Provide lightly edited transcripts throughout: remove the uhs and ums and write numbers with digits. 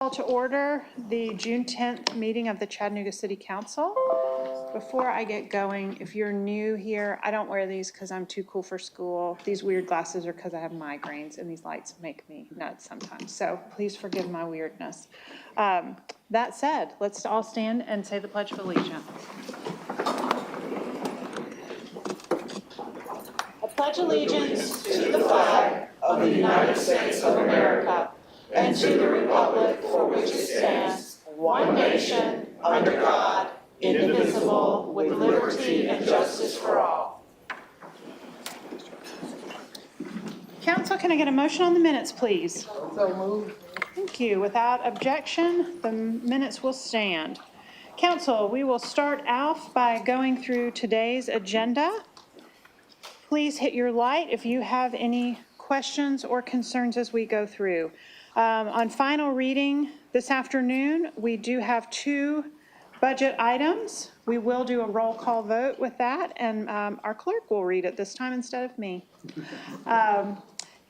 Call to order the June 10th meeting of the Chattanooga City Council. Before I get going, if you're new here, I don't wear these because I'm too cool for school. These weird glasses are because I have migraines and these lights make me nuts sometimes. So please forgive my weirdness. That said, let's all stand and say the Pledge of Allegiance. I pledge allegiance to the flag of the United States of America and to the republic for which it stands, one nation, under God, indivisible, with liberty and justice for all. Council, can I get a motion on the minutes, please? So moved. Thank you. Without objection, the minutes will stand. Council, we will start off by going through today's agenda. Please hit your light if you have any questions or concerns as we go through. On final reading this afternoon, we do have two budget items. We will do a roll call vote with that, and our clerk will read it this time instead of me.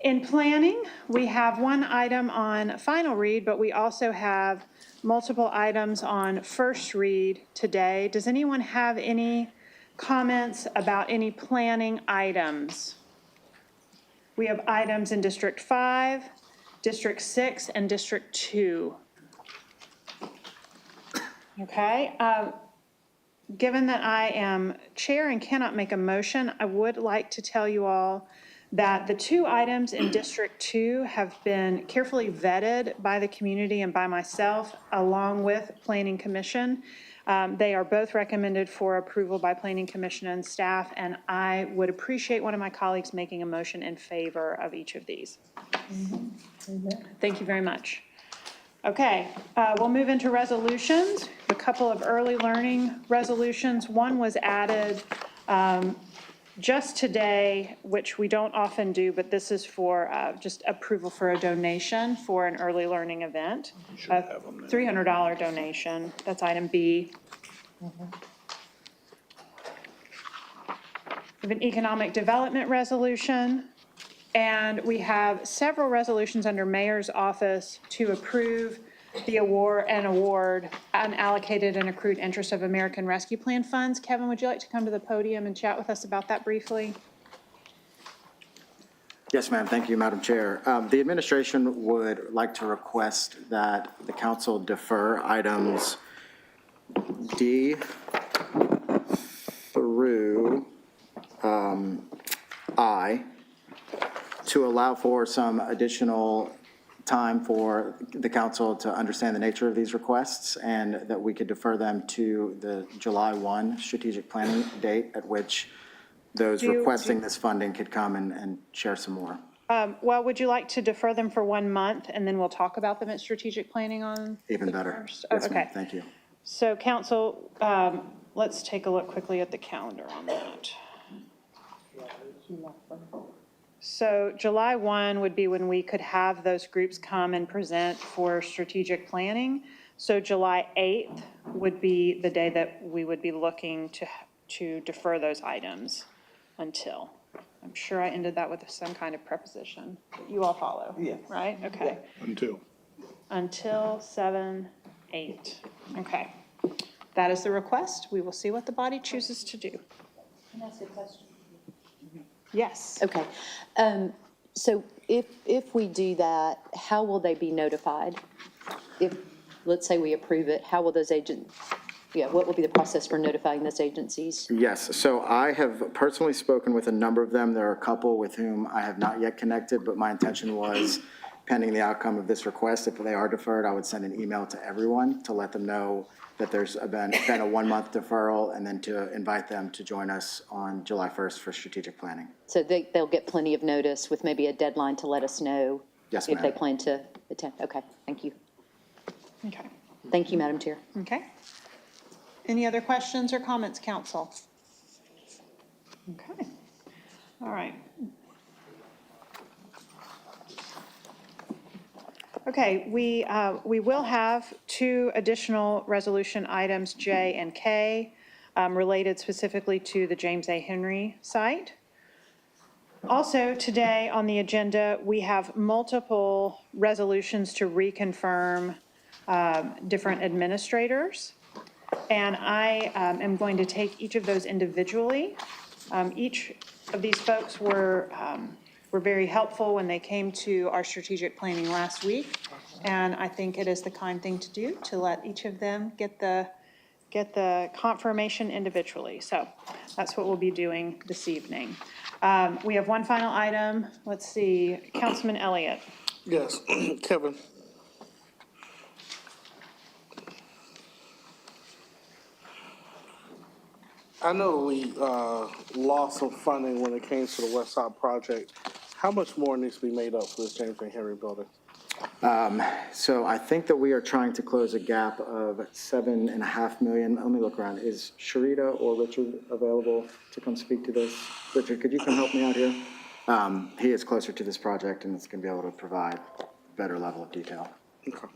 In planning, we have one item on final read, but we also have multiple items on first read today. Does anyone have any comments about any planning items? We have items in District 5, District 6, and District 2. Okay. Given that I am chair and cannot make a motion, I would like to tell you all that the two items in District 2 have been carefully vetted by the community and by myself, along with Planning Commission. They are both recommended for approval by Planning Commission and staff, and I would appreciate one of my colleagues making a motion in favor of each of these. Thank you very much. Okay, we'll move into resolutions. A couple of early learning resolutions. One was added just today, which we don't often do, but this is for just approval for a donation for an early learning event. A $300 donation. That's item B. We have an economic development resolution, and we have several resolutions under Mayor's office to approve the award unallocated and accrued interest of American Rescue Plan funds. Kevin, would you like to come to the podium and chat with us about that briefly? Yes, ma'am. Thank you, Madam Chair. The administration would like to request that the council defer items D through I to allow for some additional time for the council to understand the nature of these requests, and that we could defer them to the July 1 strategic planning date at which those requesting this funding could come and share some more. Well, would you like to defer them for 1 month, and then we'll talk about them at strategic planning on Even better. First? Yes, okay. ma'am. Thank you. So council, let's take a look quickly at the calendar on that. So July 1 would be when we could have those groups come and present for strategic planning. So July 8th would be the day that we would be looking to defer those items until. I'm sure I ended that with some kind of preposition that you all follow. Yes. Right? Okay. Until. Until 7/8. Okay. That is the request. We will see what the body chooses to do. Can I ask a question? Yes. Okay. So if we do that, how will they be notified? If, let's say we approve it, how will those what will be the process for notifying those agencies? Yes, so I have personally spoken with a number of them. There are a couple with whom I have not yet connected, but my intention was, pending the outcome of this request, if they are deferred, I would send an email to everyone to let them know that there's been a 1 month deferral, and then to invite them to join us on July 1st for strategic planning. So they'll get plenty of notice with maybe a deadline to let us know. Yes, if ma'am. they plan to attend. Okay, thank you. Okay. Thank you, Madam Chair. Okay. Any other questions or comments, council? Okay. All right. Okay, we will have two additional resolution items, J and K, related specifically to the James A. Henry site. Also today on the agenda, we have multiple resolutions to reconfirm different administrators. And I am going to take each of those individually. Each of these folks were very helpful when they came to our strategic planning last week. And I think it is the kind thing to do to let each of them get the confirmation individually. So that's what we'll be doing this evening. We have one final item. Let's see, Councilman Elliott. Yes, Kevin. I know we lost some funding when it came to the West Side project. How much more needs to be made up for this James and Henry building? So I think that we are trying to close a gap of $7.5 million. Let me look around. Is Sharita or Richard available to come speak to this? Richard, could you come help me out here? He is closer to this project and is going to be able to provide a better level of detail. Okay.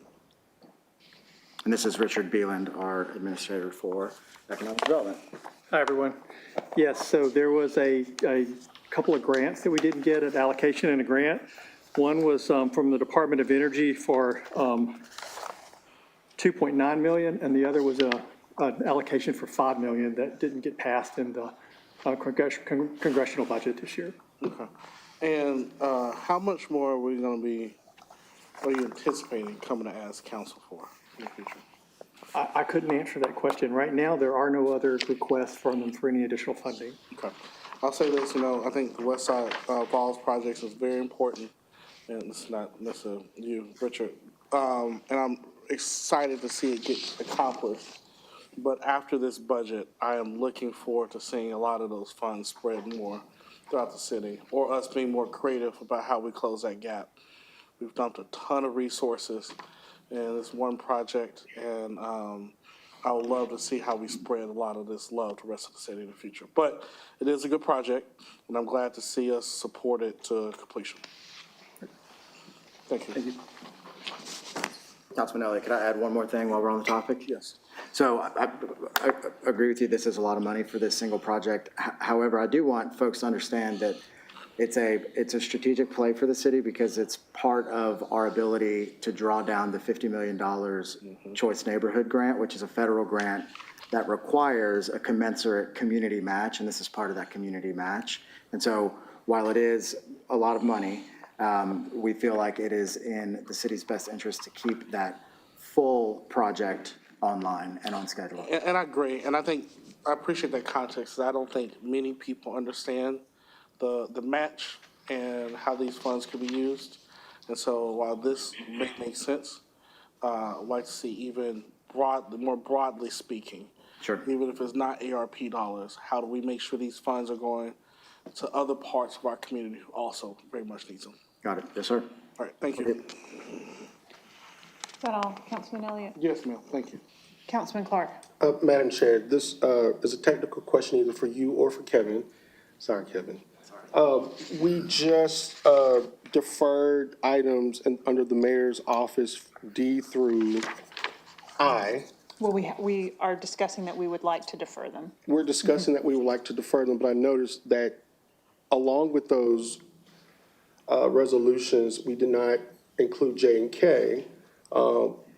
And this is Richard Beeland, our administrator for economic development. Hi, everyone. Yes, so there was a couple of grants that we didn't get, an allocation and a grant. One was from the Department of Energy for $2.9 million, and the other was an allocation for $5 million that didn't get passed in the congressional budget this year. Okay. And how much more are you anticipating coming to ask council for in the future? I couldn't answer that question. Right now, there are no other requests from them for any additional funding. Okay. I'll say this, I think the West Side Falls project is very important, and it's not necessarily you, Richard. And I'm excited to see it get accomplished. But after this budget, I am looking forward to seeing a lot of those funds spread more throughout the city, or us being more creative about how we close that gap. We've dumped a ton of resources in this one project, and I would love to see how we spread a lot of this love to the rest of the city in the future. But it is a good project, and I'm glad to see us support it to completion. Thank you. Thank you. Councilman Elliott, could I add one more thing while we're on the topic? Yes. So I agree with you, this is a lot of money for this single project. However, I do want folks to understand that it's a strategic play for the city because it's part of our ability to draw down the $50 million Choice Neighborhood Grant, which is a federal grant that requires a commensurate community match, and this is part of that community match. And so while it is a lot of money, we feel like it is in the city's best interest to keep that full project online and on schedule. And I agree, and I appreciate that context. I don't think many people understand the match and how these funds can be used. And so while this may make sense, I'd like to see even more broadly speaking. Sure. Even if it's not ARP dollars, how do we make sure these funds are going to other parts of our community who also very much needs them? Got it. Yes, sir. All right, thank you. Is that all, Councilman Elliott? Yes, ma'am, thank you. Councilman Clark? Madam Chair, this is a technical question either for you or for Kevin. Sorry, Kevin. We just deferred items under the mayor's office, D through I. Well, we are discussing that we would like to defer them. We're discussing that we would like to defer them, but I noticed that along with those resolutions, we did not include J and K.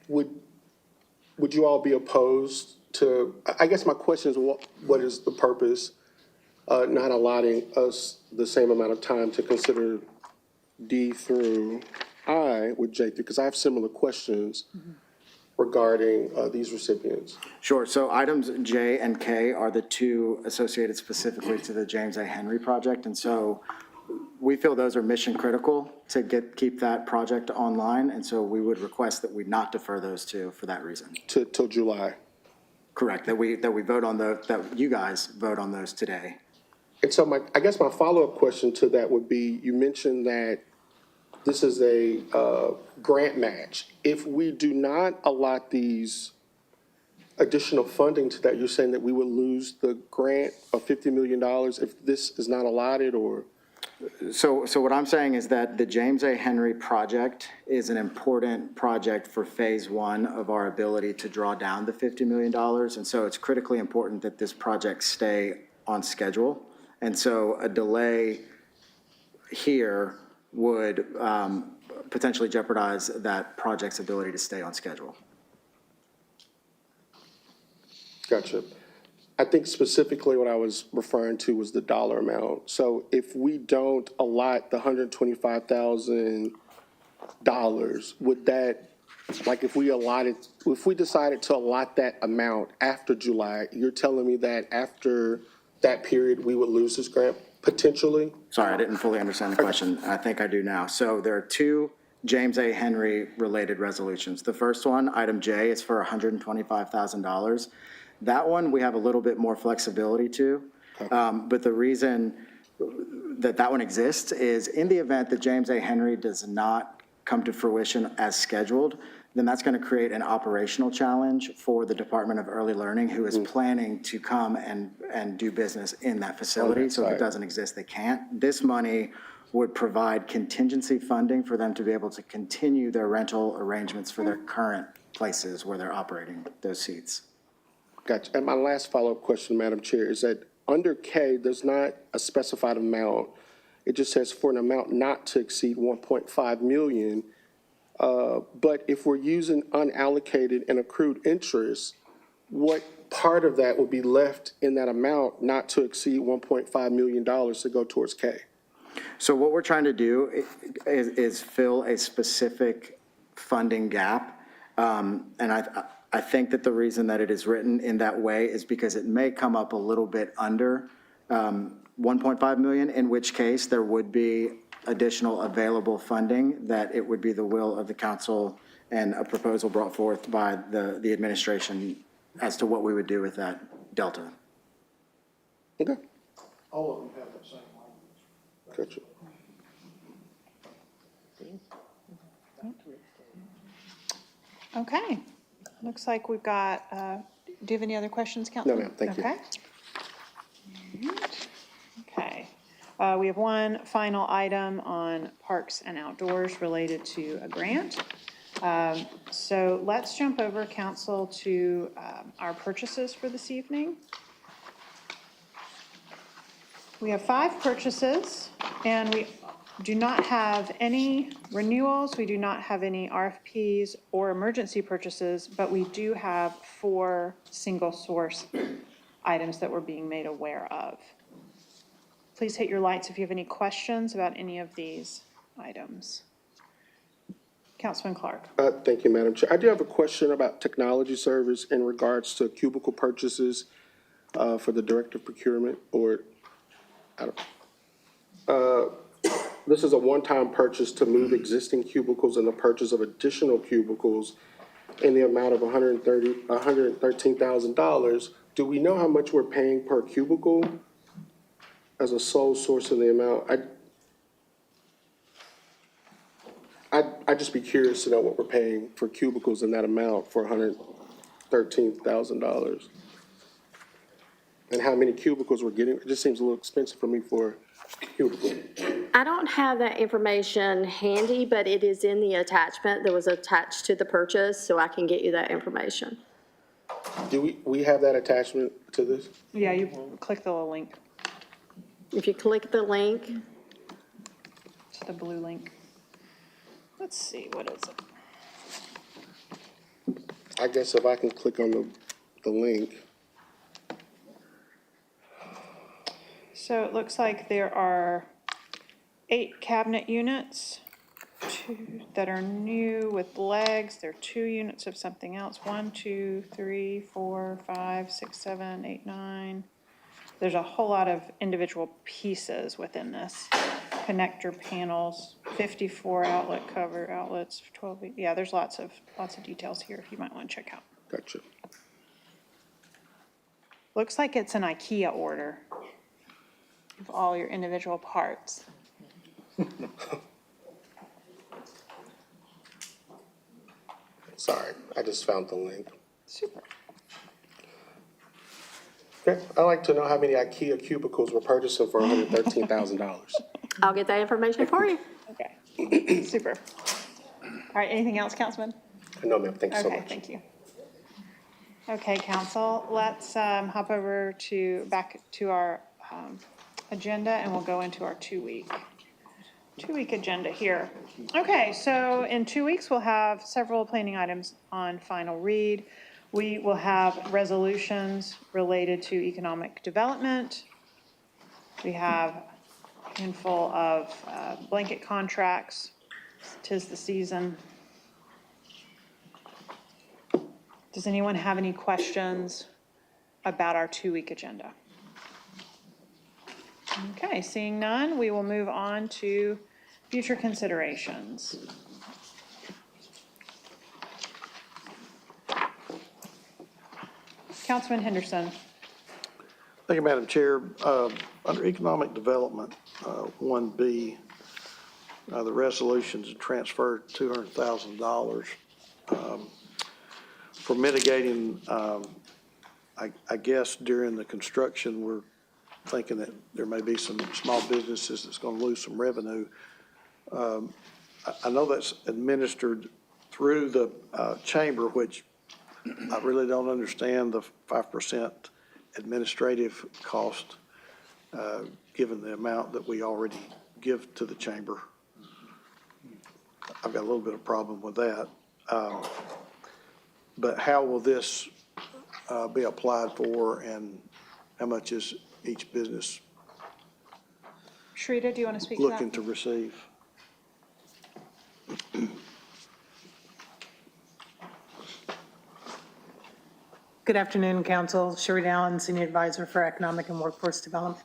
Would you all be opposed to, I guess my question is, what is the purpose not allotting us the same amount of time to consider D through I with J3? Because I have similar questions regarding these recipients. Sure. So items J and K are the two associated specifically to the James A. Henry project. And so we feel those are mission critical to keep that project online. And so we would request that we not defer those two for that reason. Till July. Correct. That we vote on that you guys vote on those today. And so I guess my follow-up question to that would be, you mentioned that this is a grant match. If we do not allot these additional funding to that, you're saying that we would lose the grant of $50 million if this is not allotted, or? So what I'm saying is that the James A. Henry project is an important project for phase one of our ability to draw down the $50 million. And so it's critically important that this project stay on schedule. And so a delay here would potentially jeopardize that project's ability to stay on schedule. Gotcha. I think specifically what I was referring to was the dollar amount. So if we don't allot the $125,000, would that, like if we decided to allot that amount after July, you're telling me that after that period, we would lose this grant potentially? Sorry, I didn't fully understand the question. I think I do now. So there are two James A. Henry related resolutions. The first one, item J, is for $125,000. That one, we have a little bit more flexibility to. But the reason that one exists is in the event that James A. Henry does not come to fruition as scheduled, then that's going to create an operational challenge for the Department of Early Learning, who is planning to come and do business in that facility. So if it doesn't exist, they can't. This money would provide contingency funding for them to be able to continue their rental arrangements for their current places where they're operating those seats. Gotcha. And my last follow-up question, Madam Chair, is that under K, there's not a specified amount. It just says for an amount not to exceed 1.5 million. But if we're using unallocated and accrued interest, what part of that would be left in that amount not to exceed $1.5 million to go towards K? So what we're trying to do is fill a specific funding gap. And I think that the reason that it is written in that way is because it may come up a little bit under 1.5 million, in which case there would be additional available funding that it would be the will of the council and a proposal brought forth by the administration as to what we would do with that delta. Okay, All of them have the same language. gotcha. Okay, looks like we've got, do you have any other questions, Councilman? No, ma'am, thank you. Okay. Okay, we have one final item on Parks and Outdoors related to a grant. So let's jump over, council, to our purchases for this evening. We have 5 purchases, and we do not have any renewals, we do not have any RFPs or emergency purchases, but we do have 4 single source items that we're being made aware of. Please hit your lights if you have any questions about any of these items. Councilman Clark. Thank you, Madam Chair. I do have a question about technology service in regards to cubicle purchases for the Director of Procurement, or, I don't, this is a one-time purchase to move existing cubicles and the purchase of additional cubicles in the amount of $113,000. Do we know how much we're paying per cubicle as a sole source of the amount? I'd just be curious to know what we're paying for cubicles in that amount for $113,000. And how many cubicles we're getting. It just seems a little expensive for me for a cubicle. I don't have that information handy, but it is in the attachment that was attached to the purchase, so I can get you that information. Do we have that attachment to this? Yeah, you click the little link, If you click the link, it's the blue link. Let's see, what is it? I guess if I can click on the link. So it looks like there are 8 cabinet units, 2 that are new with legs. There are 2 units of something else. 1, 2, 3, 4, 5, 6, 7, 8, 9. There's a whole lot of individual pieces within this. Connector panels, 54 outlet cover outlets, 12. Yeah, there's lots of details here if you might want to check out. Gotcha. Looks like it's an IKEA order of all your individual parts. Sorry, I just found the link. Super. Okay, I'd like to know how many IKEA cubicles we're purchasing for $113,000. I'll get that information for you. Okay, super. All right, anything else, Councilman? No, ma'am, thank you so Okay, much. thank you. Okay, council, let's hop over back to our agenda, and we'll go into our two-week agenda here. Okay, so in 2 weeks, we'll have several planning items on final read. We will have resolutions related to economic development. We have a handful of blanket contracts. 'Tis the season. Does anyone have any questions about our 2-week agenda? Okay, seeing none, we will move on to future considerations. Councilman Henderson. Thank you, Madam Chair. Under Economic Development, 1B, the resolution to transfer $200,000 for mitigating, I guess during the construction, we're thinking that there may be some small businesses that's going to lose some revenue. I know that's administered through the chamber, which I really don't understand the 5% administrative cost, given the amount that we already give to the chamber. I've got a little bit of problem with that. But how will this be applied for, and how much is each business Sharita, do you want to speak to that? looking to receive? Good afternoon, Council. Sherry Allen, Senior Advisor for Economic and Workforce Development.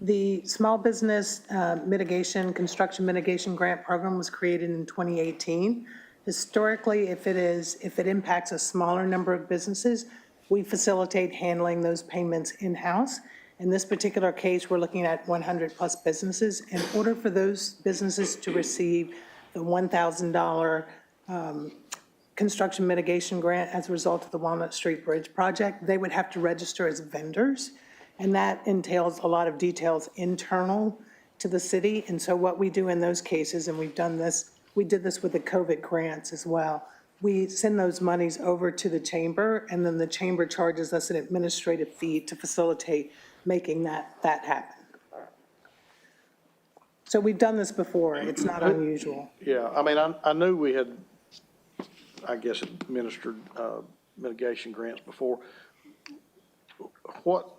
The Small Business Construction Mitigation Grant Program was created in 2018. Historically, if it impacts a smaller number of businesses, we facilitate handling those payments in-house. In this particular case, we're looking at 100-plus businesses. In order for those businesses to receive the $1,000 construction mitigation grant as a result of the Walnut Street Bridge project, they would have to register as vendors, and that entails a lot of details internal to the city. And so what we do in those cases, and we did this with the COVID grants as well, we send those monies over to the chamber, and then the chamber charges us an administrative fee to facilitate making that happen. So we've done this before. It's not unusual. Yeah, I mean, I knew we had, I guess, administered mitigation grants before. What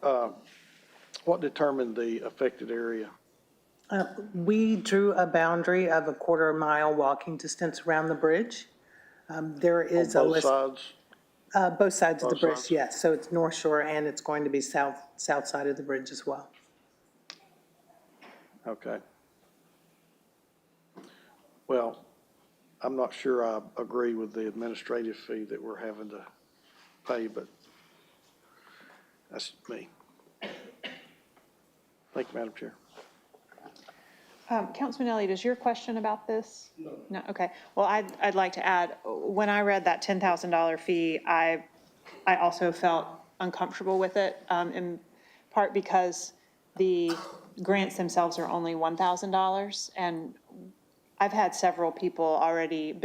determined the affected area? We drew a boundary of a quarter-mile walking distance around the bridge. There is a On both list. sides? Both sides of the Both bridge, sides? yes. So it's north shore, and it's going to be south side of the bridge as well. Okay. Well, I'm not sure I agree with the administrative fee that we're having to pay, but that's me. Thank you, Madam Chair. Councilman Elliott, is your question about this? No. No, okay. Well, I'd like to add, when I read that $10,000 fee, I also felt uncomfortable with it, in part because the grants themselves are only $1,000. And I've had several people already,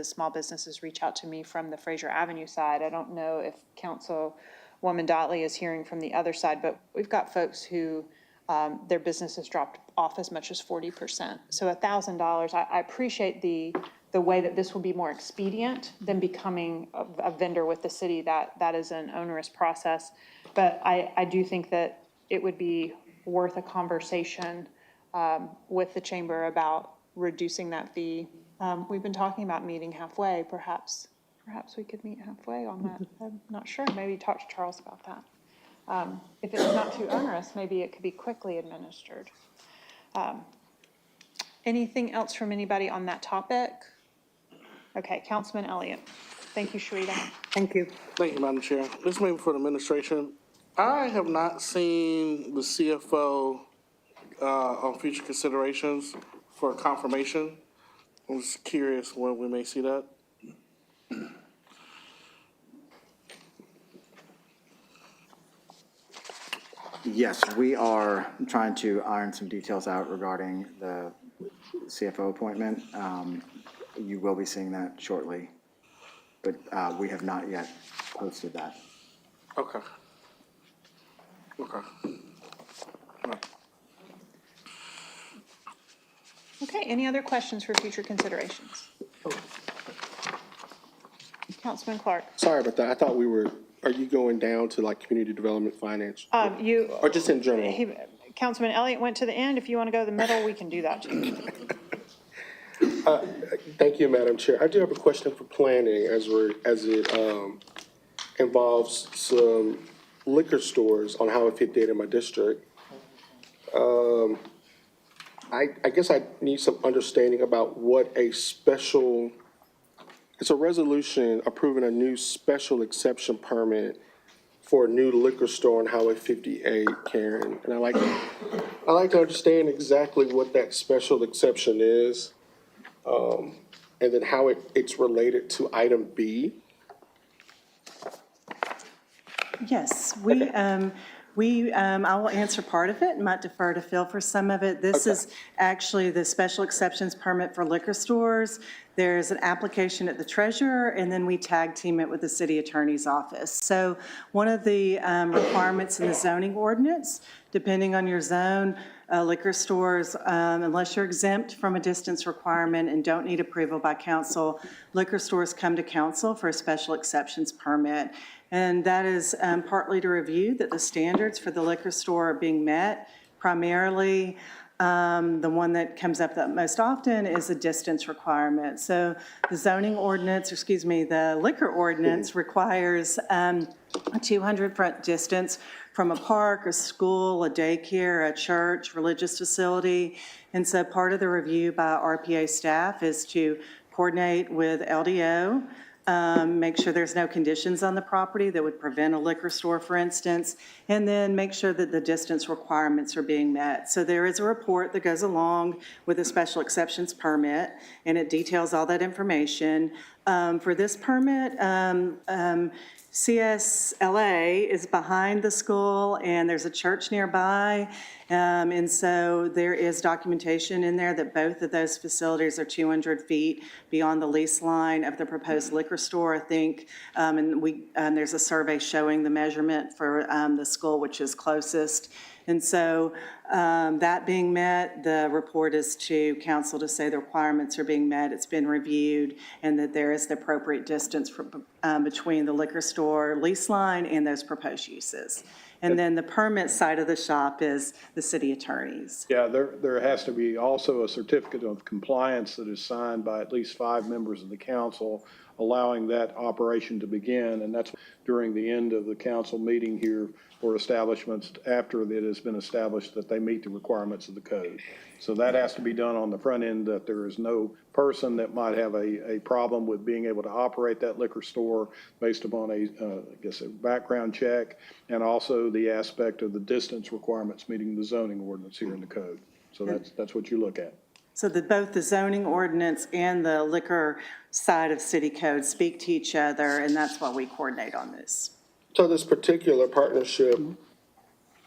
small businesses, reach out to me from the Fraser Avenue side. I don't know if Councilwoman Dotley is hearing from the other side, but we've got folks who their business has dropped off as much as 40%. So $1,000, I appreciate the way that this will be more expedient than becoming a vendor with the city. That is an onerous process. But I do think that it would be worth a conversation with the chamber about reducing that fee. We've been talking about meeting halfway. Perhaps we could meet halfway on that. I'm not sure. Maybe talk to Charles about that. If it's not too onerous, maybe it could be quickly administered. Anything else from anybody on that topic? Okay, Councilman Elliott. Thank you, Sharita. Thank you. Thank you, Madam Chair. This may be for the administration. I have not seen the CFO on future considerations for confirmation. I'm just curious when we may see that. Yes, we are trying to iron some details out regarding the CFO appointment. You will be seeing that shortly, but we have not yet posted that. Okay. Okay. Okay, any other questions for future considerations? Councilman Clark. Sorry about that. I thought are you going down to like community development finance? Or just in general? Councilman Elliott went to the end. If you want to go to the middle, we can do that too. Thank you, Madam Chair. I do have a question for planning as it involves some liquor stores on Highway 58 in my district. I guess I need some understanding about what it's a resolution approving a new special exception permit for a new liquor store on Highway 58, Karen. And I like to understand exactly what that special exception is, and then how it's related to item B. Yes, I will answer part of it and might defer to Phil for some of it. This is actually the special exceptions permit for liquor stores. There's an application at the treasurer, and then we tag team it with the city attorney's office. So one of the requirements in the zoning ordinance, depending on your zone, liquor stores, unless you're exempt from a distance requirement and don't need approval by council, liquor stores come to council for a special exceptions permit. And that is partly to review that the standards for the liquor store are being met. Primarily, the one that comes up the most often is a distance requirement. So the the liquor ordinance requires a 200-foot distance from a park, a school, a daycare, a church, religious facility. And so part of the review by RPA staff is to coordinate with LDO, make sure there's no conditions on the property that would prevent a liquor store, for instance, and then make sure that the distance requirements are being met. So there is a report that goes along with a special exceptions permit, and it details all that information. For this permit, CSLA is behind the school, and there's a church nearby. And so there is documentation in there that both of those facilities are 200 feet beyond the lease line of the proposed liquor store, I think. And there's a survey showing the measurement for the school, which is closest. And so that being met, the report is to council to say the requirements are being met, it's been reviewed, and that there is the appropriate distance between the liquor store lease line and those proposed uses. And then the permit side of the shop is the city attorney's. Yeah, there has to be also a certificate of compliance that is signed by at least 5 members of the council, allowing that operation to begin, and that's during the end of the council meeting here for establishments after it has been established that they meet the requirements of the code. So that has to be done on the front end, that there is no person that might have a problem with being able to operate that liquor store based upon a background check, and also the aspect of the distance requirements meeting the zoning ordinance here in the code. So that's what you look at. So that both the zoning ordinance and the liquor side of city code speak to each other, and that's why we coordinate on this. So this particular partnership,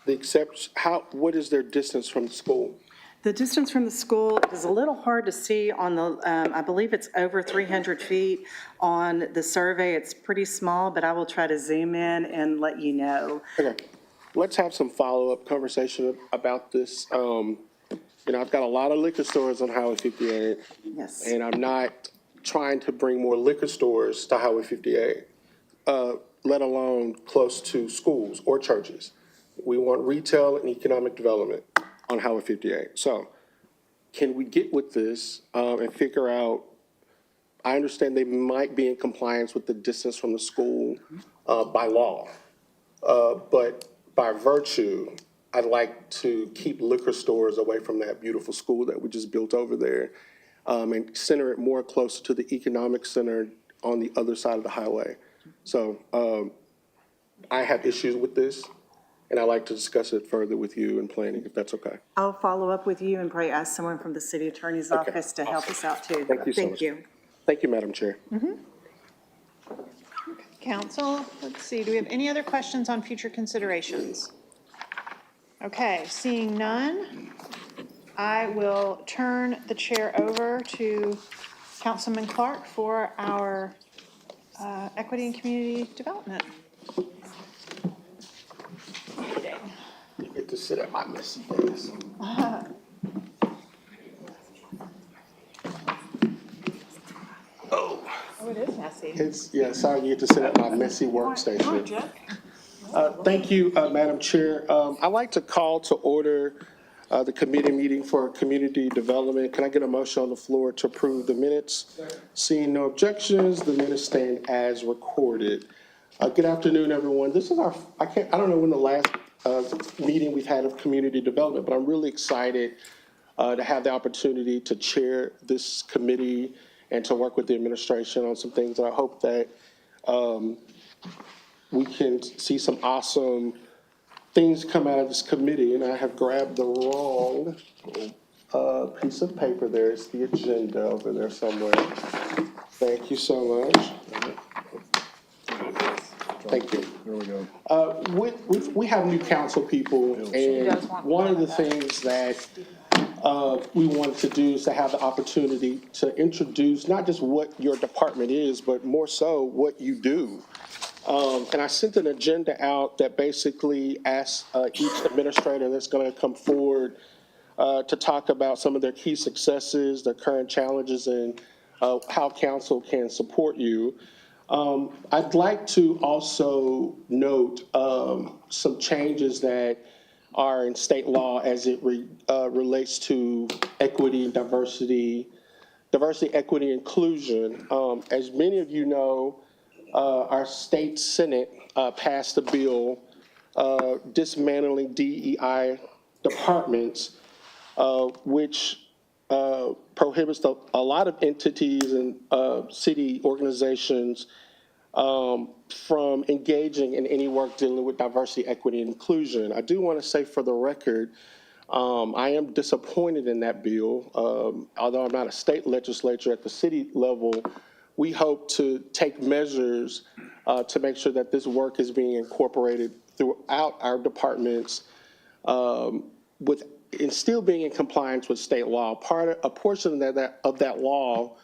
what is their distance from the school? The distance from the school is a little hard to see on the, I believe it's over 300 feet on the survey. It's pretty small, but I will try to zoom in and let you know. Okay, let's have some follow-up conversation about this. I've got a lot of liquor stores on Highway 58. Yes. And I'm not trying to bring more liquor stores to Highway 58, let alone close to schools or churches. We want retail and economic development on Highway 58. So can we get with this and figure out, I understand they might be in compliance with the distance from the school by law, but by virtue, I'd like to keep liquor stores away from that beautiful school that we just built over there, and center it more closer to the economic center on the other side of the highway. So I have issues with this, and I'd like to discuss it further with you in planning, if that's okay. I'll follow up with you and probably ask someone from the city attorney's office to help us out too. Thank you so much. Thank you, Madam Chair. Council, let's see, do we have any other questions on future considerations? Okay, seeing none, I will turn the chair over to Councilman Clark for our equity and community development. You get to sit at my messy desk. it is messy. Yeah, sorry you get to sit at my messy workstation. Thank you, Madam Chair. I'd like to call to order the committee meeting for community development. Can I get a motion on the floor to approve the minutes? Seeing no objections, the minutes stand as recorded. Good afternoon, everyone. This is I don't know when the last meeting we've had of community development, but I'm really excited to have the opportunity to chair this committee and to work with the administration on some things that I hope that we can see some awesome things come out of this committee. And I have grabbed the wrong piece of paper there. It's the agenda over there somewhere. Thank you so much. Thank you. There we go. We have new council people, and one of the things that we wanted to do is to have the opportunity to introduce not just what your department is, but more so what you do. And I sent an agenda out that basically asks each administrator that's going to come forward to talk about some of their key successes, their current challenges, and how council can support you. I'd like to also note some changes that are in state law as it relates to equity and diversity, equity, inclusion. As many of you know, our state Senate passed a bill dismantling DEI departments, which prohibits a lot of entities and city organizations from engaging in any work dealing with diversity, equity, and inclusion. I do want to say for the record, I am disappointed in that bill. Although I'm not a state legislature, at the city level, we hope to take measures to make sure that this work is being incorporated throughout our departments and still being in compliance with state law. A portion of that law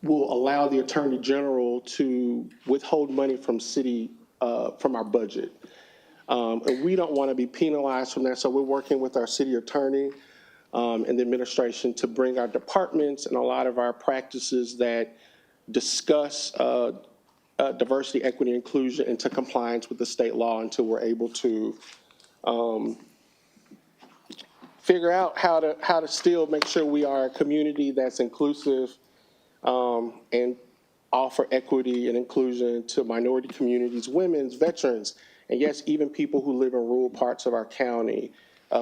will allow the Attorney General to withhold money from our budget. And we don't want to be penalized from that, so we're working with our city attorney and the administration to bring our departments and a lot of our practices that discuss diversity, equity, and inclusion into compliance with the state law until we're able to figure out how to still make sure we are a community that's inclusive and offer equity and inclusion to minority communities, women's, veterans, and yes, even people who live in rural parts of our county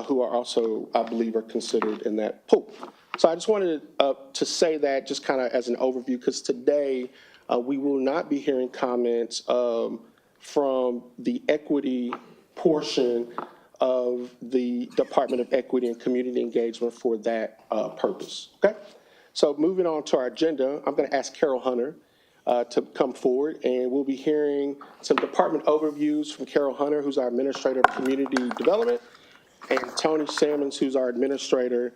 who are also, I believe, are considered in that pool. So I just wanted to say that just kind of as an overview, because today we will not be hearing comments from the equity portion of the Department of Equity and Community Engagement for that purpose, okay? So moving on to our agenda, I'm going to ask Carol Hunter to come forward, and we'll be hearing some department overviews from Carol Hunter, who's our Administrator of Community Development, and Tony Salmons, who's our Administrator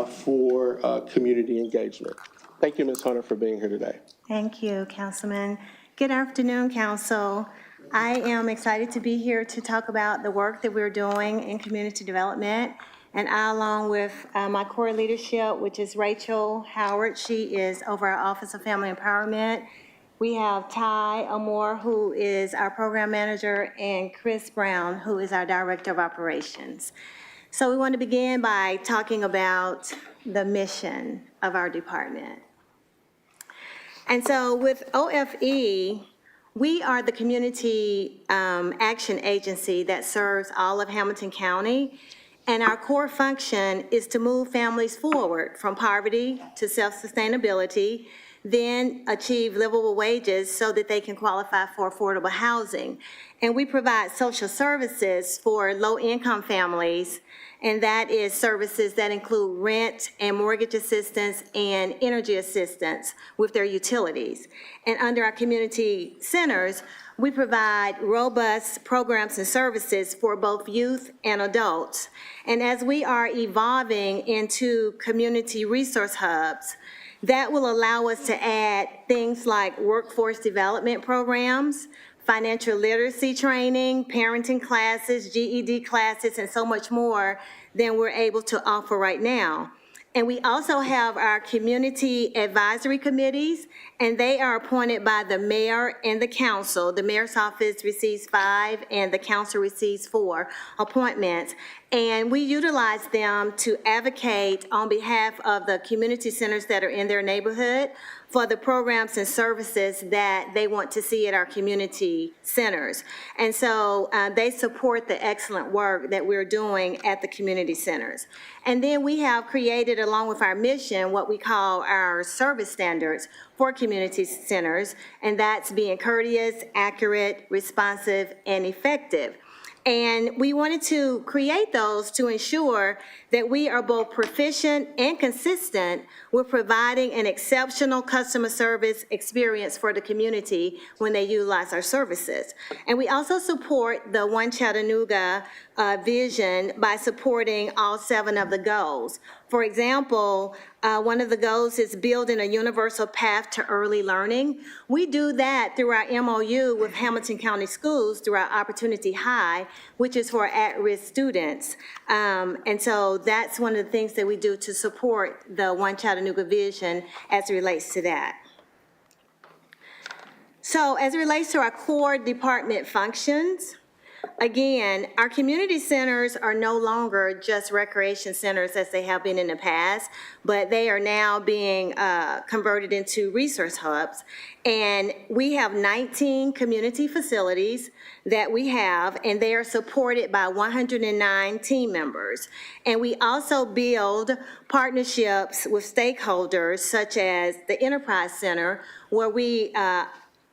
for Community Engagement. Thank you, Ms. Hunter, for being here today. Thank you, Councilman. Good afternoon, Council. I am excited to be here to talk about the work that we're doing in community development. And I, along with my core leadership, which is Rachel Howard, she is over our Office of Family Empowerment. We have Ty Amore, who is our program manager, and Chris Brown, who is our director of operations. So we want to begin by talking about the mission of our department. And so with OFE, we are the community action agency that serves all of Hamilton County. And our core function is to move families forward from poverty to self-sustainability, then achieve livable wages so that they can qualify for affordable housing. And we provide social services for low-income families, and that is services that include rent and mortgage assistance and energy assistance with their utilities. And under our community centers, we provide robust programs and services for both youth and adults. And as we are evolving into community resource hubs, that will allow us to add things like workforce development programs, financial literacy training, parenting classes, GED classes, and so much more than we're able to offer right now. And we also have our community advisory committees, and they are appointed by the mayor and the council. The mayor's office receives 5, and the council receives 4 appointments. And we utilize them to advocate on behalf of the community centers that are in their neighborhood for the programs and services that they want to see at our community centers. And so they support the excellent work that we're doing at the community centers. And then we have created, along with our mission, what we call our service standards for community centers, and that's being courteous, accurate, responsive, and effective. And we wanted to create those to ensure that we are both proficient and consistent with providing an exceptional customer service experience for the community when they utilize our services. And we also support the One Chattanooga vision by supporting all 7 of the goals. For example, one of the goals is building a universal path to early learning. We do that through our MOU with Hamilton County Schools through our Opportunity High, which is for at-risk students. And so that's one of the things that we do to support the One Chattanooga vision as it relates to that. So as it relates to our core department functions, again, our community centers are no longer just recreation centers as they have been in the past, but they are now being converted into resource hubs. And we have 19 community facilities that we have, and they are supported by 109 team members. And we also build partnerships with stakeholders such as the Enterprise Center, where we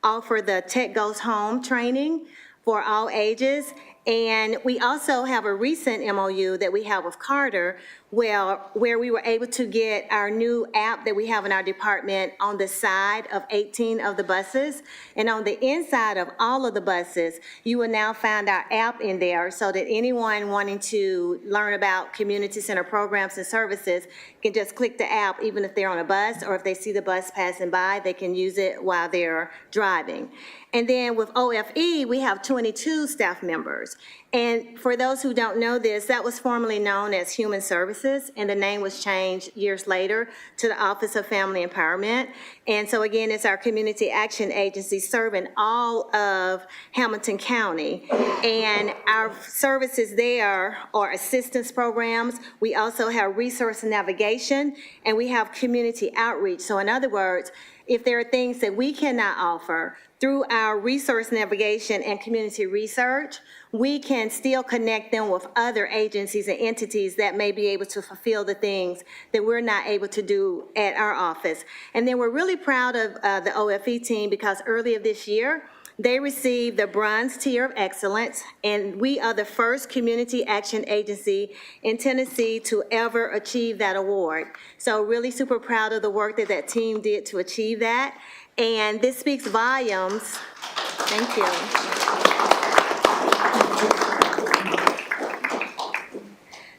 offer the Tech Goes Home training for all ages. And we also have a recent MOU that we have with Carter, where we were able to get our new app that we have in our department on the side of 18 of the buses. And on the inside of all of the buses, you will now find our app in there so that anyone wanting to learn about community center programs and services can just click the app, even if they're on a bus or if they see the bus passing by, they can use it while they're driving. And then with OFE, we have 22 staff members. And for those who don't know this, that was formerly known as Human Services, and the name was changed years later to the Office of Family Empowerment. And so again, it's our community action agency serving all of Hamilton County. And our services there are assistance programs. We also have resource navigation, and we have community outreach. So in other words, if there are things that we cannot offer through our resource navigation and community research, we can still connect them with other agencies and entities that may be able to fulfill the things that we're not able to do at our office. And then we're really proud of the OFE team because earlier this year, they received the Bronze Tier of Excellence, and we are the first community action agency in Tennessee to ever achieve that award. So really super proud of the work that that team did to achieve that. And this speaks volumes. Thank you.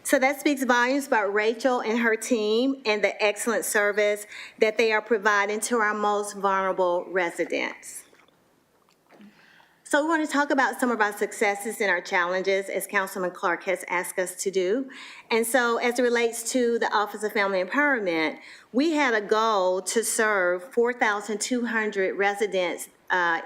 So that speaks volumes about Rachel and her team and the excellent service that they are providing to our most vulnerable residents. So we want to talk about some of our successes and our challenges, as Councilman Clark has asked us to do. And so as it relates to the Office of Family Empowerment, we had a goal to serve 4,200 residents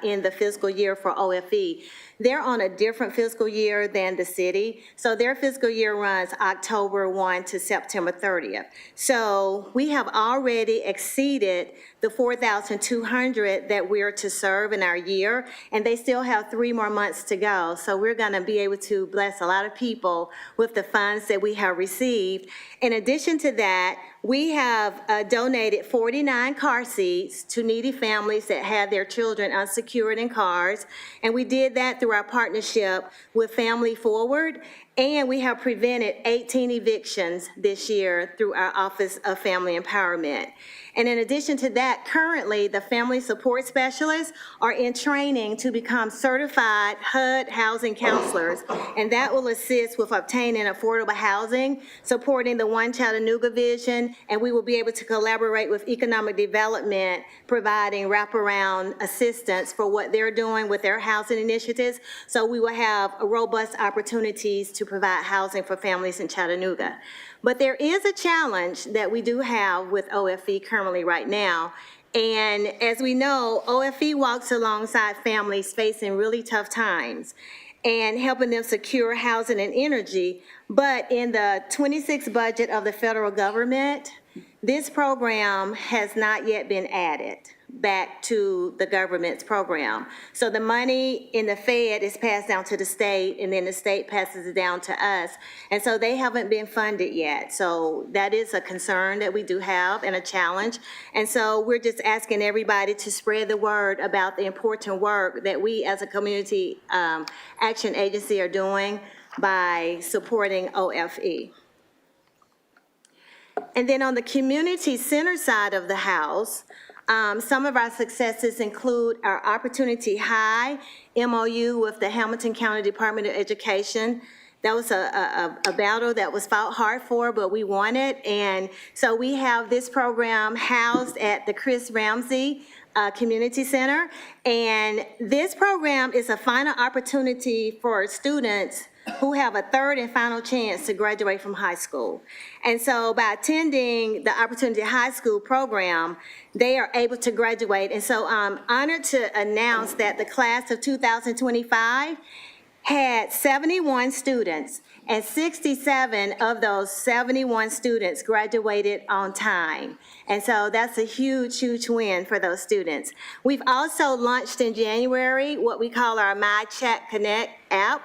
in the fiscal year for OFE. They're on a different fiscal year than the city. So their fiscal year runs October 1 to September 30th. So we have already exceeded the 4,200 that we're to serve in our year, and they still have 3 more months to go. So we're gonna be able to bless a lot of people with the funds that we have received. In addition to that, we have donated 49 car seats to needy families that had their children unsecured in cars, and we did that through our partnership with Family Forward, and we have prevented 18 evictions this year through our Office of Family Empowerment. And in addition to that, currently, the family support specialists are in training to become certified HUD housing counselors, and that will assist with obtaining affordable housing, supporting the One Chattanooga vision, and we will be able to collaborate with economic development, providing wraparound assistance for what they're doing with their housing initiatives. So we will have robust opportunities to to provide housing for families in Chattanooga. But there is a challenge that we do have with OFE currently right now. And as we know, OFE walks alongside families facing really tough times and helping them secure housing and energy. But in the 26 budget of the federal government, this program has not yet been added back to the government's program. So the money in the Fed is passed down to the state, and then the state passes it down to us. And so they haven't been funded yet. So that is a concern that we do have and a challenge. And so we're just asking everybody to spread the word about the important work that we as a community action agency are doing by supporting OFE. And then on the community center side of the house, some of our successes include our Opportunity High MOU with the Hamilton County Department of Education. That was a battle that was fought hard for, but we won it. And so we have this program housed at the Chris Ramsey Community Center. And this program is a final opportunity for students who have a third and final chance to graduate from high school. And so by attending the Opportunity High School program, they are able to graduate. And so I'm honored to announce that the class of 2025 had 71 students, and 67 of those 71 students graduated on time. And so that's a huge, huge win for those students. We've also launched in January what we call our My Chat Connect app.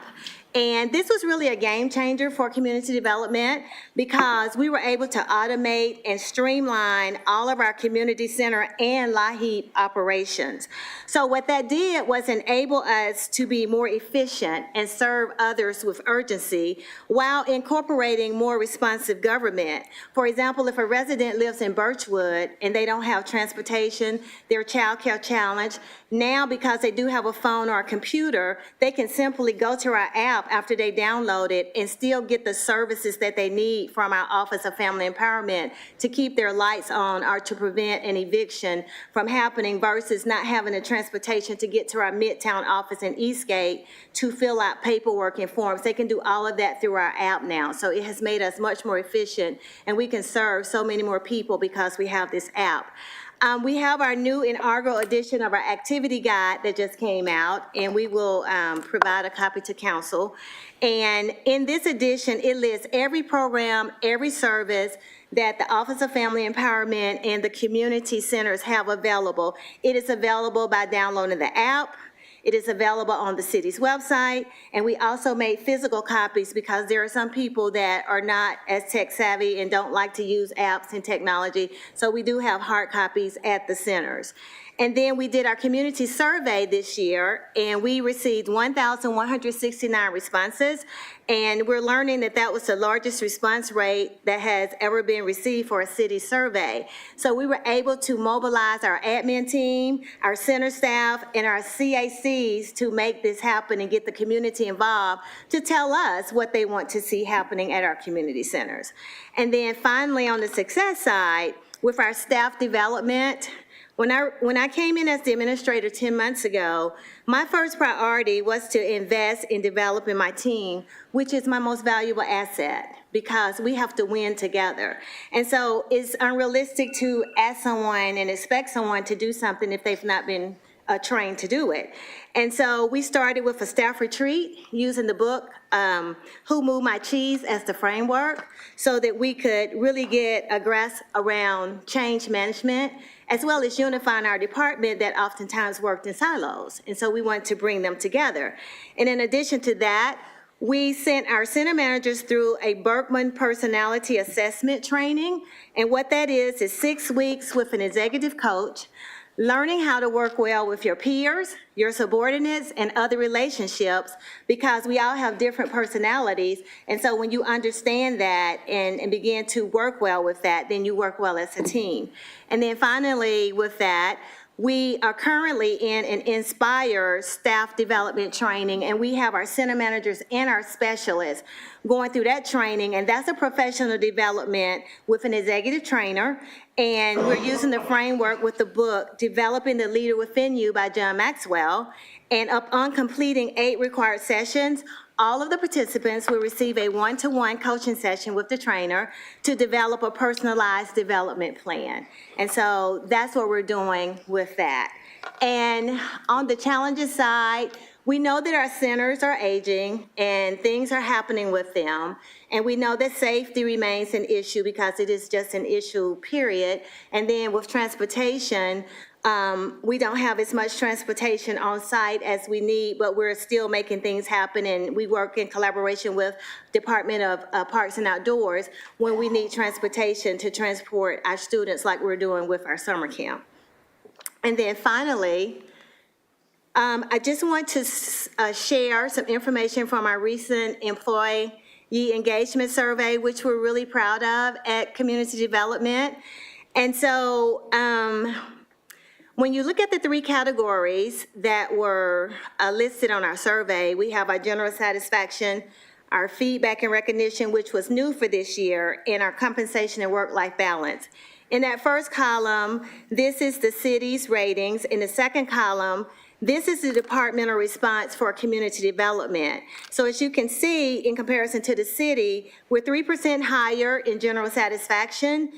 And this was really a game changer for community development because we were able to automate and streamline all of our community center and LAHEAP operations. So what that did was enable us to be more efficient and serve others with urgency while incorporating more responsive government. For example, if a resident lives in Birchwood and they don't have transportation, they're child care challenged, now because they do have a phone or a computer, they can simply go to our app after they download it and still get the services that they need from our Office of Family Empowerment to keep their lights on or to prevent an eviction from happening versus not having the transportation to get to our Midtown office in Eastgate to fill out paperwork and forms. They can do all of that through our app now. So it has made us much more efficient, and we can serve so many more people because we have this app. We have our new inaugural edition of our activity guide that just came out, and we will provide a copy to council. And in this edition, it lists every program, every service that the Office of Family Empowerment and the community centers have available. It is available by downloading the app. It is available on the city's website, and we also made physical copies because there are some people that are not as tech savvy and don't like to use apps and technology, so we do have hard copies at the centers. And then we did our community survey this year, and we received 1,169 responses, and we're learning that that was the largest response rate that has ever been received for a city survey. So we were able to mobilize our admin team, our center staff, and our CACs to make this happen and get the community involved to tell us what they want to see happening at our community centers. And then finally, on the success side, with our staff development, when I came in as the administrator 10 months ago, my first priority was to invest in developing my team, which is my most valuable asset, because we have to win together. And so it's unrealistic to ask someone and expect someone to do something if they've not been trained to do it. And so we started with a staff retreat using the book, Who Moved My Cheese, as the framework, so that we could really get a grasp around change management, as well as unifying our department that oftentimes worked in silos. And so we wanted to bring them together. And in addition to that, we sent our center managers through a Berkman personality assessment training. And what that is 6 weeks with an executive coach, learning how to work well with your peers, your subordinates, and other relationships, because we all have different personalities. And so when you understand that and begin to work well with that, then you work well as a team. And then finally with that, we are currently in an Inspire staff development training, and we have our center managers and our specialists going through that training, and that's a professional development with an executive trainer. And we're using the framework with the book, Developing the Leader Within You by John Maxwell. And upon completing 8 required sessions, all of the participants will receive a one-to-one coaching session with the trainer to develop a personalized development plan. And so that's what we're doing with that. And on the challenges side, we know that our centers are aging and things are happening with them. And we know that safety remains an issue because it is just an issue, period. And then with transportation, we don't have as much transportation on site as we need, but we're still making things happen. And we work in collaboration with Department of Parks and Outdoors when we need transportation to transport our students like we're doing with our summer camp. And then finally, I just want to share some information from our recent employee engagement survey, which we're really proud of at Community Development. And so when you look at the 3 categories that were listed on our survey, we have our general satisfaction, our feedback and recognition, which was new for this year, and our compensation and work-life balance. In that first column, this is the city's ratings. In the second column, this is the departmental response for community development. So as you can see, in comparison to the city, we're 3% higher in general satisfaction.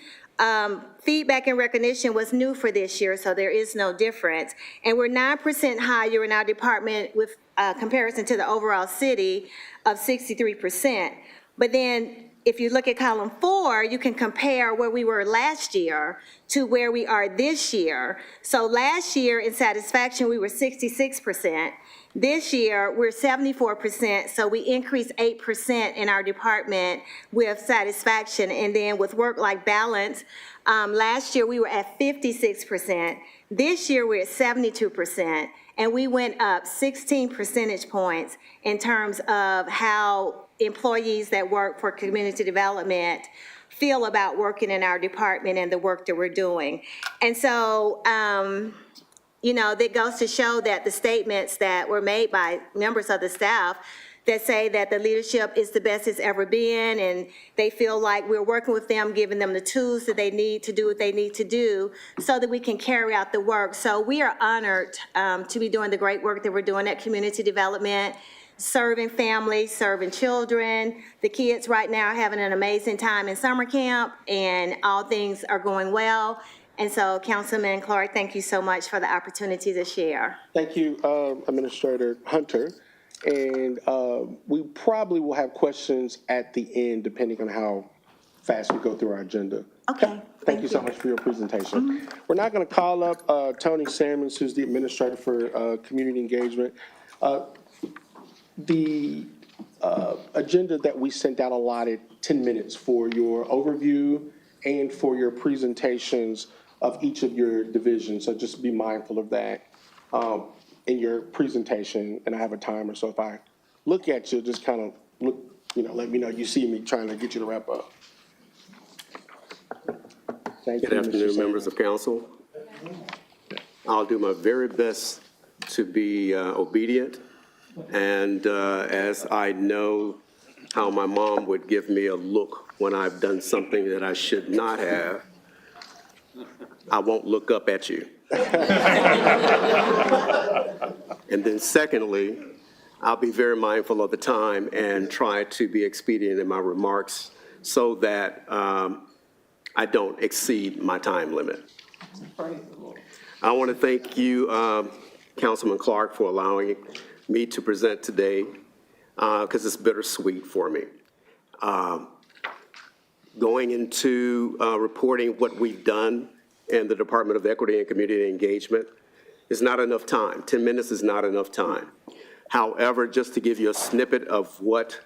Feedback and recognition was new for this year, so there is no difference. And we're 9% higher in our department with comparison to the overall city of 63%. But then if you look at column 4, you can compare where we were last year to where we are this year. So last year in satisfaction, we were 66%. This year, we're 74%, so we increased 8% in our department with satisfaction. And then with work-life balance, last year we were at 56%. This year, we're at 72%. And we went up 16 percentage points in terms of how employees that work for community development feel about working in our department and the work that we're doing. And so, you know, that goes to show that the statements that were made by members of the staff that say that the leadership is the best it's ever been, and they feel like we're working with them, giving them the tools that they need to do what they need to do so that we can carry out the work. So we are honored to be doing the great work that we're doing at community development, serving families, serving children. The kids right now are having an amazing time in summer camp, and all things are going well. And so, Councilman Clark, thank you so much for the opportunity to share. Thank you, Administrator Hunter. And we probably will have questions at the end, depending on how fast we go through our agenda. Okay. Thank you so much for your presentation. We're now going to call up Tony Salmons, who's the Administrator for Community Engagement. The agenda that we sent out allotted 10 minutes for your overview and for your presentations of each of your divisions, so just be mindful of that in your presentation, and I have a timer, so if I look at you, just kind of look, you know, let me know you see me trying to get you to wrap up. Thank you, Good afternoon, Mr. members of council. I'll do my very best to be obedient, and as I know how my mom would give me a look when I've done something that I should not have, I won't look up at you. And then secondly, I'll be very mindful of the time and try to be expedient in my remarks so that I don't exceed my time limit. I want to thank you, Councilman Clark, for allowing me to present today, because it's bittersweet for me. Going into reporting what we've done in the Department of Equity and Community Engagement is not enough time. 10 minutes is not enough time. However, just to give you a snippet of what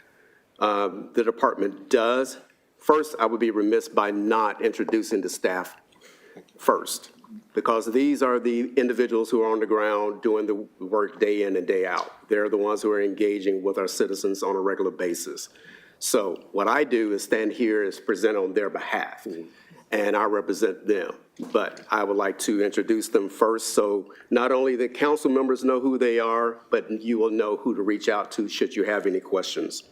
the department does, first, I would be remiss by not introducing the staff first, because these are the individuals who are on the ground doing the work day in and day out. They're the ones who are engaging with our citizens on a regular basis. So what I do is stand here is present on their behalf, and I represent them. But I would like to introduce them first, so not only the council members know who they are, but you will know who to reach out to should you have any questions.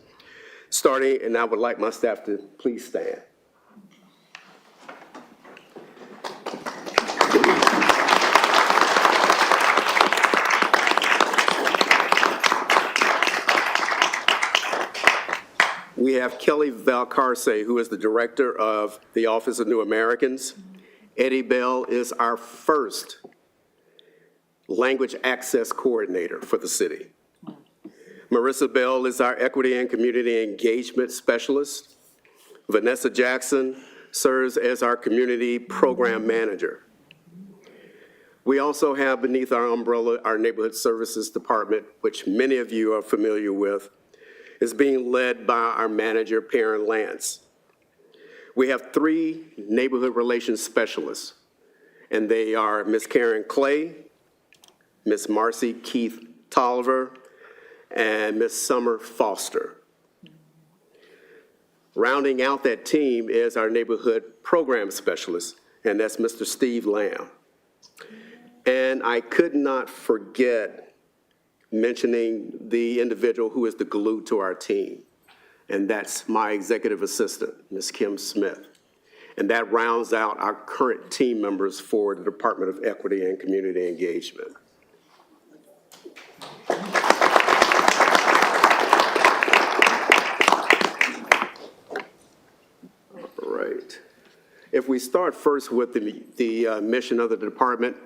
Starting, and I would like my staff to please stand. have Kelly Valcarce, who is the director of the Office of New Americans. Eddie Bell is our first language access coordinator for the city. Marissa Bell is our equity and community engagement specialist. Vanessa Jackson serves as our community program manager. We also have beneath our umbrella our neighborhood services department, which many of you are familiar with, is being led by our manager, Perrin Lance. We have 3 neighborhood relations specialists, and they are Ms. Karen Clay, Ms. Marcy Keith Tolliver, and Ms. Summer Foster. Rounding out that team is our neighborhood program specialist, and that's Mr. Steve Lamb. And I could not forget mentioning the individual who is the glue to our team, and that's my executive assistant, Ms. Kim Smith. And that rounds out our current team members for the Department of Equity and Community Engagement. Right. If we start first with the mission of the department,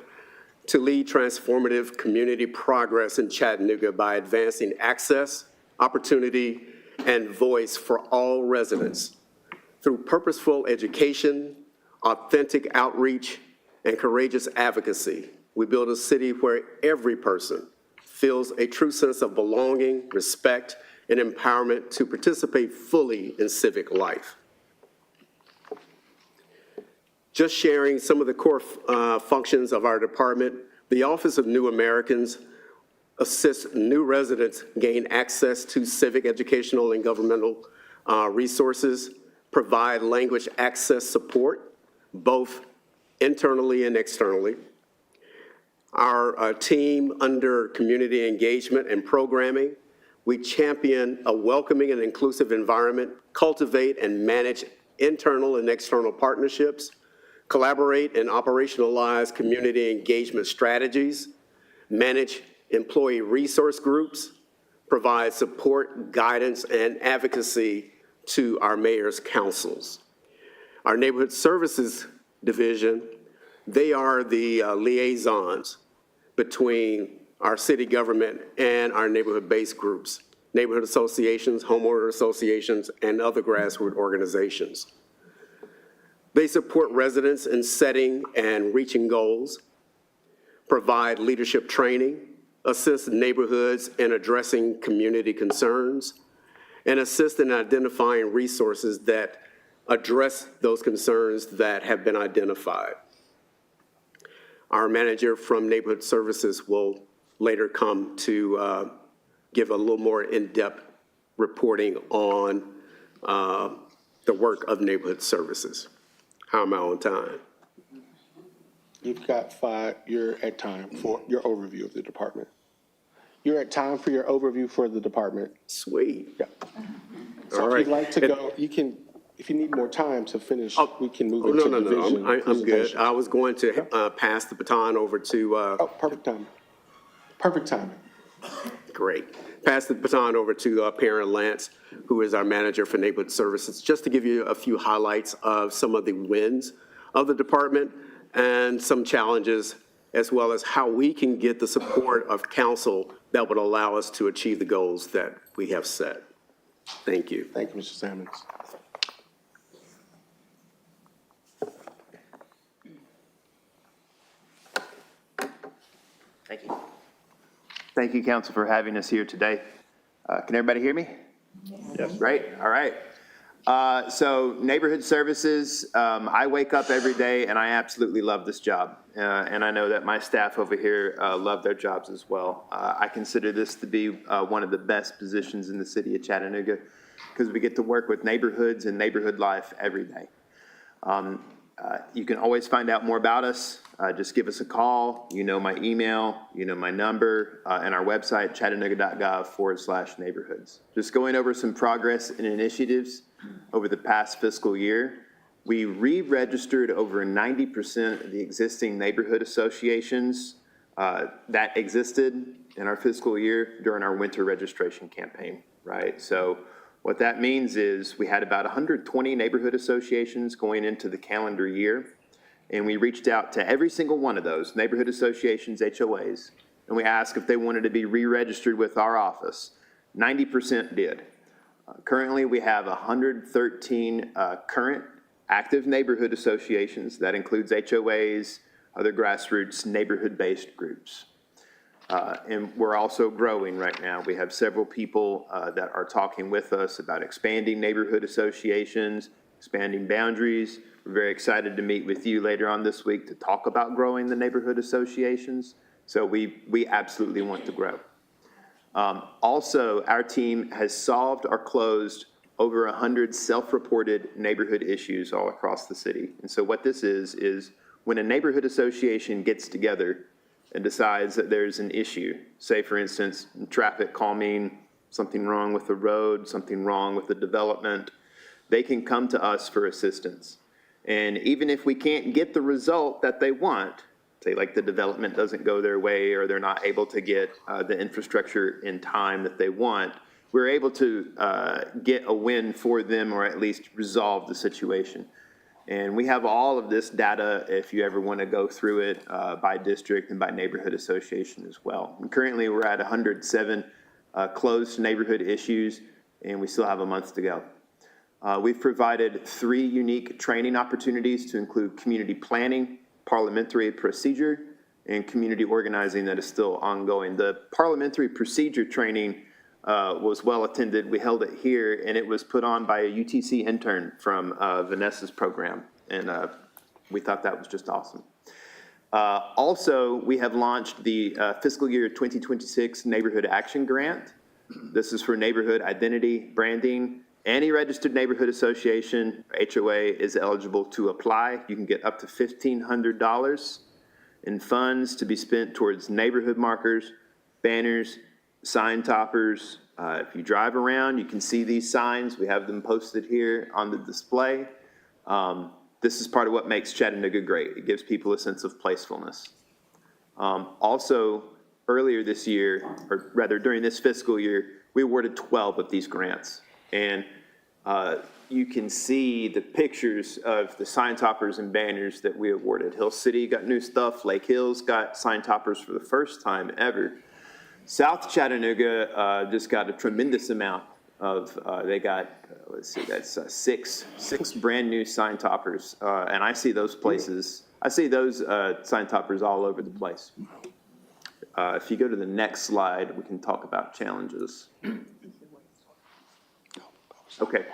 to lead transformative community progress in Chattanooga by advancing access, opportunity, and voice for all residents through purposeful education, authentic outreach, and courageous advocacy. We build a city where every person feels a true sense of belonging, respect, and empowerment to participate fully in civic life. Just sharing some of the core functions of our department, the Office of New Americans assists new residents gain access to civic, educational, and governmental resources, provide language access support, both internally and externally. Our team under community engagement and programming, we champion a welcoming and inclusive environment, cultivate and manage internal and external partnerships, collaborate and operationalize community engagement strategies, manage employee resource groups, provide support, guidance, and advocacy to our mayor's councils. Our neighborhood services division, they are the liaisons between our city government and our neighborhood-based groups, neighborhood associations, homeowner associations, and other grassroots organizations. They support residents in setting and reaching goals, provide leadership training, assist neighborhoods in addressing community concerns, and assist in identifying resources that address those concerns that have been identified. Our manager from Neighborhood Services will later come to give a little more in-depth reporting on the work of Neighborhood Services. How am I on time? You've got 5, you're at time for your overview of the department. You're at time for your overview for the department. Sweet. Yeah. So All if right. you'd like to go, you can, if you need more time to finish, we can move Oh, into no, division I'm good. presentation. I was going to pass the baton over to, Oh, perfect timing. Perfect timing. great. Pass the baton over to Perrin Lance, who is our manager for Neighborhood Services, just to give you a few highlights of some of the wins of the department and some challenges, as well as how we can get the support of council that would allow us to achieve the goals that we have set. Thank you. Thank you, Mr. Sammons. Thank you. Thank you, council, for having us here today. Can everybody hear me? Yes. Great, all right. So neighborhood services, I wake up every day and I absolutely love this job. And I know that my staff over here love their jobs as well. I consider this to be one of the best positions in the city of Chattanooga because we get to work with neighborhoods and neighborhood life every day. You can always find out more about us. Just give us a call. You know my email, you know my number, and our website, chattanooga.gov/neighborhoods. Just going over some progress and initiatives over the past fiscal year. We re-registered over 90% of the existing neighborhood associations that existed in our fiscal year during our winter registration campaign, right? So What that means is we had about 120 neighborhood associations going into the calendar year, and we reached out to every single one of those neighborhood associations, HOAs, and we asked if they wanted to be re-registered with our office. 90% did. Currently, we have 113 current active neighborhood associations. That includes HOAs, other grassroots neighborhood-based groups. And we're also growing right now. We have several people that are talking with us about expanding neighborhood associations, expanding boundaries. We're very excited to meet with you later on this week to talk about growing the neighborhood associations. So we absolutely want to grow. Also, our team has solved or closed over 100 self-reported neighborhood issues all across the city. And so what this is when a neighborhood association gets together and decides that there's an issue, say for instance, traffic calming, something wrong with the road, something wrong with the development, they can come to us for assistance. And even if we can't get the result that they want, say like the development doesn't go their way or they're not able to get the infrastructure in time that they want, we're able to get a win for them or at least resolve the situation. And we have all of this data if you ever want to go through it by district and by neighborhood association as well. And currently we're at 107 closed neighborhood issues and we still have a month to go. We've provided 3 unique training opportunities to include community planning, parliamentary procedure, and community organizing that is still ongoing. The parliamentary procedure training was well attended. We held it here, and it was put on by a UTC intern from Vanessa's program, and we thought that was just awesome. Also, we have launched the fiscal year 2026 Neighborhood Action Grant. This is for neighborhood identity, branding. Any registered neighborhood association, HOA, is eligible to apply. You can get up to $1,500 in funds to be spent towards neighborhood markers, banners, sign toppers. If you drive around, you can see these signs. We have them posted here on the display. This is part of what makes Chattanooga great. It gives people a sense of placefulness. Also, earlier this year, or rather during this fiscal year, we awarded 12 of these grants. And you can see the pictures of the sign toppers and banners that we awarded. Hill City got new stuff. Lake Hills got sign toppers for the first time ever. South Chattanooga just got a tremendous amount of, they got, let's see, that's six brand new sign toppers. And I see those places, I see those sign toppers all over the place. If you go to the next slide, we can talk about challenges. Okay.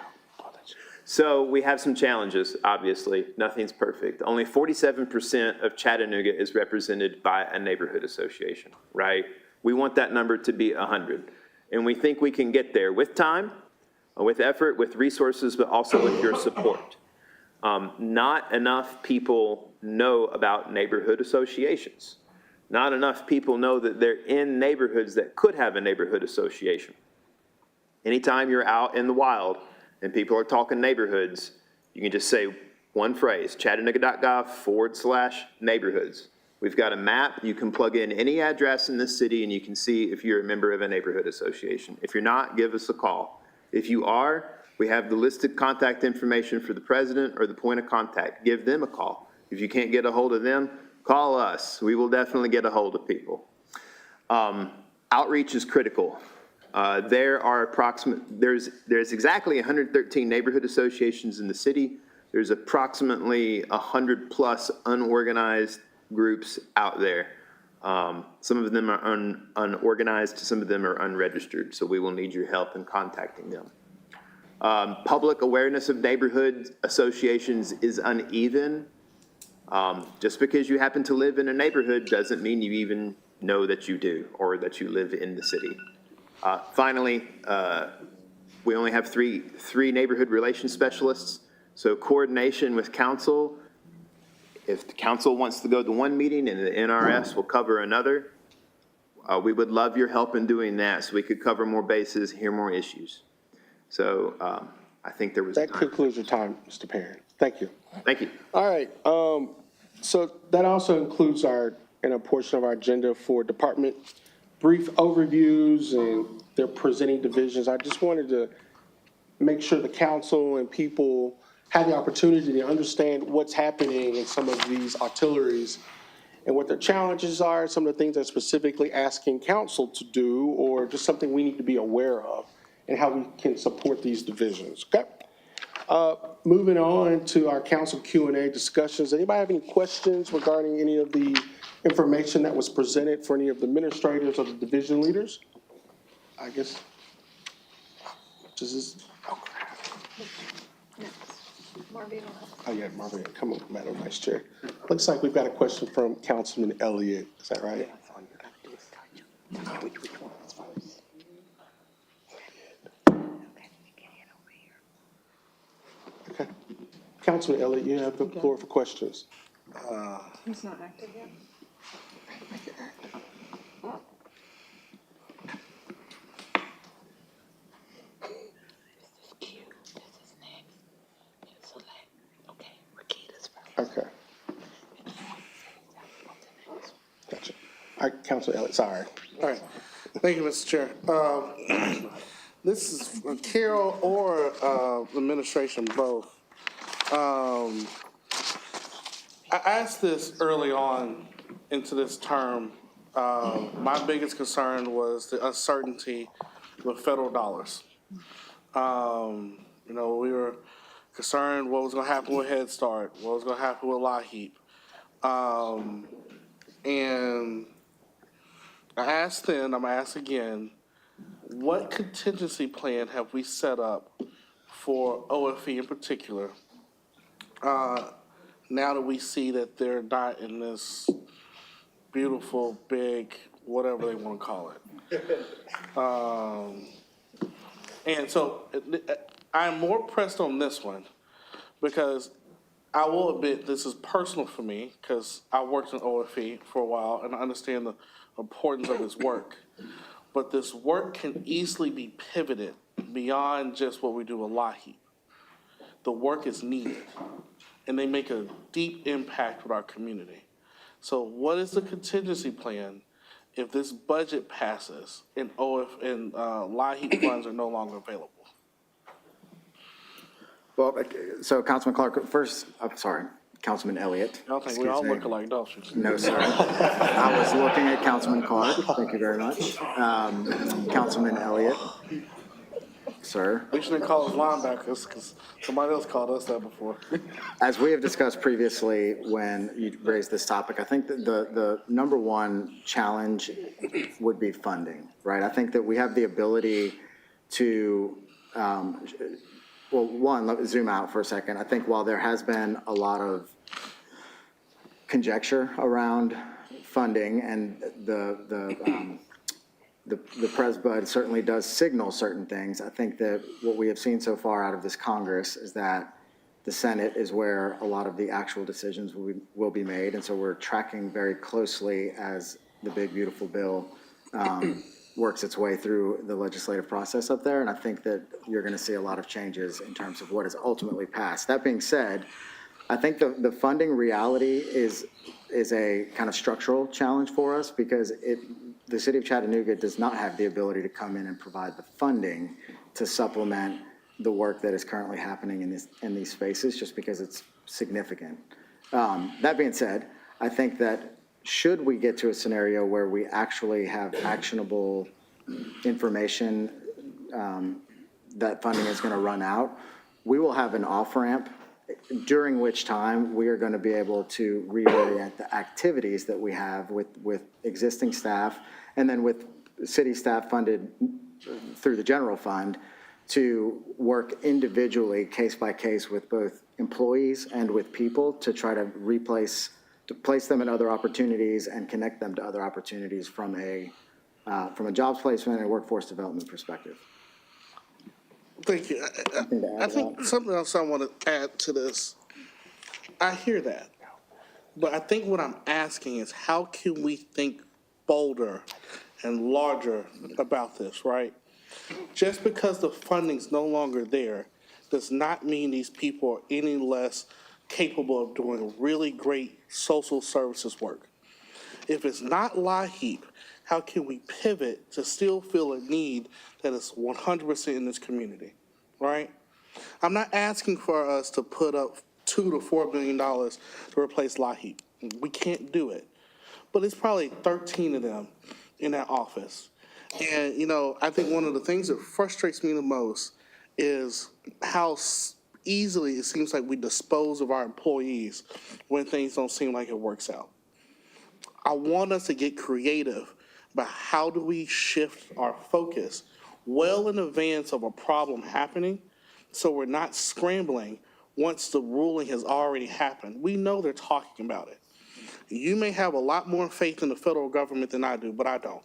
So we have some challenges, obviously. Nothing's perfect. Only 47% of Chattanooga is represented by a neighborhood association, right? We want that number to be 100. And we think we can get there with time, with effort, with resources, but also with your support. Not enough people know about neighborhood associations. Not enough people know that they're in neighborhoods that could have a neighborhood association. Anytime you're out in the wild and people are talking neighborhoods, you can just say one phrase, chattanooga.gov/neighborhoods. We've got a map. You can plug in any address in this city and you can see if you're a member of a neighborhood association. If you're not, give us a call. If you are, we have the listed contact information for the president or the point of contact. Give them a call. If you can't get a hold of them, call us. We will definitely get a hold of people. Outreach is critical. There's exactly 113 neighborhood associations in the city. There's approximately 100 plus unorganized groups out there. Some of them are unorganized, some of them are unregistered, so we will need your help in contacting them. Public awareness of neighborhood associations is uneven. Just because you happen to live in a neighborhood doesn't mean you even know that you do or that you live in the city. Finally, we only have three neighborhood relations specialists, so coordination with council. If the council wants to go to one meeting and the NRS will cover another, we would love your help in doing that so we could cover more bases, hear more issues. So I think there was That concludes your time, Mr. Perrin. Thank you. Thank you. All right, so that also includes a portion of our agenda for department brief overviews and their presenting divisions. I just wanted to make sure the council and people have the opportunity to understand what's happening in some of these artilleries and what their challenges are, some of the things they're specifically asking council to do, or just something we need to be aware of, and how we can support these divisions, okay? Moving on to our council Q&A discussions. Anybody have any questions regarding any of the information that was presented for any of the administrators or the division leaders? I guess, does this, oh crap. Oh yeah, Marvin, come on, Madam Vice Chair. Looks like we've got a question from Councilman Elliott, is that right? Okay. Councilman Elliott, you have the floor for questions. He's not active yet. Okay. Gotcha. All right, Councilman Elliott, sorry. All right, thank you, Mr. Chair. This is for Carol or administration both. I asked this early on into this term. My biggest concern was the uncertainty with federal dollars. We were concerned what was going to happen with Head Start, what was going to happen with LIHEAP. And I asked then, I'm going to ask again, what contingency plan have we set up for OFE in particular, now that we see that they're not in this beautiful, big, whatever they want to call it. And so I'm more pressed on this one because I will admit this is personal for me because I worked in OFE for a while and I understand the importance of this work. But this work can easily be pivoted beyond just what we do with LIHEAP. The work is needed, and they make a deep impact with our community. So what is the contingency plan if this budget passes and LIHEAP funds are no longer available? Well, so Councilman Clark, first, I'm sorry, Councilman Elliott. I don't think we all Excuse me. look alike, don't we? No, sir. I was looking at Councilman Clark. Thank you very much. Councilman Elliott, sir. We shouldn't call us linebackers because somebody else called us that before. As we have discussed previously when you raised this topic, I think that the number one challenge would be funding, right? I think that we have the ability to, well, one, let me zoom out for a second. I think while there has been a lot of conjecture around funding and the Pres Bud certainly does signal certain things, I think that what we have seen so far out of this Congress is that the Senate is where a lot of the actual decisions will be made. And so we're tracking very closely as the big, beautiful bill works its way through the legislative process up there. And I think that you're going to see a lot of changes in terms of what is ultimately passed. That being said, I think the funding reality is a kind of structural challenge for us because the city of Chattanooga does not have the ability to come in and provide the funding to supplement the work that is currently happening in these spaces just because it's significant. That being said, I think that should we get to a scenario where we actually have actionable information that funding is going to run out, we will have an off-ramp during which time we are going to be able to reorient the activities that we have with existing staff and then with city staff funded through the general fund to work individually, case by case, with both employees and with people to try to place them in other opportunities and connect them to other opportunities from a jobs placement and workforce development perspective. Thank you. I think something else I want to add to this. I hear that, but I think what I'm asking is how can we think bolder and larger about this, right? Just because the funding's no longer there does not mean these people are any less capable of doing really great social services work. If it's not LIHEAP, how can we pivot to still fill a need that is 100% in this community, right? I'm not asking for us to put up $2 to $4 billion to replace LAHEAP. We can't do it. But it's probably 13 of them in that office. And, I think one of the things that frustrates me the most is how easily it seems like we dispose of our employees when things don't seem like it works out. I want us to get creative, but how do we shift our focus well in advance of a problem happening so we're not scrambling once the ruling has already happened? We know they're talking about it. You may have a lot more faith in the federal government than I do, but I don't.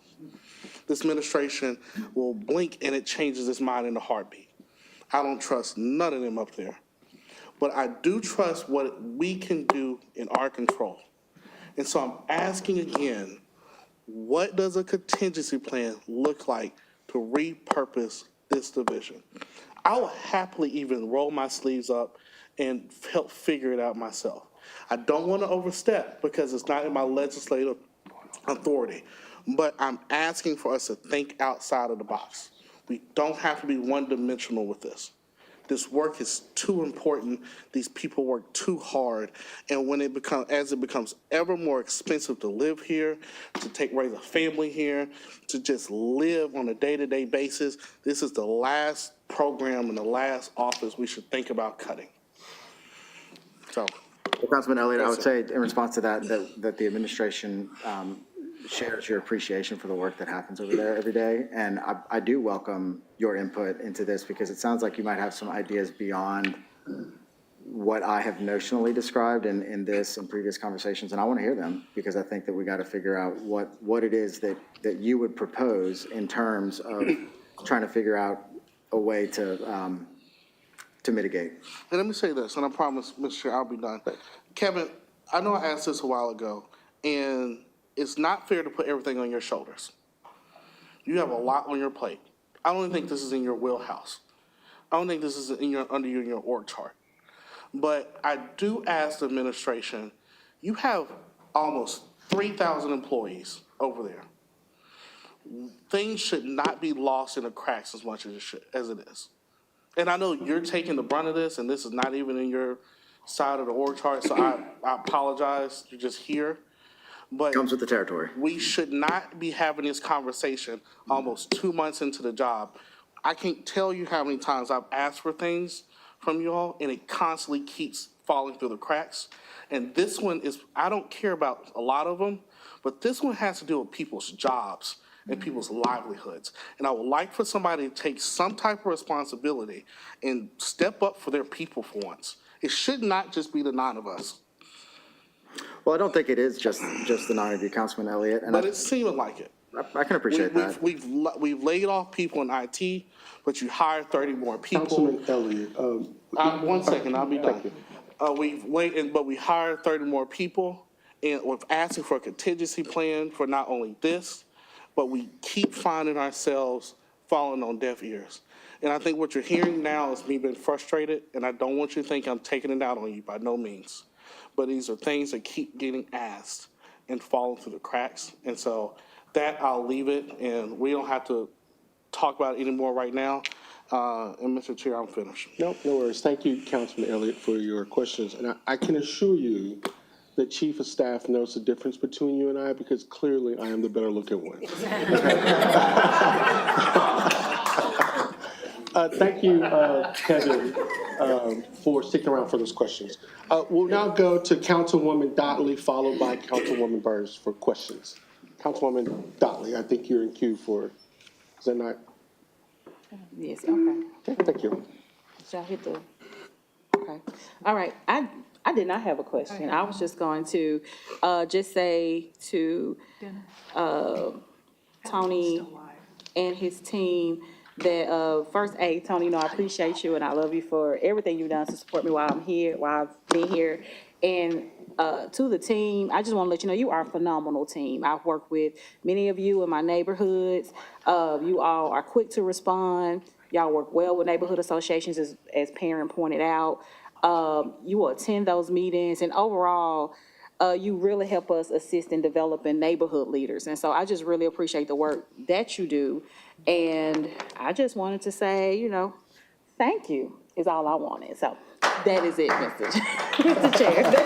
This administration will blink and it changes its mind in a heartbeat. I don't trust none of them up there. But I do trust what we can do in our control. And so I'm asking again, what does a contingency plan look like to repurpose this division? I will happily even roll my sleeves up and help figure it out myself. I don't want to overstep because it's not in my legislative authority, but I'm asking for us to think outside of the box. We don't have to be one-dimensional with this. This work is too important. These people work too hard. And when as it becomes ever more expensive to live here, to raise a family here, to just live on a day-to-day basis, this is the last program and the last office we should think about cutting. So. Well, Councilman Elliott, I would say in response to that the administration shares your appreciation for the work that happens over there every day. And I do welcome your input into this because it sounds like you might have some ideas beyond what I have notionally described in this and previous conversations. And I want to hear them because I think that we got to figure out what it is that you would propose in terms of trying to figure out a way to mitigate. And let me say this, and I promise, Mr. Chair, I'll be done. Kevin, I know I asked this a while ago, and it's not fair to put everything on your shoulders. You have a lot on your plate. I don't think this is in your wheelhouse. I don't think this is under your org chart. But I do ask the administration, you have almost 3,000 employees over there. Things should not be lost in the cracks as much as it is. And I know you're taking the brunt of this, and this is not even in your side of the org chart, so I apologize. You're just here. But Comes with the territory. We should not be having this conversation almost 2 months into the job. I can't tell you how many times I've asked for things from you all, and it constantly keeps falling through the cracks. And this one is, I don't care about a lot of them, but this one has to do with people's jobs and people's livelihoods. And I would like for somebody to take some type of responsibility and step up for their people for once. It should not just be the 9 of us. Well, I don't think it is just the 9 of you, Councilman Elliott. And But it's seeming like it. I can appreciate that. We've laid off people in IT, but you hired 30 more people. Councilman Elliott. 1 second, I'll be done. But we hired 30 more people, and we're asking for a contingency plan for not only this, but we keep finding ourselves falling on deaf ears. And I think what you're hearing now is me being frustrated, and I don't want you to think I'm taking it out on you, by no means. But these are things that keep getting asked and falling through the cracks. And so that, I'll leave it, and we don't have to talk about it anymore right now. And Mr. Chair, I'm finished. No worries. Thank you, Councilman Elliott, for your questions. And I can assure you that Chief of Staff knows the difference between you and I, because clearly I am the better looking one. Thank you, Kevin, for sticking around for those questions. We'll now go to Councilwoman Dotley, followed by Councilwoman Burrs for questions. Councilwoman Dotley, I think you're in queue for, is that not? Yes, okay. Okay, thank you. Shall I hit the, okay. All right, I did not have a question. I was just going to just say to Tony and his team that first, Tony, I appreciate you and I love you for everything you've done to support me while I'm here, while I've been here. And to the team, I just want to let you know you are a phenomenal team. I've worked with many of you in my neighborhoods. You all are quick to respond. Y'all work well with neighborhood associations, as Perrin pointed out. You will attend those meetings, and overall, you really help us assist in developing neighborhood leaders. And so I just really appreciate the work that you do. And I just wanted to say, Thank you, is all I wanted. So that is it, Mr. Chair. That's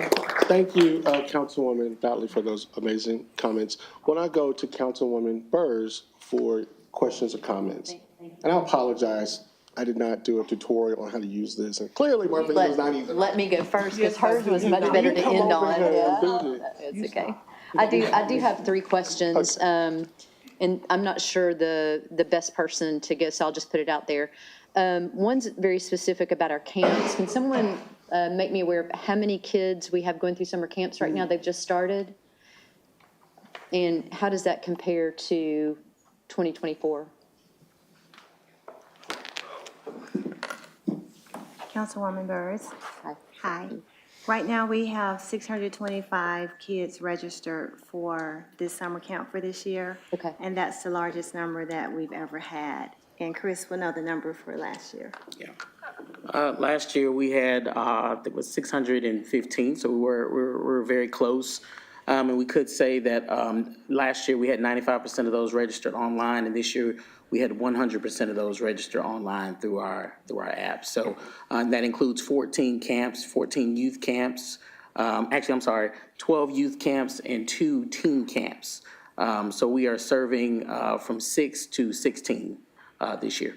it. Thank you, Councilwoman Dottley, for those amazing comments. When I go to Councilwoman Burrs for questions or comments, and I apologize, I did not do a tutorial on how to use this, and clearly Marvin was not either. Let me go first, because hers was much better to Come end over on. here and do this. It's okay. I do have 3 questions, and I'm not sure the best person to go, so I'll just put it out there. One's very specific about our camps. Can someone make me aware of how many kids we have going through summer camps right now? They've just started? And how does that compare to 2024? Councilwoman Burrs. Hi. Hi. Right now, we have 625 kids registered for this summer camp for this year. Okay. And that's the largest number that we've ever had. And Chris will know the number for last year. Last year, we had, it was 615, so we're very close. And we could say that last year, we had 95% of those registered online, and this year, we had 100% of those registered online through our app. So that includes 14 camps, 14 youth camps. Actually, I'm sorry, 12 youth camps and 2 teen camps. So we are serving from 6 to 16 this year.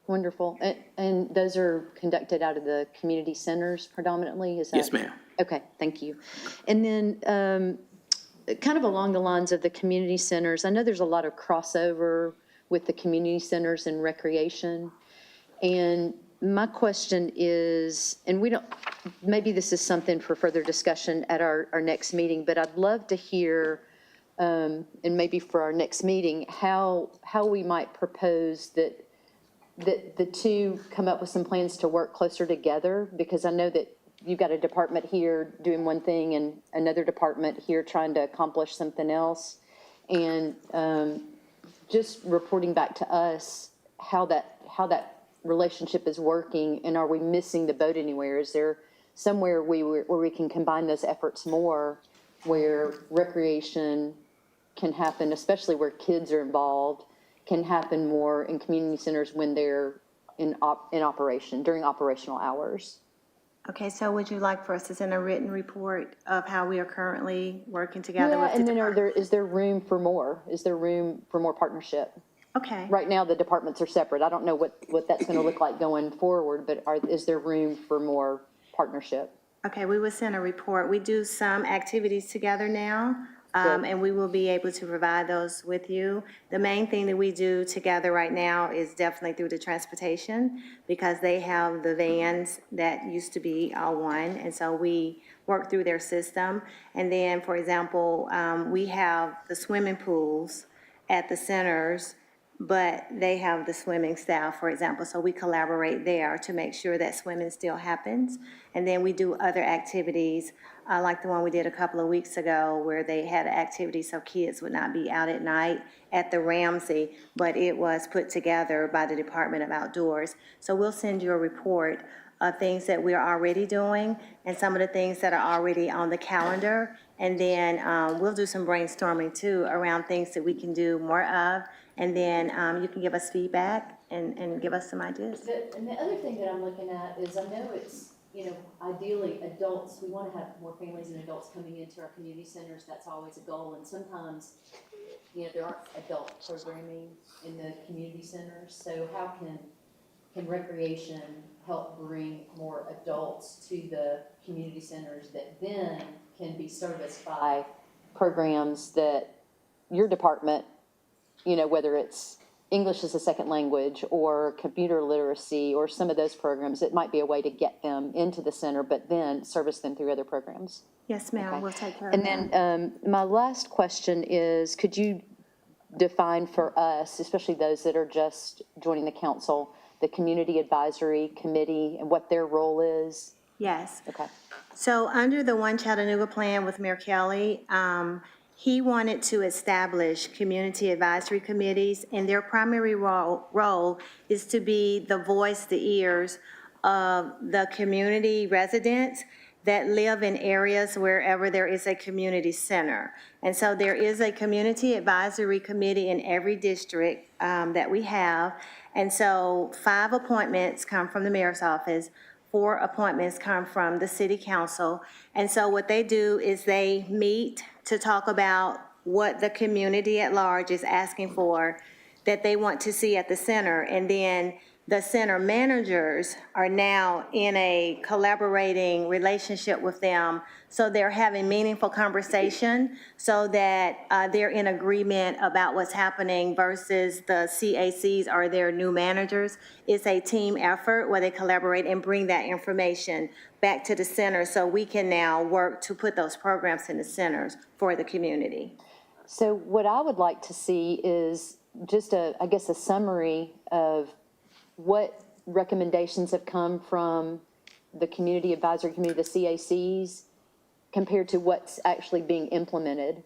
Wonderful. And those are conducted out of the community centers predominantly? Is that? Yes, ma'am. Okay, thank you. And then kind of along the lines of the community centers, I know there's a lot of crossover with the community centers and recreation. And my question is, and we don't, maybe this is something for further discussion at our next meeting, but I'd love to hear, and maybe for our next meeting, how we might propose that the two come up with some plans to work closer together, because I know that you've got a department here doing one thing and another department here trying to accomplish something else. And just reporting back to us how that relationship is working, and are we missing the boat anywhere? Is there somewhere where we can combine those efforts more, where recreation can happen, especially where kids are involved, can happen more in community centers when they're in operation, during operational hours? Okay, so would you like for us to send a written report of how we are currently working together with Yeah, the and then department? is there room for more? Is there room for more partnership? Okay. Right now, the departments are separate. I don't know what that's going to look like going forward, but is there room for more partnership? Okay, we will send a report. We do some activities together now, Good. and we will be able to provide those with you. The main thing that we do together right now is definitely through the transportation, because they have the vans that used to be all one, and so we work through their system. And then, for example, we have the swimming pools at the centers, but they have the swimming staff, for example, so we collaborate there to make sure that swimming still happens. And then we do other activities, like the one we did a couple of weeks ago, where they had an activity so kids would not be out at night at the Ramsey, but it was put together by the Department of Outdoors. So we'll send you a report of things that we're already doing and some of the things that are already on the calendar. And then we'll do some brainstorming too around things that we can do more of. And then you can give us feedback and give us some ideas. And the other thing that I'm looking at is, I know it's, ideally adults, we want to have more families and adults coming into our community centers. That's always a goal. And sometimes, there aren't adult programming in the community centers. So how can recreation help bring more adults to the community centers that then can be serviced by programs that your department, whether it's English as a second language or computer literacy or some of those programs, it might be a way to get them into the center, but then service them through other programs. Yes, ma'am, Okay. we'll take care of And that. then my last question is, could you define for us, especially those that are just joining the council, the Community Advisory Committee and what their role is? Yes. Okay. So under the One Chattanooga plan with Mayor Kelly, he wanted to establish community advisory committees, and their primary role is to be the voice, the ears of the community residents that live in areas wherever there is a community center. And so there is a community advisory committee in every district that we have. And so 5 appointments come from the mayor's office, 4 appointments come from the city council. And so what they do is they meet to talk about what the community at large is asking for, that they want to see at the center. And then the center managers are now in a collaborating relationship with them. So they're having meaningful conversation so that they're in agreement about what's happening versus the CACs or their new managers. It's a team effort where they collaborate and bring that information back to the center so we can now work to put those programs in the centers for the community. So what I would like to see is just I guess a summary of what recommendations have come from the community advisory committee, the CACs, compared to what's actually being implemented.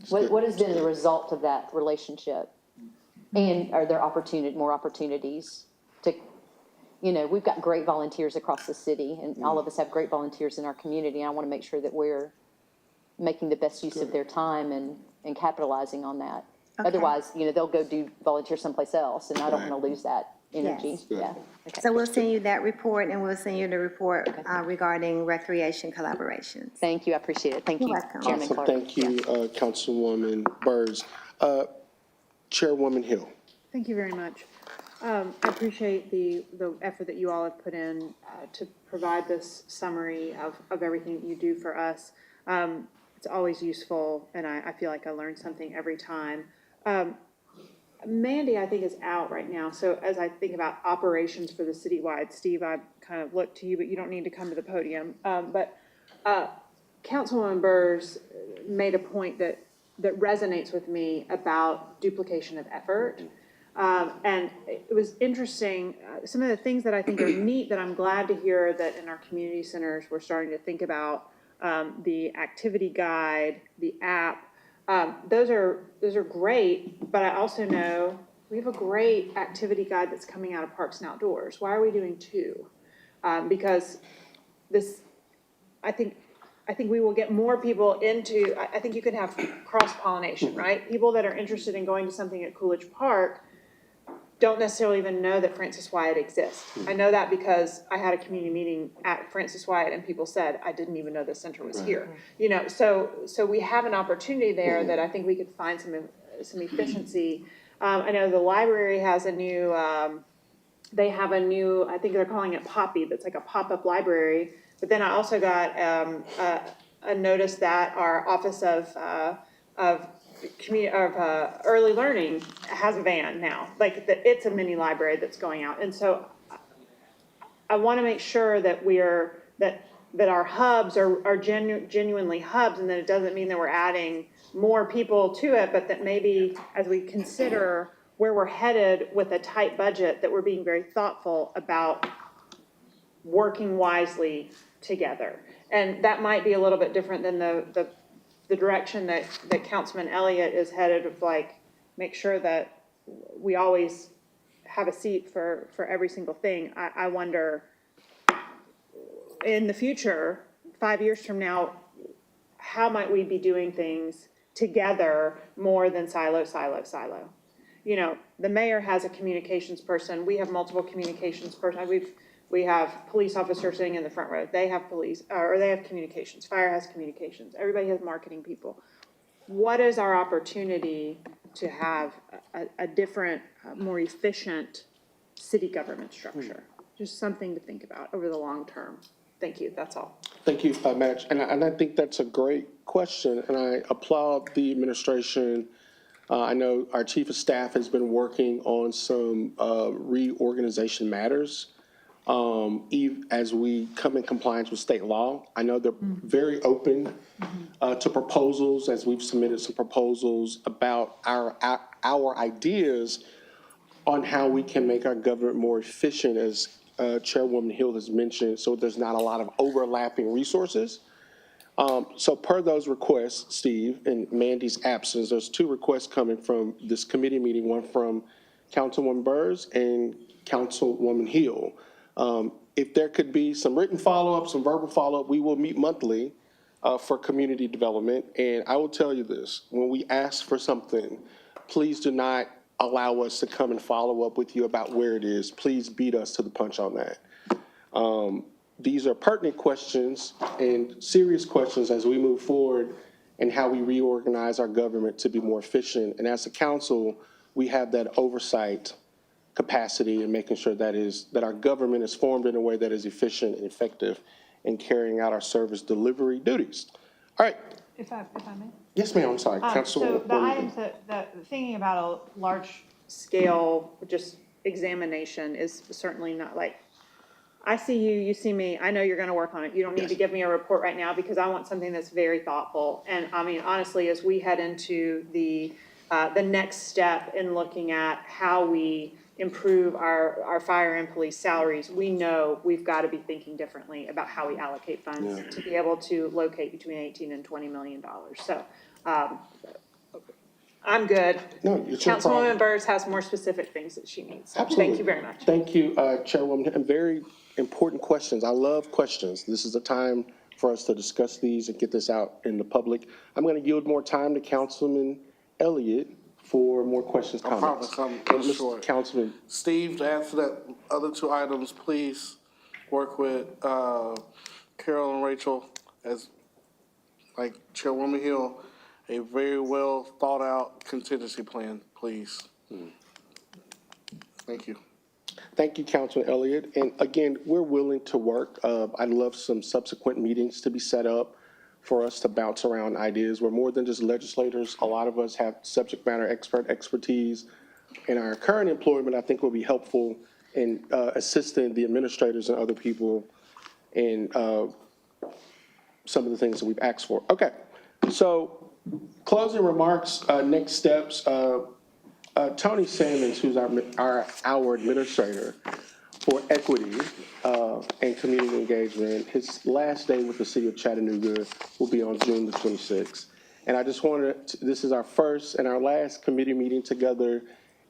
What has been the result of that relationship? And are there more opportunities to, we've got great volunteers across the city, and all of us have great volunteers in our community, and I want to make sure that we're making the best use of their time and capitalizing on that. Okay. Otherwise, they'll go do volunteer someplace else, and I don't want to lose that energy. Yes. Yeah. Okay. So we'll send you that report, and we'll send you the report regarding recreation collaborations. Thank you, I appreciate it. Thank You're you, welcome. Chairman Awesome. Clark. Thank you, Councilwoman Burrs. Chairwoman Hill. Thank you very much. I appreciate the effort that you all have put in to provide this summary of everything that you do for us. It's always useful, and I feel like I learn something every time. Mandy, I think, is out right now, so as I think about operations for the citywide, Steve, I kind of look to you, but you don't need to come to the podium. But Councilwoman Burrs made a point that resonates with me about duplication of effort. And it was interesting, some of the things that I think are neat that I'm glad to hear that in our community centers, we're starting to think about the activity guide, the app. Those are great, but I also know we have a great activity guide that's coming out of Parks and Outdoors. Why are we doing 2? Because I think we will get more people into, I think you can have cross-pollination, right? People that are interested in going to something at Coolidge Park don't necessarily even know that Francis Wyatt exists. I know that because I had a community meeting at Francis Wyatt and people said, I didn't even know the center was here. So we have an opportunity there that I think we could find some efficiency. I know the library has a new, I think they're calling it Poppy, that's like a pop-up library. But then I also got a notice that our Office of Early Learning has a van now. Like, it's a mini library that's going out. And so I want to make sure that that our hubs are genuinely hubs, and that it doesn't mean that we're adding more people to it, but that maybe as we consider where we're headed with a tight budget, that we're being very thoughtful about working wisely together. And that might be a little bit different than the direction that Councilman Elliott is headed, of like, make sure that we always have a seat for every single thing. I wonder, in the future, 5 years from now, how might we be doing things together more than silo? The mayor has a communications person. We have multiple communications person. We have police officers sitting in the front row. They have they have communications. Fire has communications. Everybody has marketing people. What is our opportunity to have a different, more efficient city government structure? Just something to think about over the long term. Thank you. That's all. Thank you, Madge. And I think that's a great question, and I applaud the administration. I know our chief of staff has been working on some reorganization matters as we come in compliance with state law. I know they're very open to proposals, as we've submitted some proposals about our ideas on how we can make our government more efficient, as Chairwoman Hill has mentioned, so there's not a lot of overlapping resources. So per those requests, Steve, in Mandy's absence, there's 2 requests coming from this committee meeting, one from Councilwoman Burrs and Councilwoman Hill. if there could be some written follow-up, some verbal follow-up, we will meet monthly for community development. And I will tell you this, when we ask for something, please do not allow us to come and follow up with you about where it is. Please beat us to the punch on that. These are pertinent questions and serious questions as we move forward and how we reorganize our government to be more efficient. And as a council, we have that oversight capacity in making sure that our government is formed in a way that is efficient and effective in carrying out our service delivery duties. All right. If I may? Yes, ma'am, I'm sorry. So Councilwoman. the items thinking about a large scale, just examination is certainly not like, I see you, you see me, I know you're gonna work on it. You don't need to give me a report right now because I want something that's very thoughtful. And I mean, honestly, as we head into the next step in looking at how we improve our fire and police salaries, we know we've got to be thinking differently about how we allocate funds to be able to locate between 18 and $20 million. So, I'm good. No, it's your problem. Councilwoman Burrs has more specific things that she needs. So Absolutely. thank you very much. Thank you, Chairwoman, and very important questions. I love questions. This is the time for us to discuss these and get this out in the public. I'm going to yield more time to Councilman Elliott for more questions, I comments. promise I'm short. Councilman, Steve, to answer that other two items, please work with Carol and Rachel as, like Chairwoman Hill, a very well thought out contingency plan, please. Thank you. thank you, Councilman Elliott. And again, we're willing to work. I'd love some subsequent meetings to be set up for us to bounce around ideas. We're more than just legislators. A lot of us have subject matter expertise. In our current employment, I think will be helpful in assisting the administrators and other people in some of the things that we've asked for. Okay, so closing remarks, next steps. Tony Salmons, who's our administrator for equity and community engagement, his last day with the city of Chattanooga will be on June the 26th. And I just wanted to, this is our first and our last committee meeting together,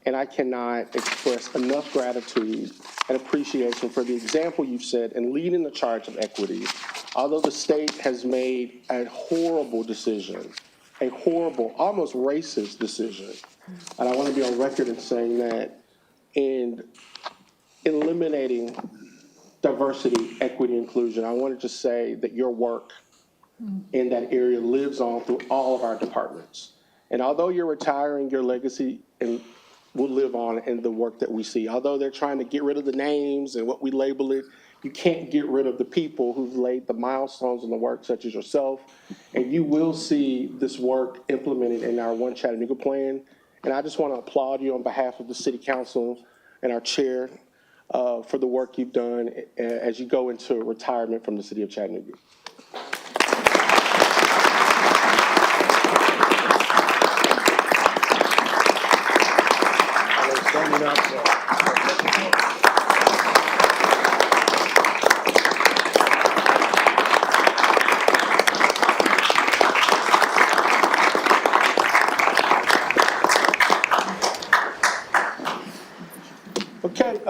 and I cannot express enough gratitude and appreciation for the example you've set in leading the charge of equity. Although the state has made a horrible decision, a horrible, almost racist decision, and I want to be on record in saying that in eliminating diversity, equity, inclusion, I wanted to say that your work in that area lives on through all of our departments. And although you're retiring, your legacy will live on in the work that we see. Although they're trying to get rid of the names and what we label it, you can't get rid of the people who've laid the milestones in the work, such as yourself. And you will see this work implemented in our One Chattanooga plan. And I just want to applaud you on behalf of the City Council and our chair for the work you've done as you go into retirement from the City of Chattanooga. Okay,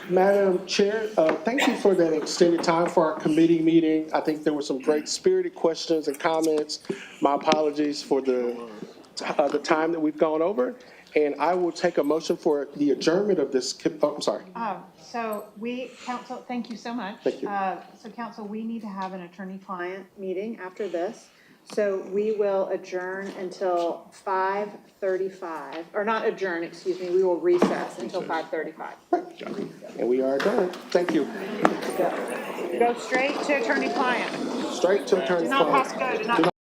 Madam Chair, thank you for that extended time for our committee meeting. I think there were some great spirited questions and comments. My apologies for the time that we've gone over. And I will take a motion for the adjournment of this, I'm sorry. So council, thank you so much. Thank you. So council, we need to have an attorney-client meeting after this. So we will adjourn until 5:35, or not adjourn, excuse me, we will recess until 5:35. And we are adjourned. Thank you. Go straight to attorney-client. Straight to attorney-client. Do not pass go, do not.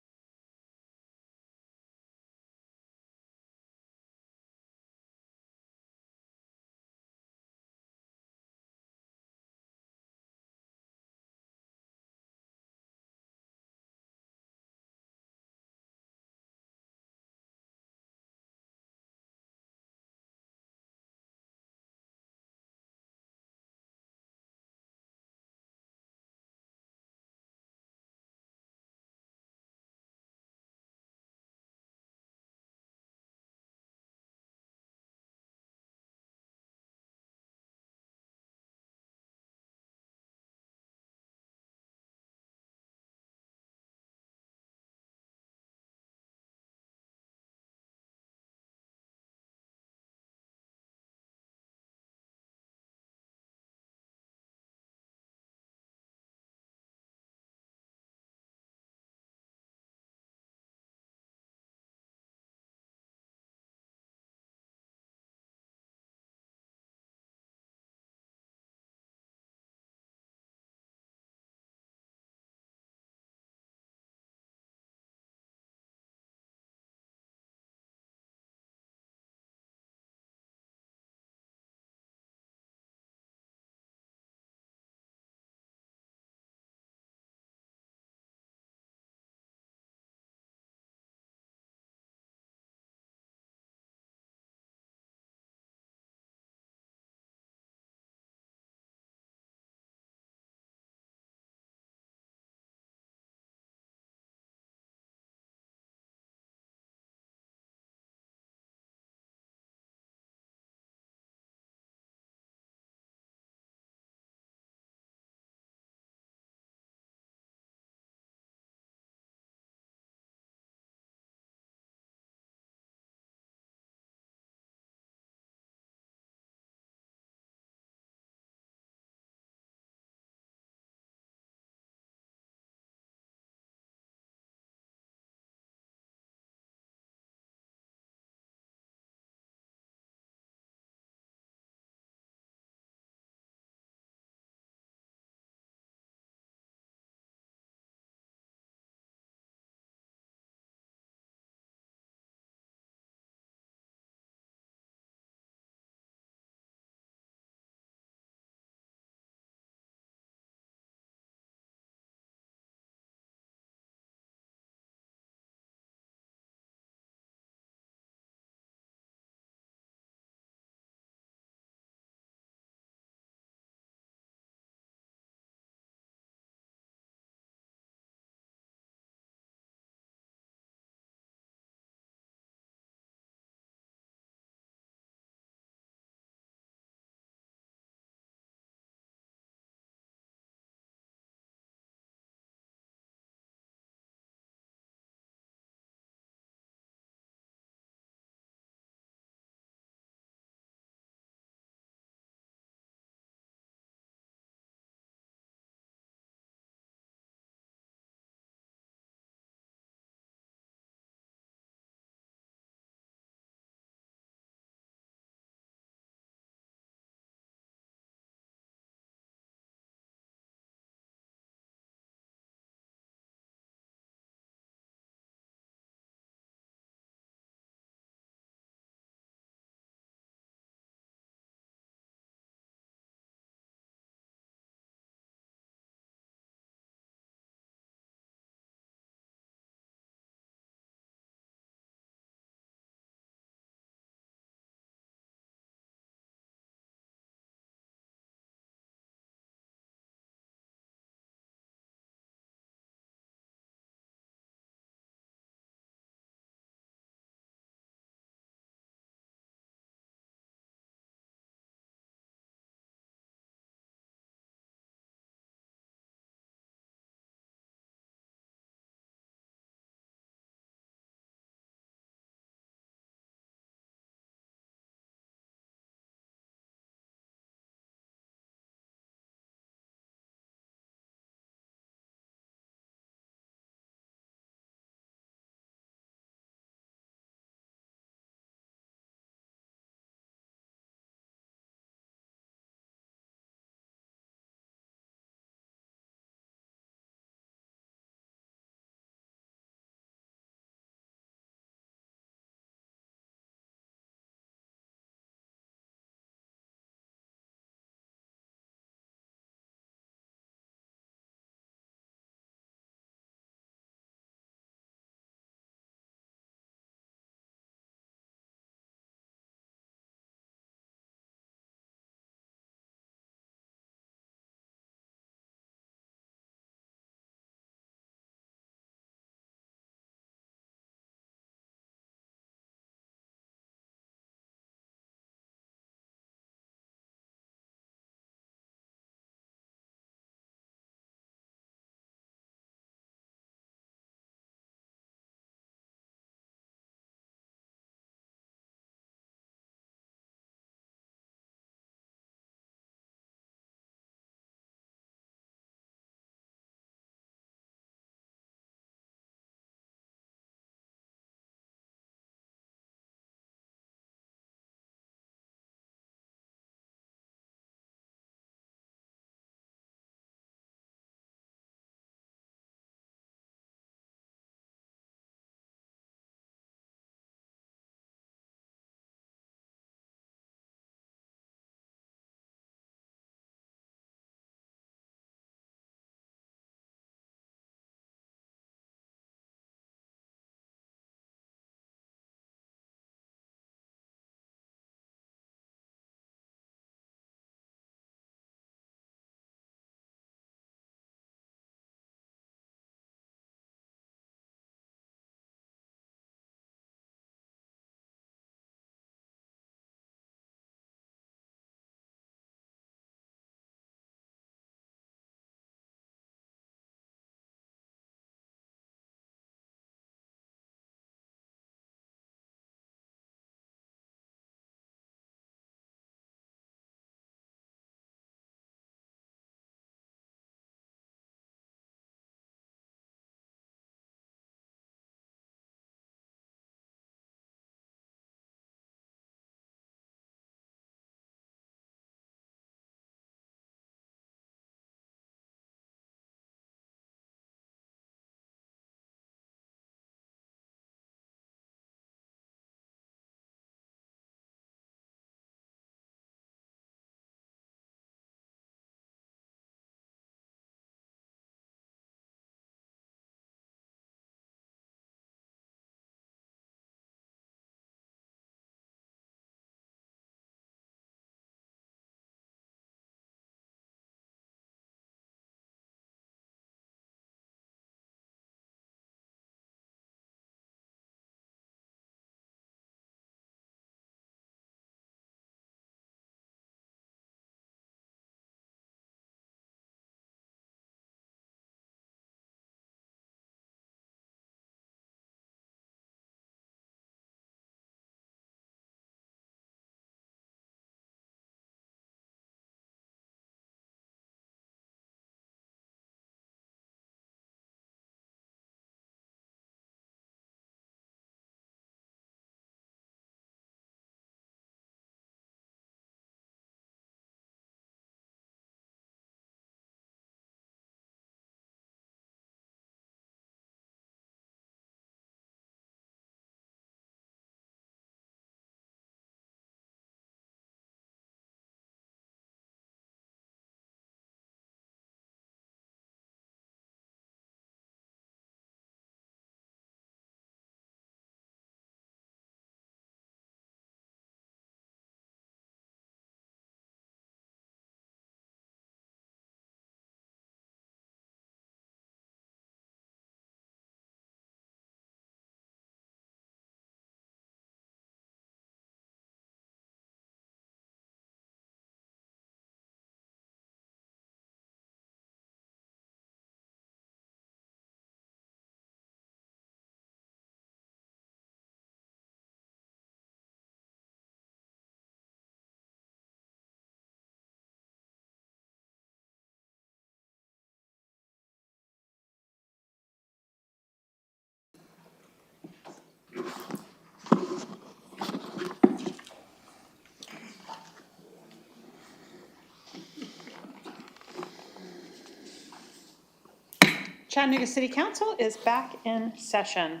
Chattanooga City Council is back in session.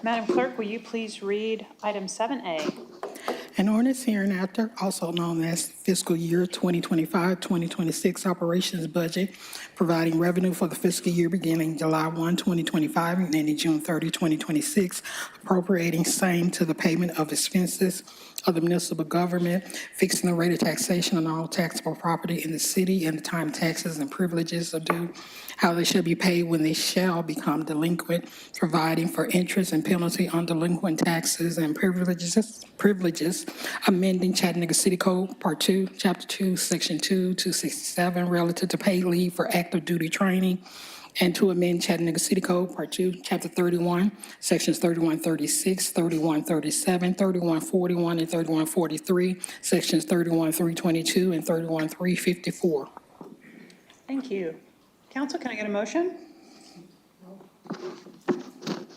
Madam Clerk, will you please read item 7A? An ordinance hereinafter, also known as fiscal year 2025-2026 operations budget, providing revenue for the fiscal year beginning July 1, 2025 and ending June 30, 2026, appropriating same to the payment of expenses of the municipal government, fixing the rate of taxation on all taxable property in the city and the time taxes and privileges are due, how they shall be paid when they shall become delinquent, providing for interest and penalty on delinquent taxes and privileges, amending Chattanooga City Code, Part 2, Chapter 2, Section 2, 267, relative to paid leave for active duty training, and to amend Chattanooga City Code, Part 2, Chapter 31, Sections 3136, 3137, 3141, and 3143, Sections 31322 and 31354. Thank you. Council, can I get a motion?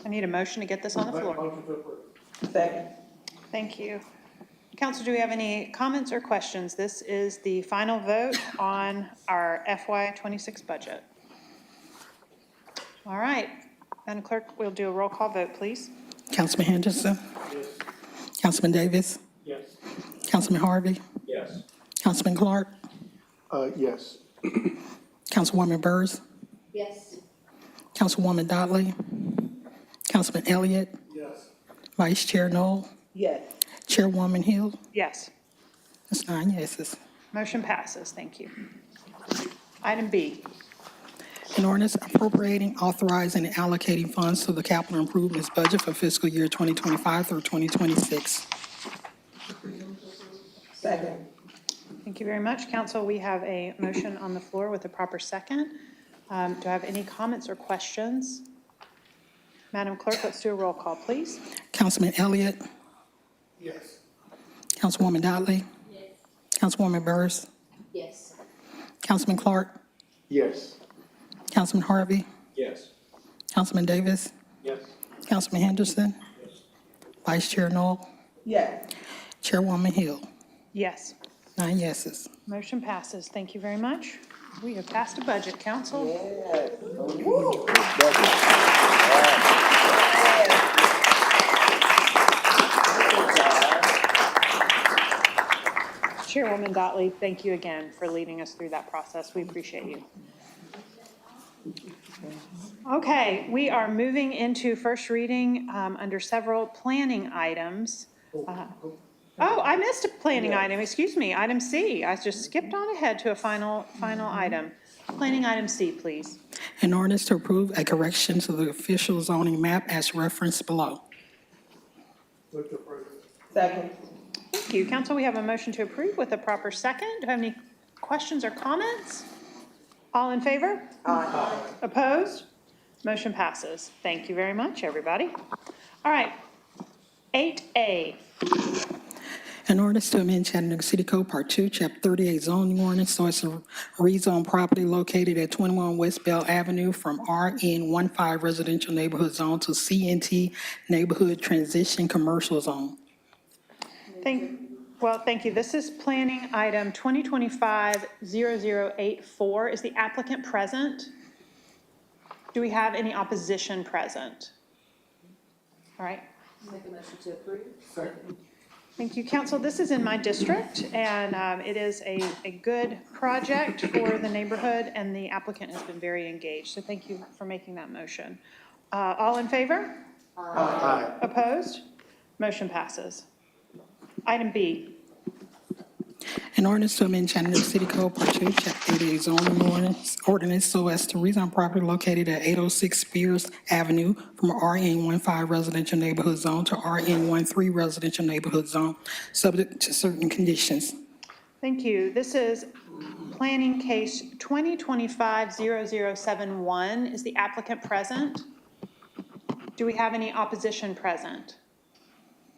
I need a motion to get this on the floor. Second. Thank you. Council, do we have any comments or questions? This is the final vote on our FY26 budget. All right. Madam Clerk, we'll do a roll call vote, please. Councilman Henderson? Yes. Councilman Davis? Yes. Councilman Harvey? Yes. Councilman Clark? Yes. Councilwoman Burrs? Yes. Councilwoman Dotley? Councilman Elliott? Yes. Vice Chair Knoll? Yes. Chairwoman Hill? Yes. That's 9 yeses. Motion passes. Thank you. Item B. An ordinance appropriating, authorizing, and allocating funds to the capital improvements budget for fiscal year 2025 through 2026. Second. Thank you very much. Council, we have a motion on the floor with a proper second. Do I have any comments or questions? Madam Clerk, let's do a roll call, please. Councilman Elliott? Yes. Councilwoman Dotley? Yes. Councilwoman Burrs? Yes. Councilman Clark? Yes. Councilman Harvey? Yes. Councilman Davis? Yes. Councilman Henderson? Vice Chair Knoll? Yes. Chairwoman Hill? Yes. 9 yeses. Motion passes. Thank you very much. We have passed a budget, Council. Chairwoman Dotley, thank you again for leading us through that process. We appreciate you. Okay, we are moving into first reading under several planning items. Oh, I missed a planning item, excuse me, item C. I just skipped on ahead to a final item. Planning item C, please. An ordinance to approve a correction to the official zoning map as referenced below. Second. Thank you. Council, we have a motion to approve with a proper second. Do I have any questions or comments? All in favor? Aye. Opposed? Motion passes. Thank you very much, everybody. All right, 8A. An ordinance to amend Chattanooga City Code, Part 2, Chapter 38 zoning ordinance, so as to rezone property located at 21 West Bell Avenue from RN15 residential neighborhood zone to CNT neighborhood transition commercial zone. Thank you. This is planning item 2025-0084. Is the applicant present? Do we have any opposition present? All right. Make a motion to approve. Second. Thank you, Council. This is in my district, and it is a good project for the neighborhood, and the applicant has been very engaged. So thank you for making that motion. All in favor? Aye. Opposed? Motion passes. Item B. An ordinance to amend Chattanooga City Code, Part 2, Chapter 38 zoning ordinance so as to rezone property located at 806 Spears Avenue from RN15 residential neighborhood zone to RN13 residential neighborhood zone, subject to certain conditions. Thank you. This is planning case 2025-0071. Is the applicant present? Do we have any opposition present?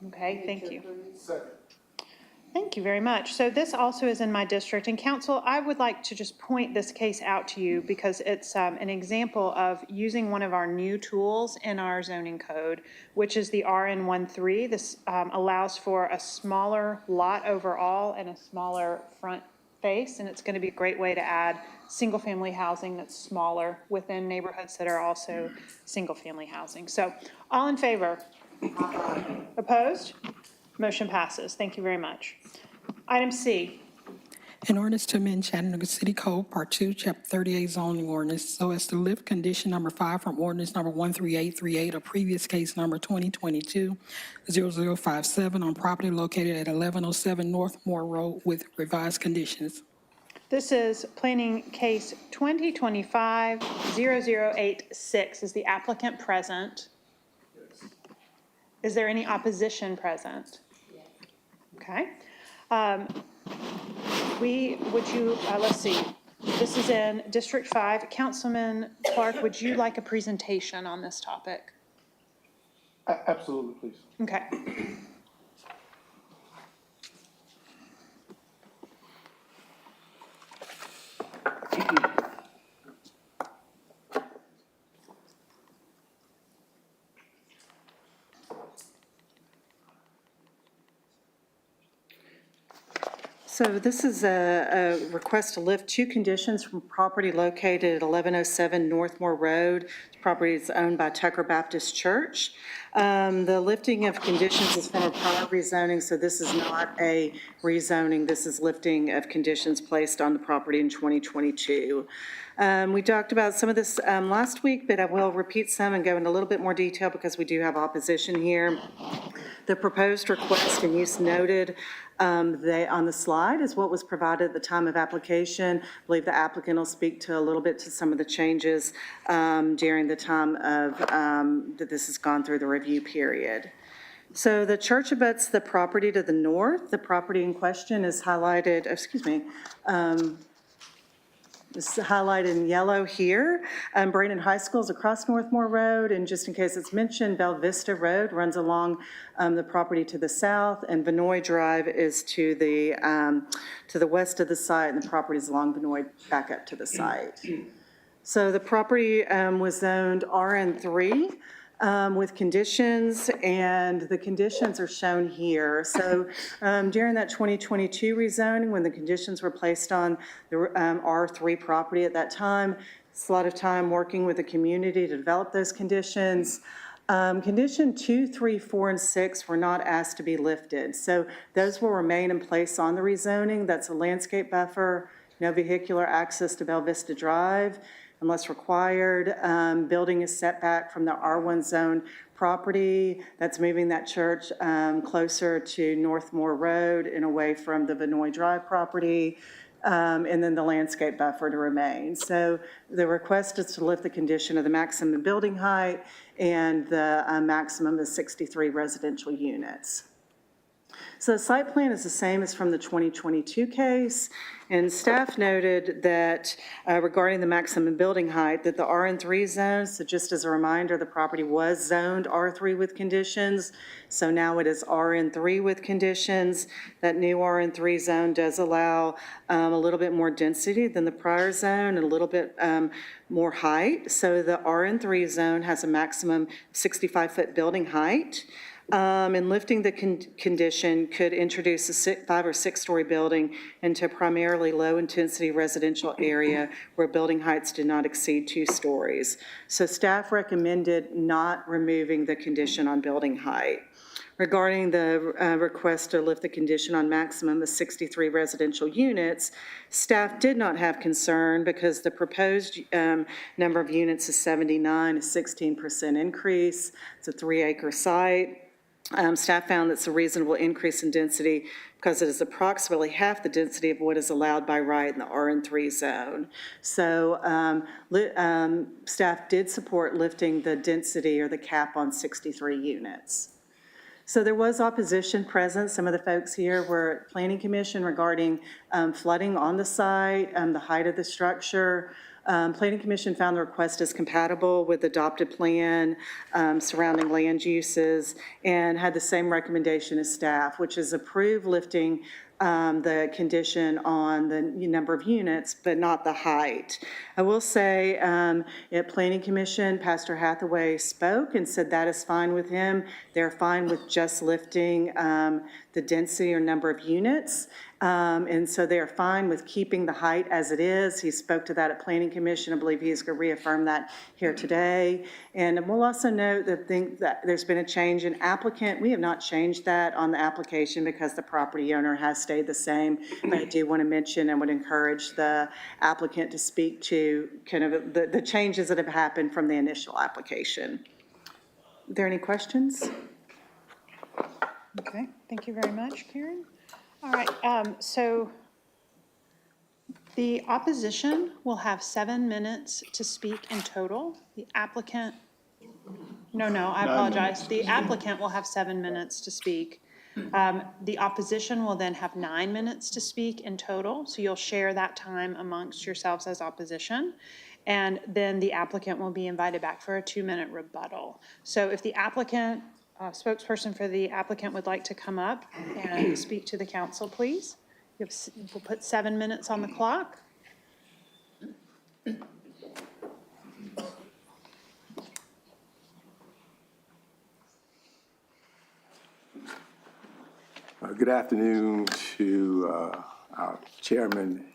Okay, thank you. Second. Thank you very much. So this also is in my district. And Council, I would like to just point this case out to you because it's an example of using one of our new tools in our zoning code, which is the RN13. This allows for a smaller lot overall and a smaller front face, and it's going to be a great way to add single-family housing that's smaller within neighborhoods that are also single-family housing. So all in favor? Opposed? Motion passes. Thank you very much. Item C. An ordinance to amend Chattanooga City Code, Part 2, Chapter 38 zoning ordinance, so as to lift condition number 5 from ordinance number 13838 of previous case number 2022-0057 on property located at 1107 North Moore Road with revised conditions. This is planning case 2025-0086. Is the applicant present? Is there any opposition present? Okay. Let's see, this is in District 5. Councilman Clark, would you like a presentation on this topic? Absolutely, please. Okay. So this is a request to lift 2 conditions from property located at 1107 Northmore Road. The property is owned by Tucker Baptist Church. The lifting of conditions is from a prior rezoning, so this is not a rezoning. This is lifting of conditions placed on the property in 2022. We talked about some of this last week, but I will repeat some and go into a little bit more detail because we do have opposition here. The proposed request and use noted on the slide is what was provided at the time of application. I believe the applicant will speak to a little bit to some of the changes during the time of that this has gone through the review period. So the church abuts the property to the north. The property in question is highlighted, it's highlighted in yellow here. Braden High School is across Northmore Road, and just in case it's mentioned, Bell Vista Road runs along the property to the south, and Vinoy Drive is to the west of the site, and the property is along Vinoy back up to the site. So the property was zoned RN3 with conditions, and the conditions are shown here. So during that 2022 rezoning, when the conditions were placed on the R3 property at that time, it's a lot of time working with the community to develop those conditions. Condition 2, 3, 4, and 6 were not asked to be lifted. So those will remain in place on the rezoning. That's a landscape buffer, no vehicular access to Bell Vista Drive unless required. Building is set back from the R1 zone property. That's moving that church closer to Northmore Road and away from the Vinoy Drive property. And then the landscape buffer to remain. So the request is to lift the condition of the maximum building height and the maximum of 63 residential units. So the site plan is the same as from the 2022 case, and staff noted that regarding the maximum building height, that the RN3 zone, so just as a reminder, the property was zoned R3 with conditions, so now it is RN3 with conditions. That new RN3 zone does allow a little bit more density than the prior zone and a little bit more height. So the RN3 zone has a maximum 65-foot building height. And lifting the condition could introduce a 5 or 6-story building into a primarily low-intensity residential area where building heights do not exceed 2 stories. So staff recommended not removing the condition on building height. Regarding the request to lift the condition on maximum of 63 residential units, staff did not have concern because the proposed number of units is 79, a 16% increase. It's a 3-acre site. Staff found that's a reasonable increase in density because it is approximately half the density of what is allowed by right in the RN3 zone. So staff did support lifting the density or the cap on 63 units. So there was opposition present. Some of the folks here were at Planning Commission regarding flooding on the site, the height of the structure. Planning Commission found the request is compatible with adopted plan surrounding land uses and had the same recommendation as staff, which is approve lifting the condition on the number of units, but not the height. I will say at Planning Commission, Pastor Hathaway spoke and said that is fine with him. They're fine with just lifting the density or number of units. And so they are fine with keeping the height as it is. He spoke to that at Planning Commission. I believe he's going to reaffirm that here today. And we'll also note that there's been a change in applicant. We have not changed that on the application because the property owner has stayed the same. But I do want to mention and would encourage the applicant to speak to kind of the changes that have happened from the initial application. Are there any questions? Okay, thank you very much, Karen. All right, so the opposition will have 7 minutes to speak in total. The applicant, no, I apologize. The applicant will have 7 minutes to speak. The opposition will then have 9 minutes to speak in total, so you'll share that time amongst yourselves as opposition. And then the applicant will be invited back for a 2-minute rebuttal. So if the applicant, spokesperson for the applicant would like to come up and speak to the council, please. We'll put 7 minutes on the clock. Good afternoon to our chairman,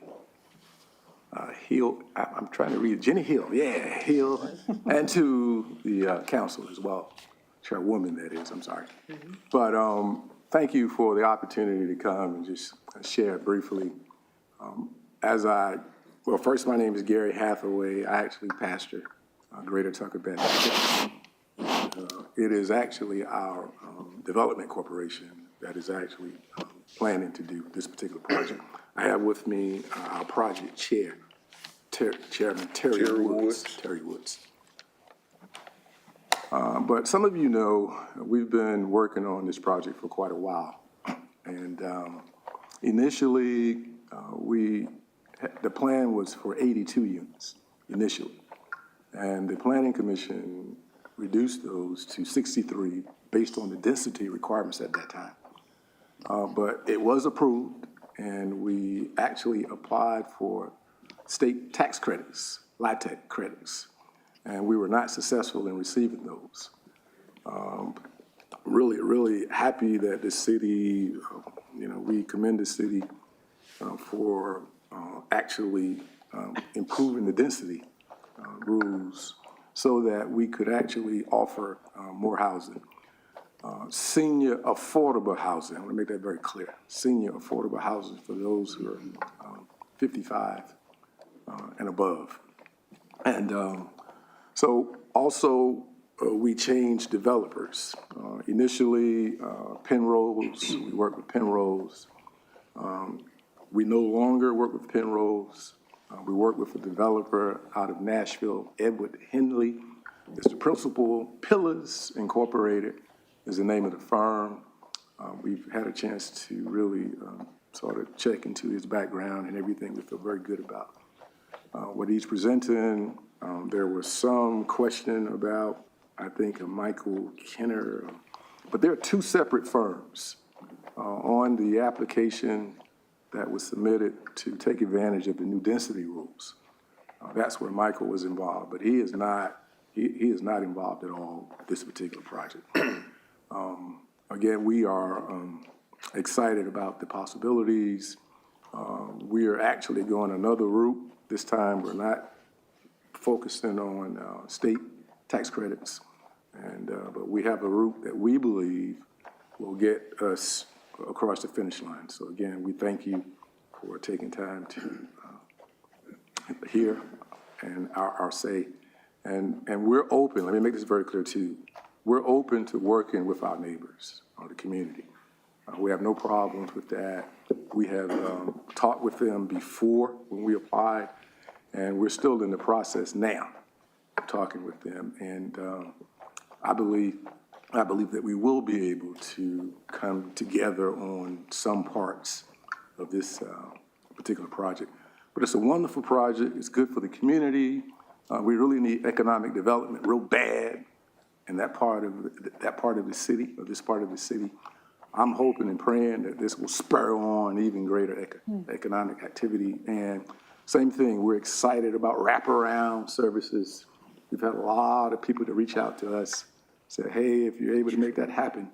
Hill. I'm trying to read Jenny Hill. Yeah, Hill, and to the council as well. Chairwoman, that is. I'm sorry. But thank you for the opportunity to come and just share briefly. Well, first, my name is Gary Hathaway. I actually pastor Greater Tucker Baptist. It is actually our development corporation that is actually planning to do this particular project. I have with me our project chair, Chairman Terry Woods. Terry Woods. But some of you know, we've been working on this project for quite a while. And initially, the plan was for 82 units initially. And the Planning Commission reduced those to 63 based on the density requirements at that time. But it was approved, and we actually applied for state tax credits, LIHTC credits, and we were not successful in receiving those. Really happy that the city, we commend the city for actually improving the density rules so that we could actually offer more housing. Senior affordable housing, I want to make that very clear. Senior affordable housing for those who are 55 and above. And so also we changed developers. Initially, Penrose, we worked with Penrose. We no longer work with Penrose. We work with a developer out of Nashville, Edward Henley. It's the principal. Pillars Incorporated is the name of the firm. We've had a chance to really sort of check into his background and everything. We feel very good about what he's presenting. There was some question about, I think, Michael Kenner, but there are two separate firms on the application that was submitted to take advantage of the new density rules. That's where Michael was involved, but he is not involved at all with this particular project. Again, we are excited about the possibilities. We are actually going another route. This time, we're not focusing on state tax credits, but we have a route that we believe will get us across the finish line. So again, we thank you for taking time to hear and our say. And we're open, let me make this very clear too. We're open to working with our neighbors or the community. We have no problems with that. We have talked with them before when we applied, and we're still in the process now of talking with them. And I believe that we will be able to come together on some parts of this particular project. But it's a wonderful project. It's good for the community. We really need economic development real bad in that part of the city, or this part of the city. I'm hoping and praying that this will spur on even greater economic activity. And same thing, we're excited about wraparound services. We've had a lot of people to reach out to us, say, hey, if you're able to make that happen,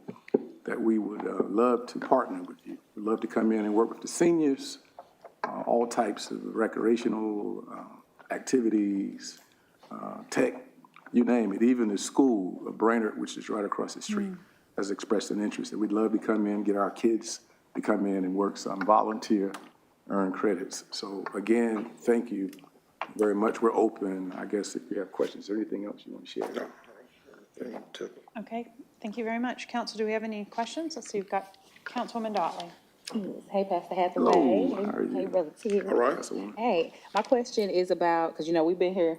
that we would love to partner with you. We'd love to come in and work with the seniors, all types of recreational activities, tech, you name it. Even the school, Brainerd, which is right across the street, has expressed an interest that we'd love to come in, get our kids to come in and work some volunteer, earn credits. So again, thank you very much. We're open, I guess, if you have questions or anything else you want to share. Okay, thank you very much. Council, do we have any questions? Let's see, we've got Councilwoman Dotley. Hey, Pastor Hathaway. Hello, how are you? Hey, Brother T. All right. Hey, my question is about, because, we've been here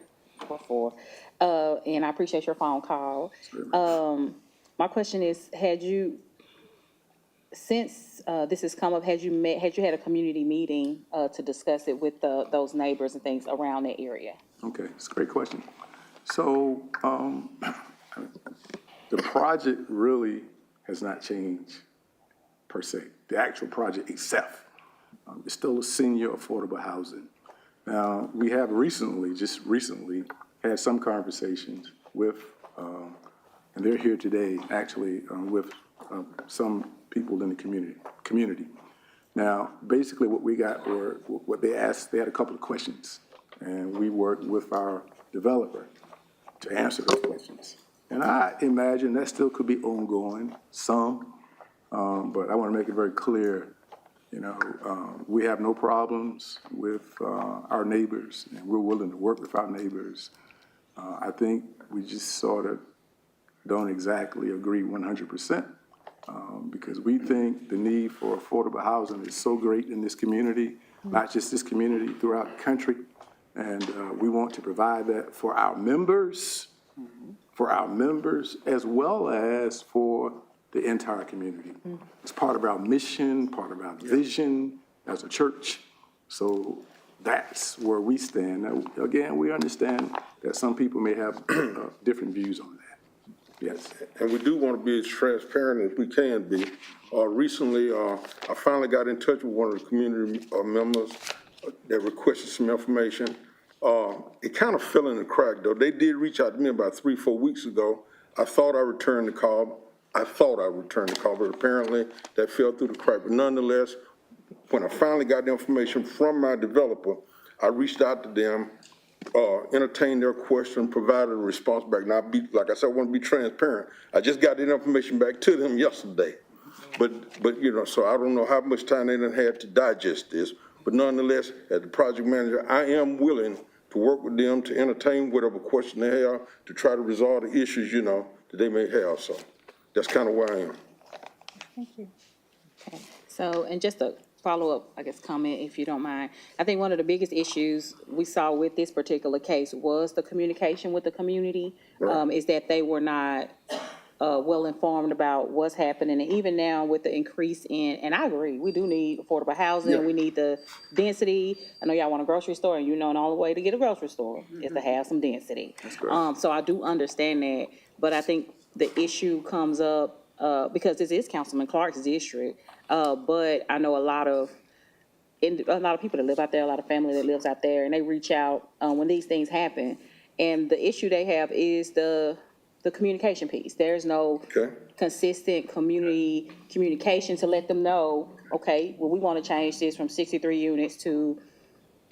before, and I appreciate your phone call. My question is, since this has come up, had you had a community meeting to discuss it with those neighbors and things around that area? Okay, it's a great question. So the project really has not changed per se. The actual project itself, it's still a senior affordable housing. Now, we have just recently, had some conversations with, and they're here today, actually, with some people in the community. Now, basically what we got were, what they asked, they had a couple of questions, and we worked with our developer to answer those questions. And I imagine that still could be ongoing, some, but I want to make it very clear, we have no problems with our neighbors, and we're willing to work with our neighbors. I think we just sort of don't exactly agree 100%, because we think the need for affordable housing is so great in this community, not just this community, throughout the country. And we want to provide that for our members, as well as for the entire community. It's part of our mission, part of our vision as a church. So that's where we stand. Now, again, we understand that some people may have different views on that. Yes. And we do want to be as transparent as we can be. Recently, I finally got in touch with one of the community members that requested some information. It kind of fell in the crack, though. They did reach out to me about 3-4 weeks ago. I thought I returned the call, but apparently that fell through the crack. But nonetheless, when I finally got the information from my developer, I reached out to them, entertained their question, provided a response back. Now, like I said, I want to be transparent. I just got the information back to them yesterday. But so I don't know how much time they done had to digest this. But nonetheless, as the project manager, I am willing to work with them to entertain whatever question they have to try to resolve the issues, that they may have. So that's kind of where I am. Thank you. Okay. So, and just a follow-up, comment, if you don't mind. I think one of the biggest issues we saw with this particular case was the communication with the community, is that they were not well-informed about what's happening. And even now with the increase in, and I agree, we do need affordable housing, we need the density. I know y'all want a grocery store, and the only way to get a grocery store is to have some density. So I do understand that, but I think the issue comes up because this is Councilman Clark's district, but I know a lot of people that live out there, a lot of family that lives out there, and they reach out when these things happen. And the issue they have is the communication piece. There's no consistent communication to let them know, okay, well, we want to change this from 63 units to,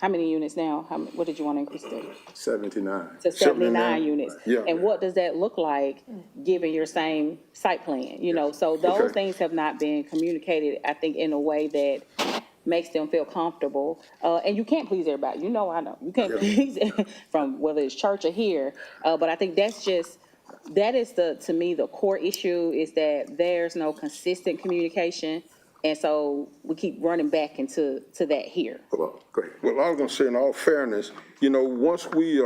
how many units now? What did you want to increase to? 79. To 79 units. Yeah. And what does that look like, given your same site plan? So those things have not been communicated, I think, in a way that makes them feel comfortable. And you can't please everybody. I know. You can't please from whether it's church or here. But I think that is to me, the core issue is that there's no consistent communication. And so we keep running back into that here. Well, I was going to say, in all fairness, once we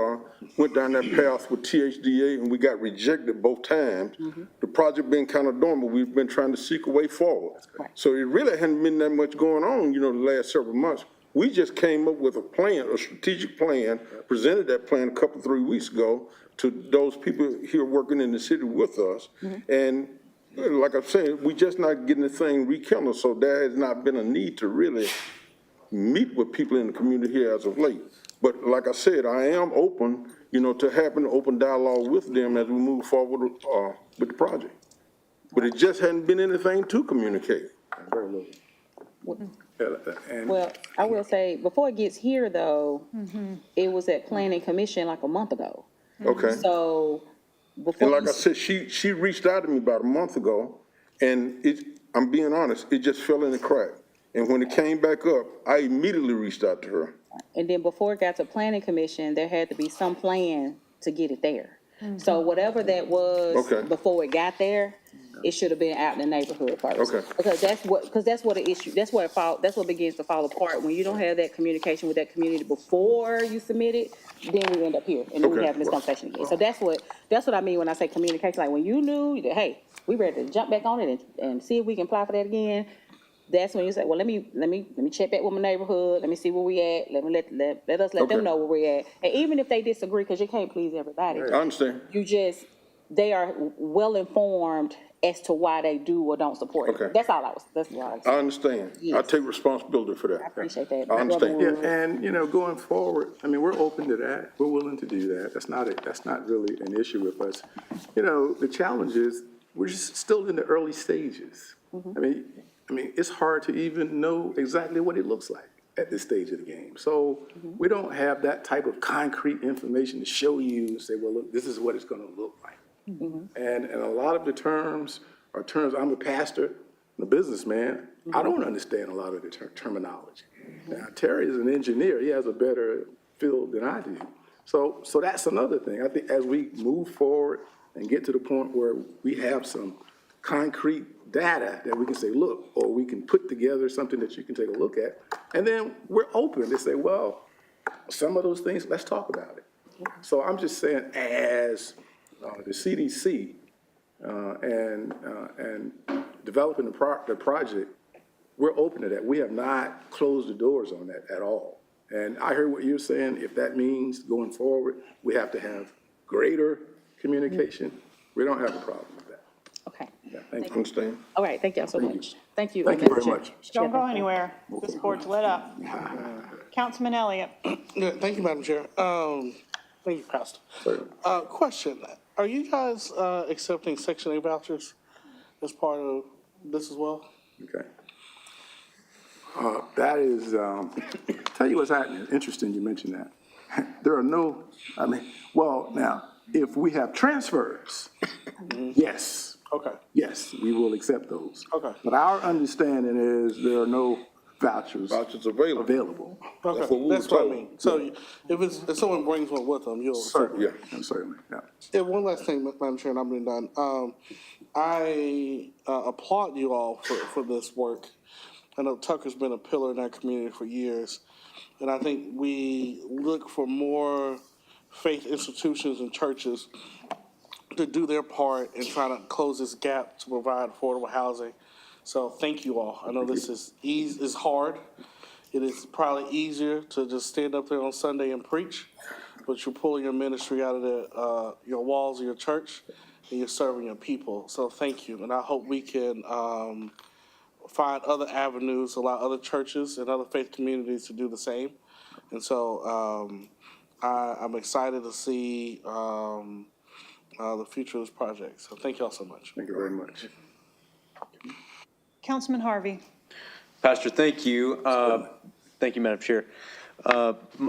went down that path with THDA and we got rejected both times, the project been kind of dormant. We've been trying to seek a way forward. So it really hadn't been that much going on, the last several months. We just came up with a strategic plan, presented that plan 3 weeks ago to those people here working in the city with us. And like I'm saying, we just not getting the thing rekindled, so there has not been a need to really meet with people in the community here as of late. But like I said, I am open, to having an open dialogue with them as we move forward with the project. but it just hadn't been anything to communicate. Very little. And Well, I will say, before it gets here though, it was at planning commission like a month ago. Okay? So before. And like you I said, she reached out to me about a month ago, and I'm being honest, it just fell in the crack. And when it came back up, I immediately reached out to her. And then before it got to planning commission, there had to be some plan to get it there. So whatever that was Okay. before it got there, it should have been out in the neighborhood first. Okay. Because that's what the issue, that's what begins to fall apart. When you don't have that communication with that community before you submit it, then we end up here, and then we Okay. having this conversation again. So that's what I mean when I say communication, like when you knew that, hey, we ready to jump back on it and see if we can apply for that again. That's when you say, well, let me check back with my neighborhood, let me see where we at, let us let them Okay. know where we at. And even if they disagree, because you can't please everybody, I understand. they are well informed as to why they do or don't support it. Okay. That's all I was. I understand. I Yes. take responsibility for that. I appreciate that. I understand. Yeah, and, you know, going forward, I mean, we're open to that. We're willing to do that. That's not really an issue with us. You know, the challenge is, we're just still in the early stages. I mean, it's hard to even know exactly what it looks like at this stage of the game. So we don't have that type of concrete information to show you and say, well, look, this is what it's gonna look like. And a lot of the terms are terms, I'm a pastor, I'm a businessman, I don't understand a lot of the terminology. Now, Terry is an engineer, he has a better field than I do. So that's another thing. I think as we move forward and get to the point where we have some concrete data that we can say, look, or we can put together something that you can take a look at, and then we're open to say, well, some of those things, let's talk about it. So I'm just saying, as the CDC and developing the project, we're open to that. We have not closed the doors on that at all. And I heard what you're saying. If that means going forward, we have to have greater communication, we don't have a problem with that. Okay. Yeah, thank you. Understand? All right, thank y'all so much. Thank you. Thank you very much. Don't go anywhere. This board's lit up. Councilman Elliott. Yeah, thank you, Madam Chair. Thank you, Pastor. Question, are you guys accepting Section 8 vouchers as part of this as well? Okay. That is, tell you what's happening, interesting you mentioned that. There are no, now, if we have transfers, yes. Okay. Yes, we will accept those. Okay. But our understanding is there are no vouchers available. Okay, that's what I mean. So if someone brings one with them, you'll. Certainly, yeah, certainly, yeah. Yeah, one last thing, Madam Chair, and I'm done. I applaud you all for this work. I know Tucker's been a pillar in our community for years, and I think we look for more faith institutions and churches to do their part in trying to close this gap to provide affordable housing. So thank you all. I know this is hard. It is probably easier to just stand up there on Sunday and preach, but you're pulling your ministry out of your walls of your church, and you're serving your people. So thank you, and I hope we can find other avenues, allow other churches and other faith communities to do the same. And so I'm excited to see the future of this project. So thank you all so much. Thank you very much. Councilman Harvey. Pastor, thank you. Thank you, Madam Chair.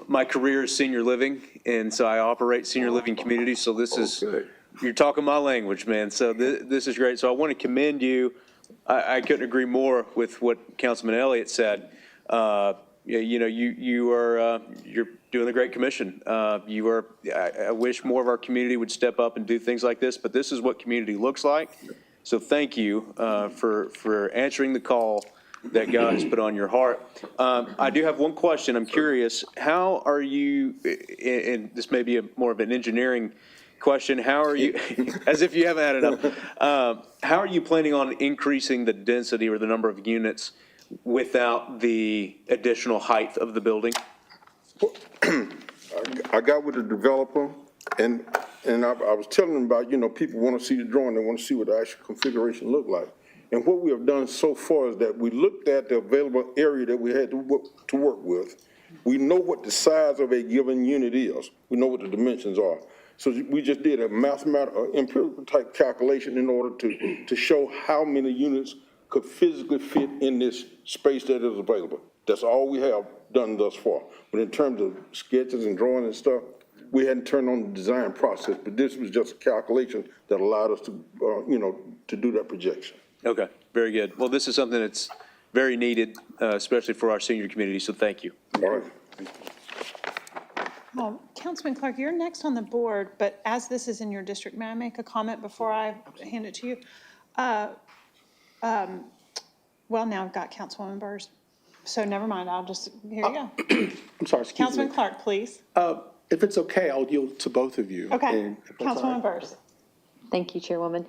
My career is senior living, and so I operate senior living communities, so this is, you're talking my language, man, so this is great. So I want to commend you. I couldn't agree more with what Councilman Elliott said. You know, you're doing a great commission. I wish more of our community would step up and do things like this, but this is what community looks like. So thank you for answering the call that God has put on your heart. I do have one question. I'm curious, how are you, and this may be more of an engineering question, how are you, as if you haven't had enough, how are you planning on increasing the density or the number of units without the additional height of the building? I got with the developer, and I was telling them about, people want to see the drawing, they want to see what the actual configuration look like. And what we have done so far is that we looked at the available area that we had to work with. We know what the size of a given unit is. We know what the dimensions are. So we just did a mathematical, empirical type calculation in order to show how many units could physically fit in this space that is available. That's all we have done thus far. But in terms of sketches and drawing and stuff, we hadn't turned on the design process, but this was just a calculation that allowed us to, to do that projection. Okay, very good. Well, this is something that's very needed, especially for our senior community, so thank you. All right. Councilman Clark, you're next on the board, but as this is in your district, may I make a comment before I hand it to you? Well, now I've got Councilwoman Burrs, so never mind, I'll just, here you go. I'm sorry, excuse me. Councilman Clark, please. If it's okay, I'll yield to both of you. Okay, And if that's all Councilwoman right. Burrs. Thank you, Chairwoman.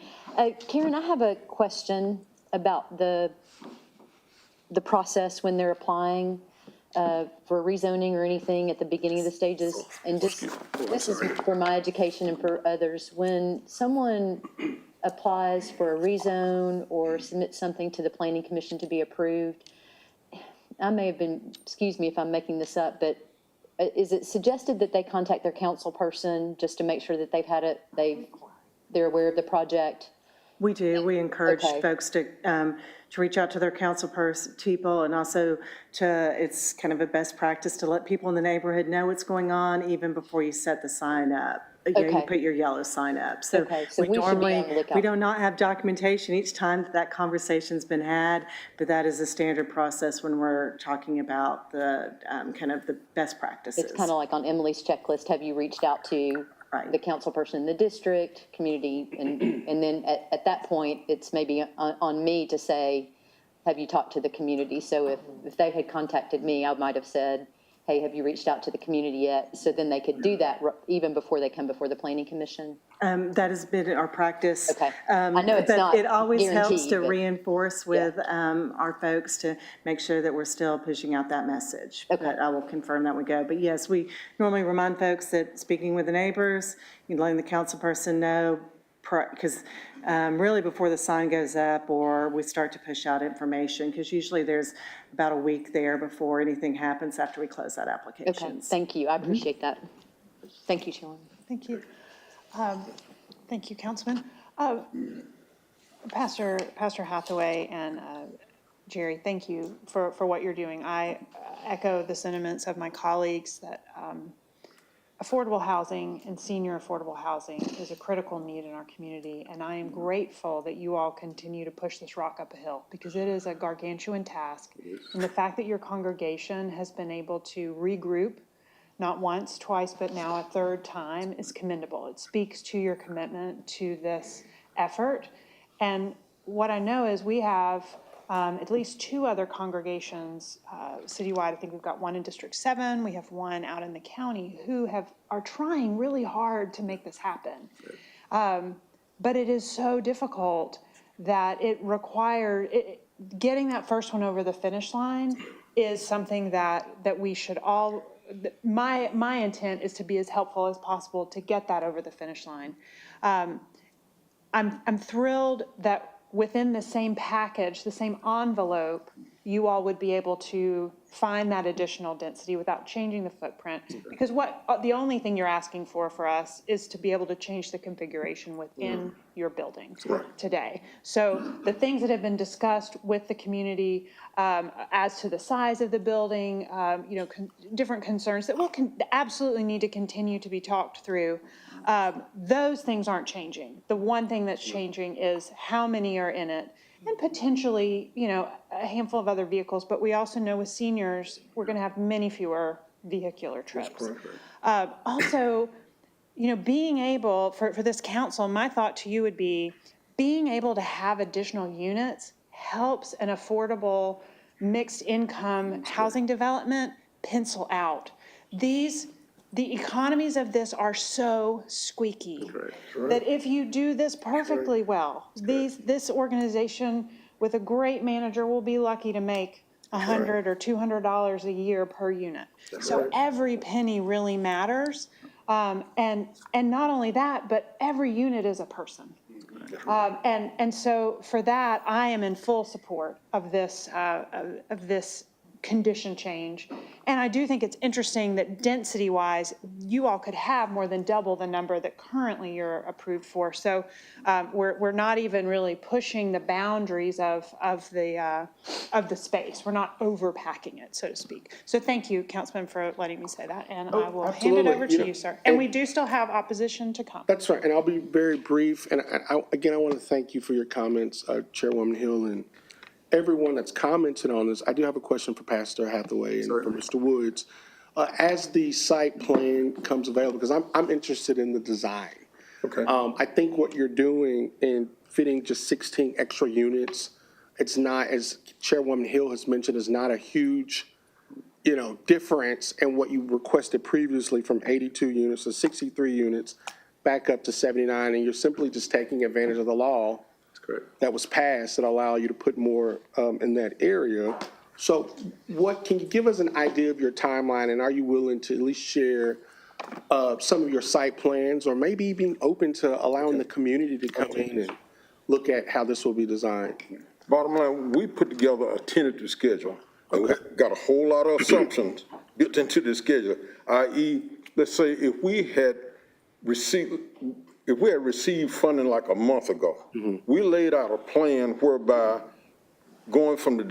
Karen, I have a question about the process when they're applying for rezoning or anything at the beginning of the stages. And just, this is for my education and for others. When someone applies for a rezone or submits something to the Planning Commission to be approved, I may have been, excuse me if I'm making this up, but is it suggested that they contact their council person just to make sure that they've had it, they're aware of the project? We do. We encourage Okay. folks to reach out to their council people, and also it's kind of a best practice to let people in the neighborhood know what's going on even before you set the sign up. You know, you Okay. put your yellow sign up. So Okay, so we we should be on the normally, lookout. we do not have documentation each time that conversation's been had, but that is a standard process when we're talking about the kind of the best practices. It's kind of like on Emily's checklist, have you reached out to Right. the council person in the district, community, and then at that point, it's maybe on me to say, have you talked to the community? So if they had contacted me, I might have said, hey, have you reached out to the community yet? So then they could do that even before they come before the Planning Commission. That has been our practice. Okay. I know it's But not it always helps guaranteed, to but- reinforce with our folks to make sure that we're still pushing out that message. Okay. But I will confirm that we go. But yes, we normally remind folks that speaking with the neighbors, letting the council person know, because really before the sign goes up or we start to push out information, because usually there's about a week there before anything happens after we close that application. Okay, thank you, I appreciate that. Thank you, Chairwoman. Thank you. Thank you, Councilman. Pastor Hathaway and Jerry, thank you for what you're doing. I echo the sentiments of my colleagues that affordable housing and senior affordable housing is a critical need in our community, and I am grateful that you all continue to push this rock up a hill, because it is a gargantuan task. And the fact that your congregation has been able to regroup, not once, twice, but now a third time, is commendable. It speaks to your commitment to this effort. And what I know is we have at least two other congregations citywide. I think we've got one in District 7. We have one out in the county who are trying really hard to make this happen. But it is so difficult that it requires, getting that first one over the finish line is something that we should all, my intent is to be as helpful as possible to get that over the finish line. I'm thrilled that within the same package, the same envelope, you all would be able to find that additional density without changing the footprint. Because the only thing you're asking for us is to be able to change the configuration within your building today. So the things that have been discussed with the community as to the size of the building, different concerns that will absolutely need to continue to be talked through. Those things aren't changing. The one thing that's changing is how many are in it, and potentially, a handful of other vehicles. But we also know with seniors, we're going to have many fewer vehicular trips. Also, being able, for this council, my thought to you would be, being able to have additional units helps an affordable mixed income housing development pencil out. The economies of this are so squeaky that if you do this perfectly well, this organization with a great manager will be lucky to make $100 or $200 a year per unit. So every penny really matters. And not only that, but every unit is a person. And so for that, I am in full support of this condition change. And I do think it's interesting that density-wise, you all could have more than double the number that currently you're approved for. So we're not even really pushing the boundaries of the space. We're not overpacking it, so to speak. So thank you, Councilman, for letting me say that, and I will hand it absolutely. over to you, sir. And we do still have opposition to come. That's right, and I'll be very brief. And again, I want to thank you for your comments, Chairwoman Hill, and everyone that's commented on this. I do have a question for Pastor Hathaway and for Mr. Woods. As the site plan comes available, because I'm interested in the design. Okay. I think what you're doing in fitting just 16 extra units, it's not, as Chairwoman Hill has mentioned, is not a huge, difference in what you requested previously from 82 units to 63 units back up to 79, and you're simply just taking advantage of the law that was passed that allow you to put more in that area. So can you give us an idea of your timeline, and are you willing to at least share some of your site plans, or maybe being open to allowing the community to come in and look at how this will be designed? Bottom line, we put together a tentative schedule. And we got a whole lot of assumptions built into the schedule, i.e., let's say if we had received funding like a month ago, we laid out a plan whereby going from the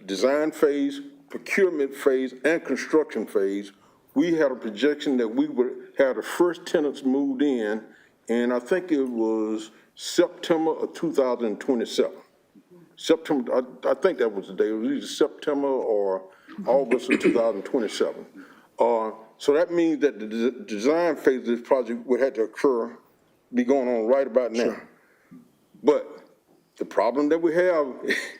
design phase, procurement phase, and construction phase, we had a projection that we would have the first tenants moved in, and I think it was September of 2027. September, I think that was the day. It was either September or August of 2027. So that means that the design phase of this project would have to be going on right about now. Sure. But the problem that we have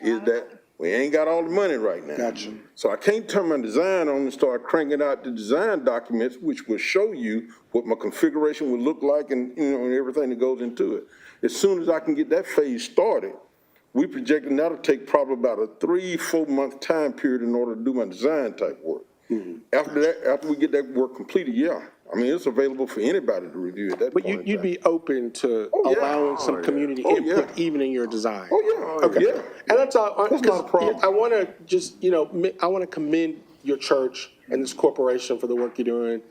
is that we ain't got all the money right now. Gotcha. So I can't turn my design on and start cranking out the design documents, which will show you what my configuration would look like and and everything that goes into it. As soon as I can get that phase started, we projecting that'll take probably about a 3-4 month time period in order to do my design type work. After that, after we get that work completed, it's available for anybody to review at that point. But you'd be open to allowing some community input even in your design? Okay. And that's all. That's not a problem. I want to just, I want to commend your church and this corporation for the work you're doing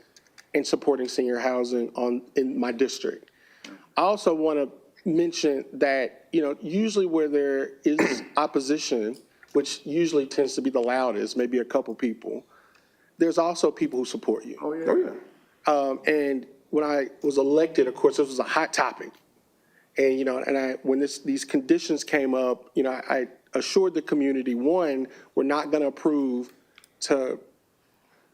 in supporting senior housing in my district. I also want to mention that, usually where there is opposition, which usually tends to be the loudest, maybe a couple people, there's also people who support you. Oh, yeah. And when I was elected, of course, this was a hot topic. And, when these conditions came up, I assured the community, one, we're not going to approve to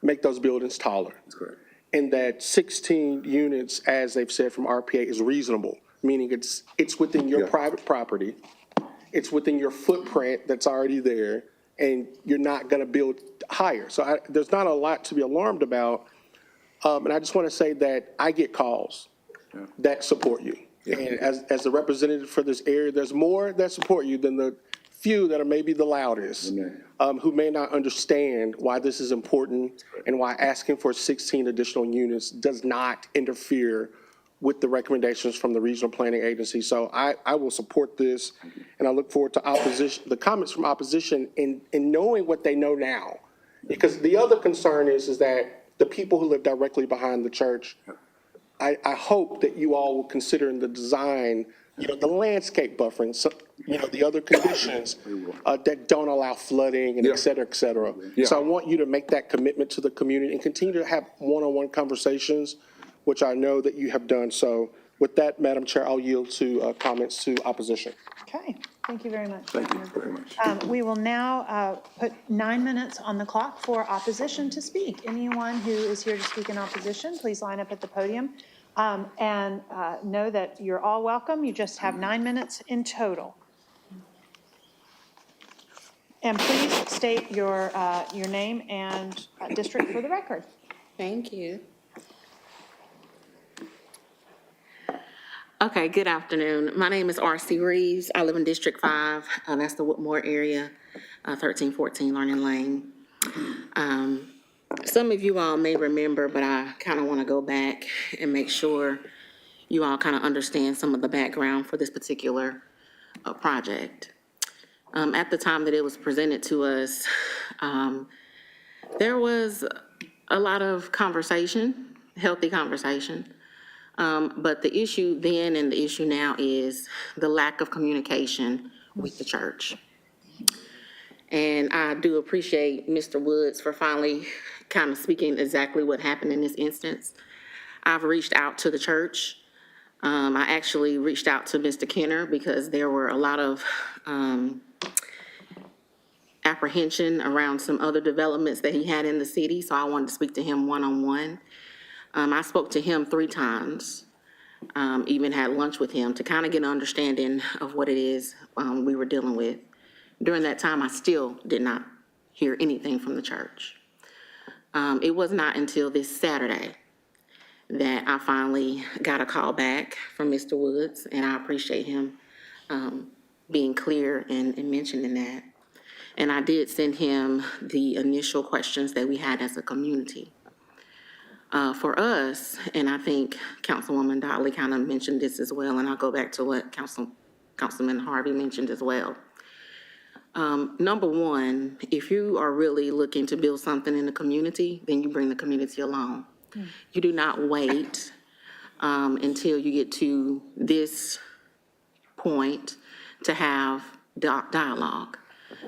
make those buildings taller. That's correct. And that 16 units, as they've said from RPA, is reasonable, meaning it's within your private property, it's within your footprint that's already there, and you're not going to build higher. So there's not a lot to be alarmed about. And I just want to say that I get calls that support you. Yeah. And as the representative for this area, there's more that support you than the few that are maybe the loudest, who may not understand why this is important and why asking for 16 additional units does not interfere with the recommendations from the regional planning agency. So I will support this, and I look forward to the comments from opposition in knowing what they know now. Because the other concern is that the people who live directly behind the church, I hope that you all will consider in the design, the landscape buffering, so, the other conditions that don't allow flooding and et cetera, et cetera. Yeah. So I want you to make that commitment to the community and continue to have one-on-one conversations, which I know that you have done. So with that, Madam Chair, I'll yield to comments to opposition. Okay, thank you very much. Thank you very much. We will now put 9 minutes on the clock for opposition to speak. Anyone who is here to speak in opposition, please line up at the podium. And know that you're all welcome. You just have 9 minutes in total. And please state your name and district for the record. Thank you. Okay, good afternoon. My name is R.C. Reeves. I live in District 5. That's the Whitmore area, 1314 Learning Lane. Some of you all may remember, but I kind of want to go back and make sure you all kind of understand some of the background for this particular project. At the time that it was presented to us, there was a lot of conversation, healthy conversation. But the issue then and the issue now is the lack of communication with the church. And I do appreciate Mr. Woods for finally kind of speaking exactly what happened in this instance. I've reached out to the church. I actually reached out to Mr. Kenner because there were a lot of apprehension around some other developments that he had in the city, so I wanted to speak to him one-on-one. I spoke to him 3 times, even had lunch with him to kind of get an understanding of what it is we were dealing with. During that time, I still did not hear anything from the church. It was not until this Saturday that I finally got a call back from Mr. Woods, and I appreciate him being clear and mentioning that. And I did send him the initial questions that we had as a community. For us, and I think Councilwoman Dolly kind of mentioned this as well, and I'll go back to what Councilman Harvey mentioned as well. Number one, if you are really looking to build something in the community, then you bring the community along. You do not wait until you get to this point to have dialogue,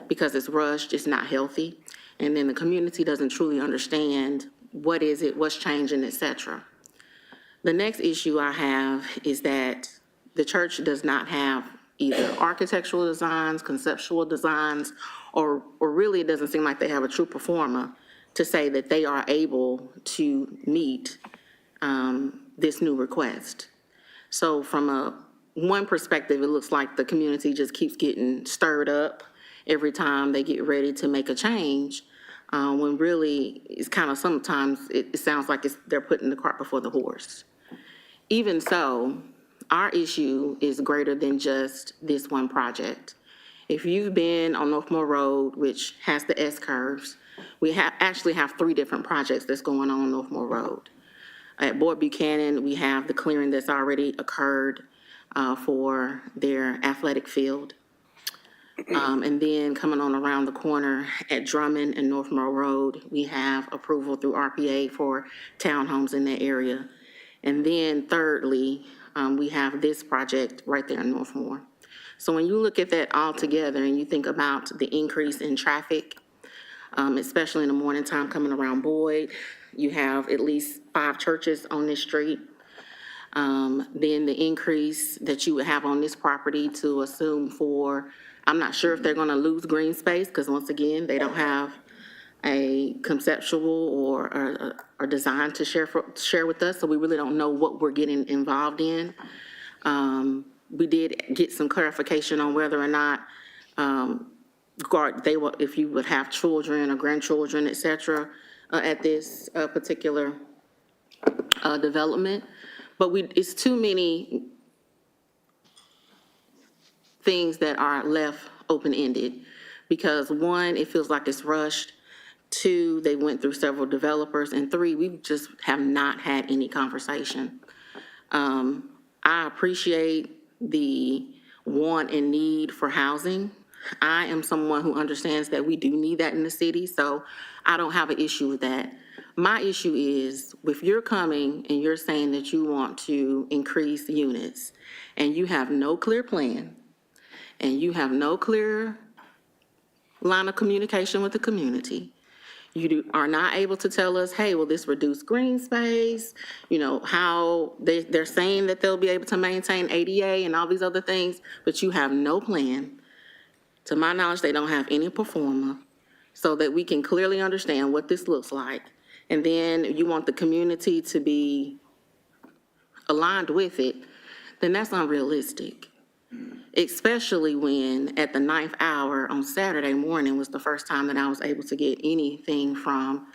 because it's rushed, it's not healthy, and then the community doesn't truly understand what is it, what's changing, et cetera. The next issue I have is that the church does not have either architectural designs, conceptual designs, or really it doesn't seem like they have a true performer to say that they are able to meet this new request. So from one perspective, it looks like the community just keeps getting stirred up every time they get ready to make a change, when really it's kind of sometimes it sounds like they're putting the cart before the horse. Even so, our issue is greater than just this one project. If you've been on Northmore Road, which has the S-curves, we actually have 3 different projects that's going on Northmore Road. At Boyd Buchanan, we have the clearing that's already occurred for their athletic field. And then coming on around the corner at Drummond and Northmore Road, we have approval through RPA for townhomes in that area. And then thirdly, we have this project right there in Northmore. So when you look at that all together and you think about the increase in traffic, especially in the morning time coming around Boyd, you have at least 5 churches on this street. Then the increase that you would have on this property to assume for, I'm not sure if they're gonna lose green space, because once again, they don't have a conceptual or design to share with us, so we really don't know what we're getting involved in. We did get some clarification on whether or not if you would have children or grandchildren, et cetera, at this particular development. But it's too many things that are left open-ended, because 1, it feels like it's rushed. 2, they went through several developers, and 3, we just have not had any conversation. I appreciate the want and need for housing. I am someone who understands that we do need that in the city, so I don't have an issue with that. My issue is, if you're coming and you're saying that you want to increase units, and you have no clear plan, and you have no clear line of communication with the community, you are not able to tell us, hey, will this reduce green space? You know, how they're saying that they'll be able to maintain ADA and all these other things, but you have no plan. To my knowledge, they don't have any performer, so that we can clearly understand what this looks like. And then you want the community to be aligned with it, then that's unrealistic. Especially when at the 9th hour on Saturday morning was the first time that I was able to get anything from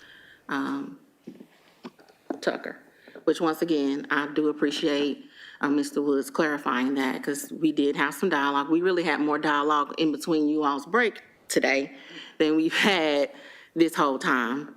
Tucker, which once again, I do appreciate Mr. Woods clarifying that, because we did have some dialogue. We really had more dialogue in between you all's break today than we've had this whole time.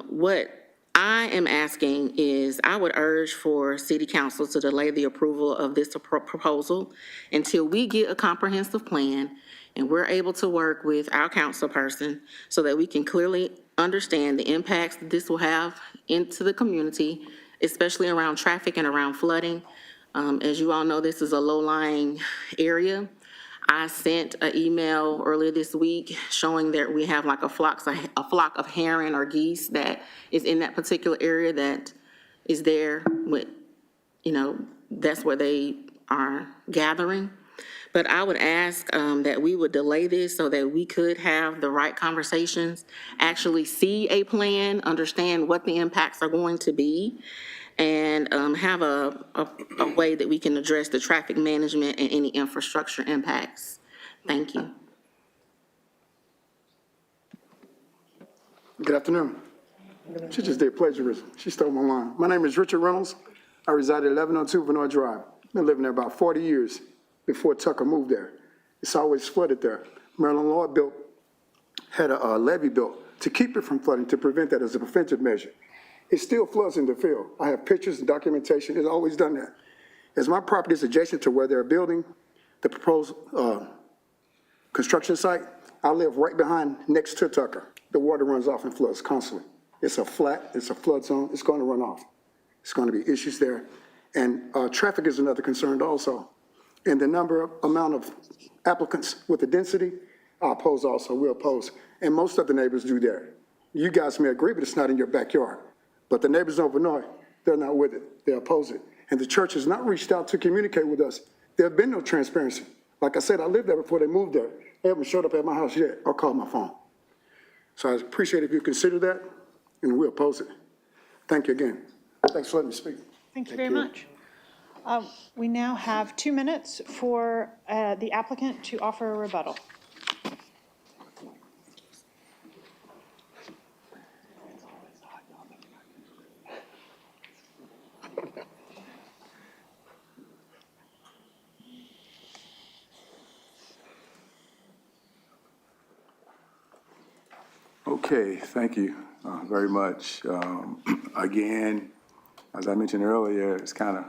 What I am asking is, I would urge for City Council to delay the approval of this proposal until we get a comprehensive plan and we're able to work with our council person so that we can clearly understand the impacts that this will have into the community, especially around traffic and around flooding. As you all know, this is a low-lying area. I sent an email earlier this week showing that we have like a flock of heron or geese that is in that particular area that is there with, that's where they are gathering. But I would ask that we would delay this so that we could have the right conversations, actually see a plan, understand what the impacts are going to be, and have a way that we can address the traffic management and any infrastructure impacts. Thank you. Good afternoon. She just did plagiarism. She stole my line. My name is Richard Reynolds. I reside at 1102 Venoy Drive. Been living there about 40 years before Tucker moved there. It's always flooded there. Maryland Law had a levee built to keep it from flooding, to prevent that as a preventive measure. It still floods in the field. I have pictures and documentation. It's always done that. As my property is adjacent to where they're building the proposed construction site, I live right behind, next to Tucker. The water runs off and floods constantly. It's a flood zone. It's going to run off. It's going to be issues there. And traffic is another concern also. And the amount of applicants with the density, I oppose also, we oppose. And most of the neighbors do there. You guys may agree, but it's not in your backyard. But the neighbors of Venoy, they're not with it. They oppose it. And the church has not reached out to communicate with us. There have been no transparency. Like I said, I lived there before they moved there. They haven't showed up at my house yet or called my phone. So I appreciate if you consider that, and we oppose it. Thank you again. Thanks for letting me speak. Thank you very much. We now have 2 minutes for the applicant to offer a rebuttal. Okay, thank you very much. Again, as I mentioned earlier, it's kind of,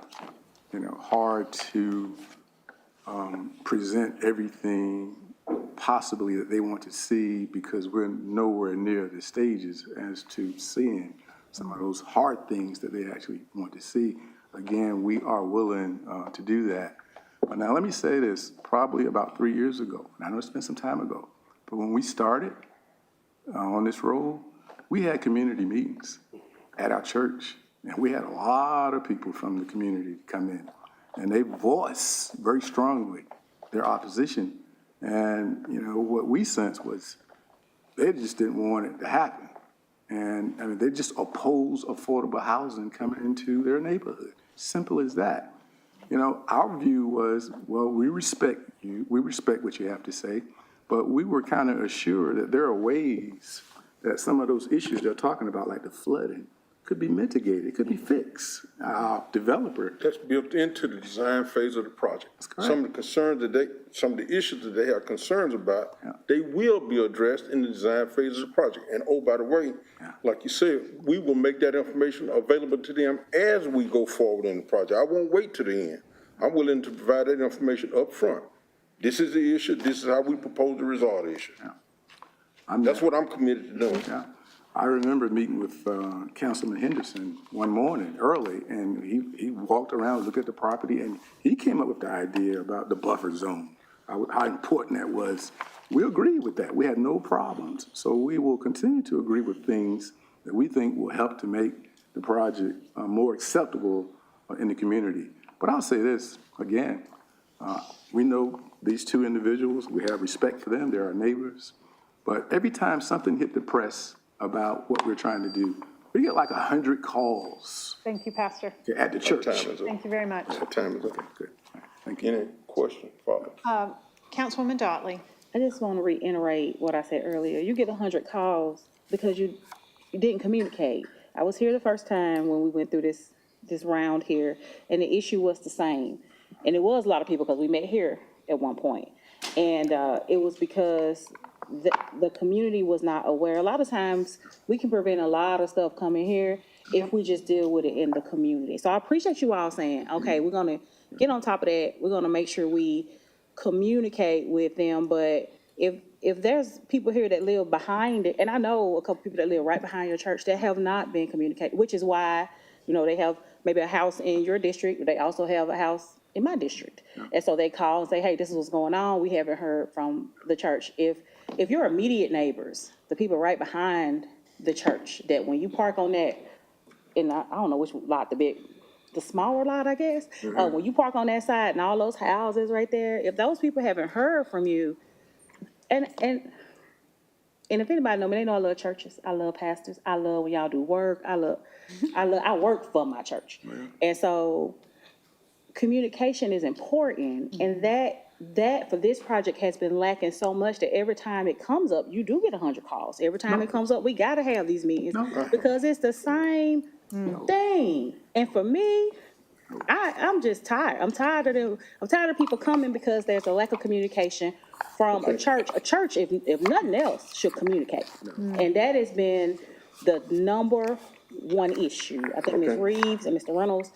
hard to present everything possibly that they want to see because we're nowhere near the stages as to seeing some of those hard things that they actually want to see. Again, we are willing to do that. But now let me say this, probably about 3 years ago, and I know it's been some time ago, but when we started on this road, we had community meetings at our church, and we had a lot of people from the community come in, and they voiced very strongly their opposition. And, what we sensed was they just didn't want it to happen. And, they just oppose affordable housing coming into their neighborhood. Simple as that. Our view was, well, we respect you, we respect what you have to say, but we were kind of assured that there are ways that some of those issues they're talking about, like the flooding, could be mitigated, could be fixed. Our developer. That's built into the design phase of the project. Some of the concerns some of the issues that they have concerns about, they will be addressed in the design phase of the project. And oh, by the way, like you said, we will make that information available to them as we go forward in the project. I won't wait to the end. I'm willing to provide that information up front. This is the issue. This is how we propose to resolve the issue. That's what I'm committed to doing. I remember meeting with Councilman Henderson one morning early, and he walked around, looked at the property, and he came up with the idea about the buffer zone, how important that was. We agreed with that. We had no problems. So we will continue to agree with things that we think will help to make the project more acceptable in the community. But I'll say this again, we know these two individuals, we have respect for them, they're our neighbors, but every time something hit the press about what we're trying to do, we get like 100 calls. Thank you, Pastor. At the church. Thank you very much. Time is up. Good. Thank you. Any question, Father? Councilwoman Dotley. I just want to reiterate what I said earlier. You get 100 calls because you didn't communicate. I was here the first time when we went through this round here, and the issue was the same. And it was a lot of people because we met here at one point. And it was because the community was not aware. A lot of times we can prevent a lot of stuff coming here if we just deal with it in the community. So I appreciate you all saying, okay, we're going to get on top of that. We're going to make sure we communicate with them, but if there's people here that live behind it, and I know a couple people that live right behind your church that have not been communicated, which is why, they have maybe a house in your district, but they also have a house in my district. And so they call and say, hey, this is what's going on. We haven't heard from the church. If your immediate neighbors, the people right behind the church, that when you park on that, and I don't know which lot, the smaller lot, I guess, when you park on that side and all those houses right there, if those people haven't heard from you, and if anybody know me, they know I love churches. I love pastors. I love when y'all do work. I work for my church. And so communication is important, and that for this project has been lacking so much that every time it comes up, you do get 100 calls. Every time it comes up, we got to have these meetings because it's the same thing. And for me, I'm just tired. I'm tired of them. I'm tired of people coming because there's a lack of communication from a church. A church, if nothing else, should communicate. And that has been the number one issue. I think Ms. Reeves and Mr. Reynolds,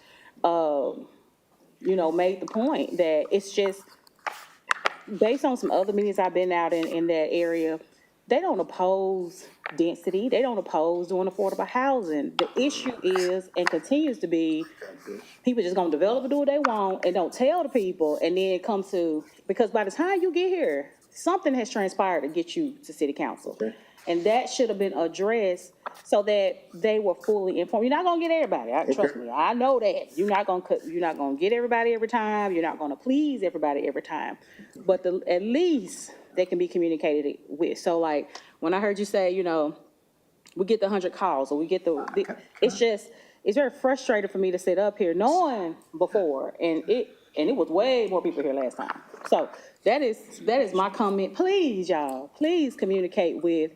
made the point that it's just based on some other meetings I've been out in that area. They don't oppose density. They don't oppose doing affordable housing. The issue is and continues to be people just gonna develop and do what they want and don't tell the people. And then it comes to, because by the time you get here, something has transpired to get you to city council. And that should have been addressed so that they were fully informed. You're not gonna get everybody. Trust me, I know that. You're not gonna get everybody every time. You're not gonna please everybody every time. But at least they can be communicated with. So like when I heard you say, we get the 100 calls or we get it's very frustrating for me to sit up here knowing before, and it was way more people here last time. So that is my comment. Please, y'all, please communicate with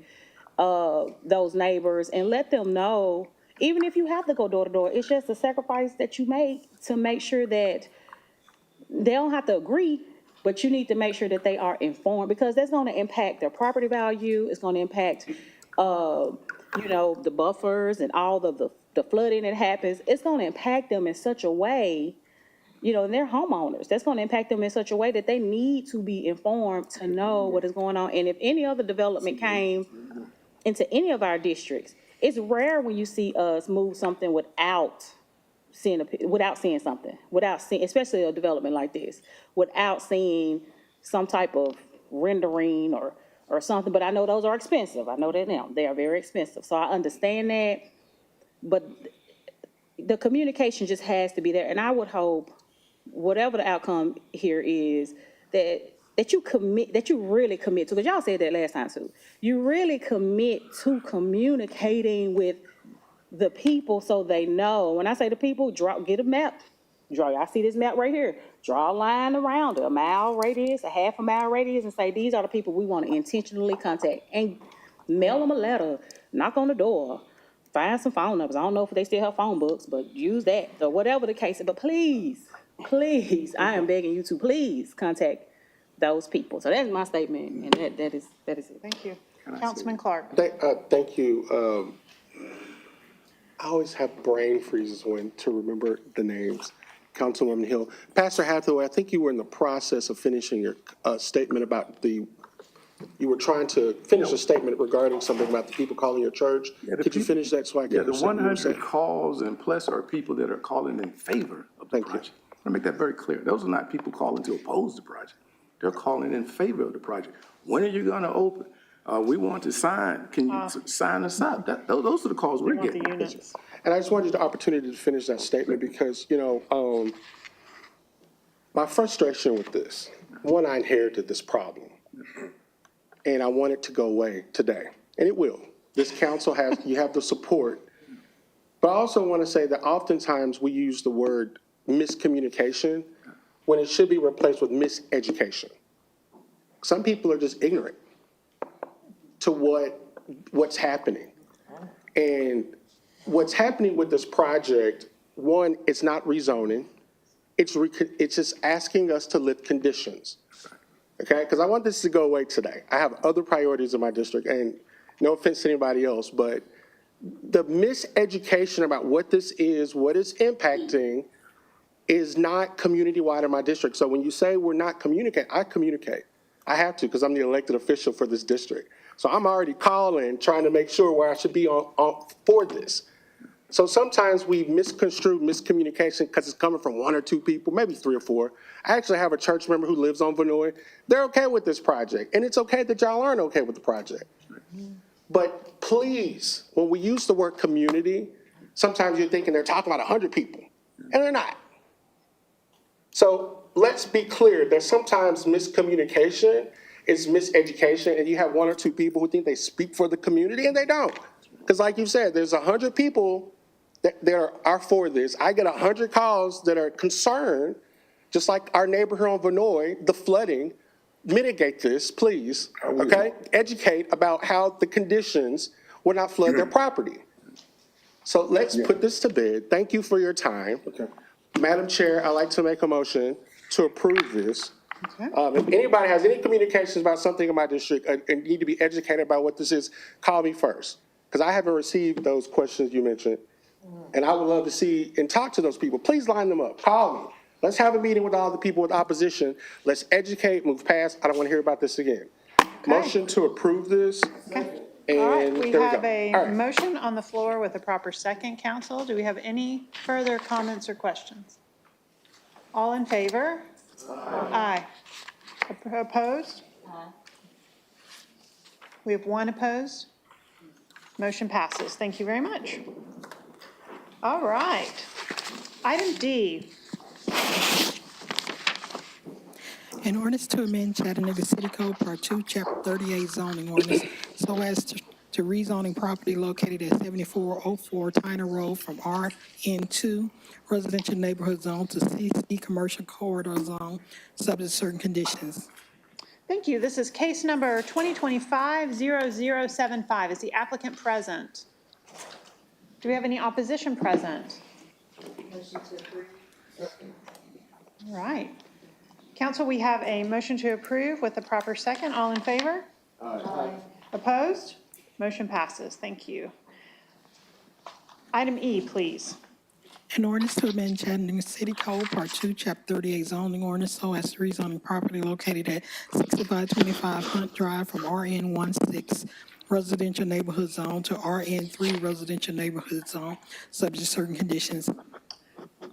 those neighbors and let them know, even if you have to go door to door, it's just a sacrifice that you make to make sure that they don't have to agree, but you need to make sure that they are informed, because that's going to impact their property value. It's going to impact, the buffers and all of the flooding that happens. It's going to impact them in such a way, and they're homeowners. That's going to impact them in such a way that they need to be informed to know what is going on. And if any other development came into any of our districts, it's rare when you see us move something without seeing something, especially a development like this, without seeing some type of rendering or something. But I know those are expensive. I know that now. They are very expensive. So I understand that. But the communication just has to be there. And I would hope, whatever the outcome here is, that you really commit to, because y'all said that last time too. You really commit to communicating with the people so they know. When I say the people, get a map. Y'all see this map right here. Draw a line around it, a mile radius, a half a mile radius, and say, these are the people we want to intentionally contact. And mail them a letter, knock on the door, find some phone numbers. I don't know if they still have phone books, but use that, or whatever the case is. But please, I am begging you to please contact those people. So that's my statement, and that is it. Thank you. Councilman Clark. Thank you. I always have brain freezes to remember the names. Councilwoman Hill. Pastor Hathaway, I think you were in the process of finishing your statement about you were trying to finish a statement regarding something about the people calling your church. Could you finish that so I can understand? The 100 calls and plus are people that are calling in favor of the project. I want to make that very clear. Those are not people calling to oppose the project. They're calling in favor of the project. When are you going to open? We want to sign. Can you sign us up? Those are the calls we're getting. And I just wanted the opportunity to finish that statement because, my frustration with this, one, I inherited this problem. And I want it to go away today. And it will. This council you have the support. But I also want to say that oftentimes we use the word miscommunication when it should be replaced with miseducation. Some people are just ignorant to what's happening. And what's happening with this project, one, it's not rezoning. It's just asking us to lift conditions. Okay, because I want this to go away today. I have other priorities in my district, and no offense to anybody else, but the miseducation about what this is, what it's impacting, is not community-wide in my district. So when you say we're not communicating, I communicate. I have to, because I'm the elected official for this district. So I'm already calling, trying to make sure where I should be on for this. So sometimes we misconstrue miscommunication because it's coming from one or two people, maybe three or four. I actually have a church member who lives on Vanoy. They're okay with this project, and it's okay that y'all aren't okay with the project. But please, when we use the word community, sometimes you're thinking they're talking about 100 people, and they're not. So let's be clear, there's sometimes miscommunication, it's miseducation, and you have one or two people who think they speak for the community, and they don't. Because like you said, there's 100 people that are for this. I get 100 calls that are concerned, just like our neighbor here on Vanoy, the flooding. Mitigate this, please, okay? Educate about how the conditions will not flood their property. So let's put this to bed. Thank you for your time. Okay. Madam Chair, I'd like to make a motion to approve this. If anybody has any communications about something in my district and need to be educated about what this is, call me first. Because I haven't received those questions you mentioned. And I would love to see and talk to those people. Please line them up. Call me. Let's have a meeting with all the people with opposition. Let's educate, move past. I don't want to hear about this again. Motion to approve this. And All right, we there have go. a All right. motion on the floor with a proper second, council. Do we have any further comments or questions? All in favor? Aye. Opposed? We have one opposed. Motion passes. Thank you very much. All right. Item D. An ordinance to amend Chattanooga City Code Part 2, Chapter 38 zoning ordinance so as to rezoning property located at 7404 Tyner Road from RN2 Residential Neighborhood Zone to CC Commercial Corridor Zone, subject to certain conditions. Thank you. This is case number 2025-0075. Is the applicant present? Do we have any opposition present? All right. Council, we have a motion to approve with the proper second. All in favor? Aye. Opposed? Motion passes. Thank you. Item E, please. An ordinance to amend Chattanooga City Code Part 2, Chapter 38 zoning ordinance so as to rezoning property located at 6525 Hunt Drive from RN16 Residential Neighborhood Zone to RN3 Residential Neighborhood Zone, subject to certain conditions.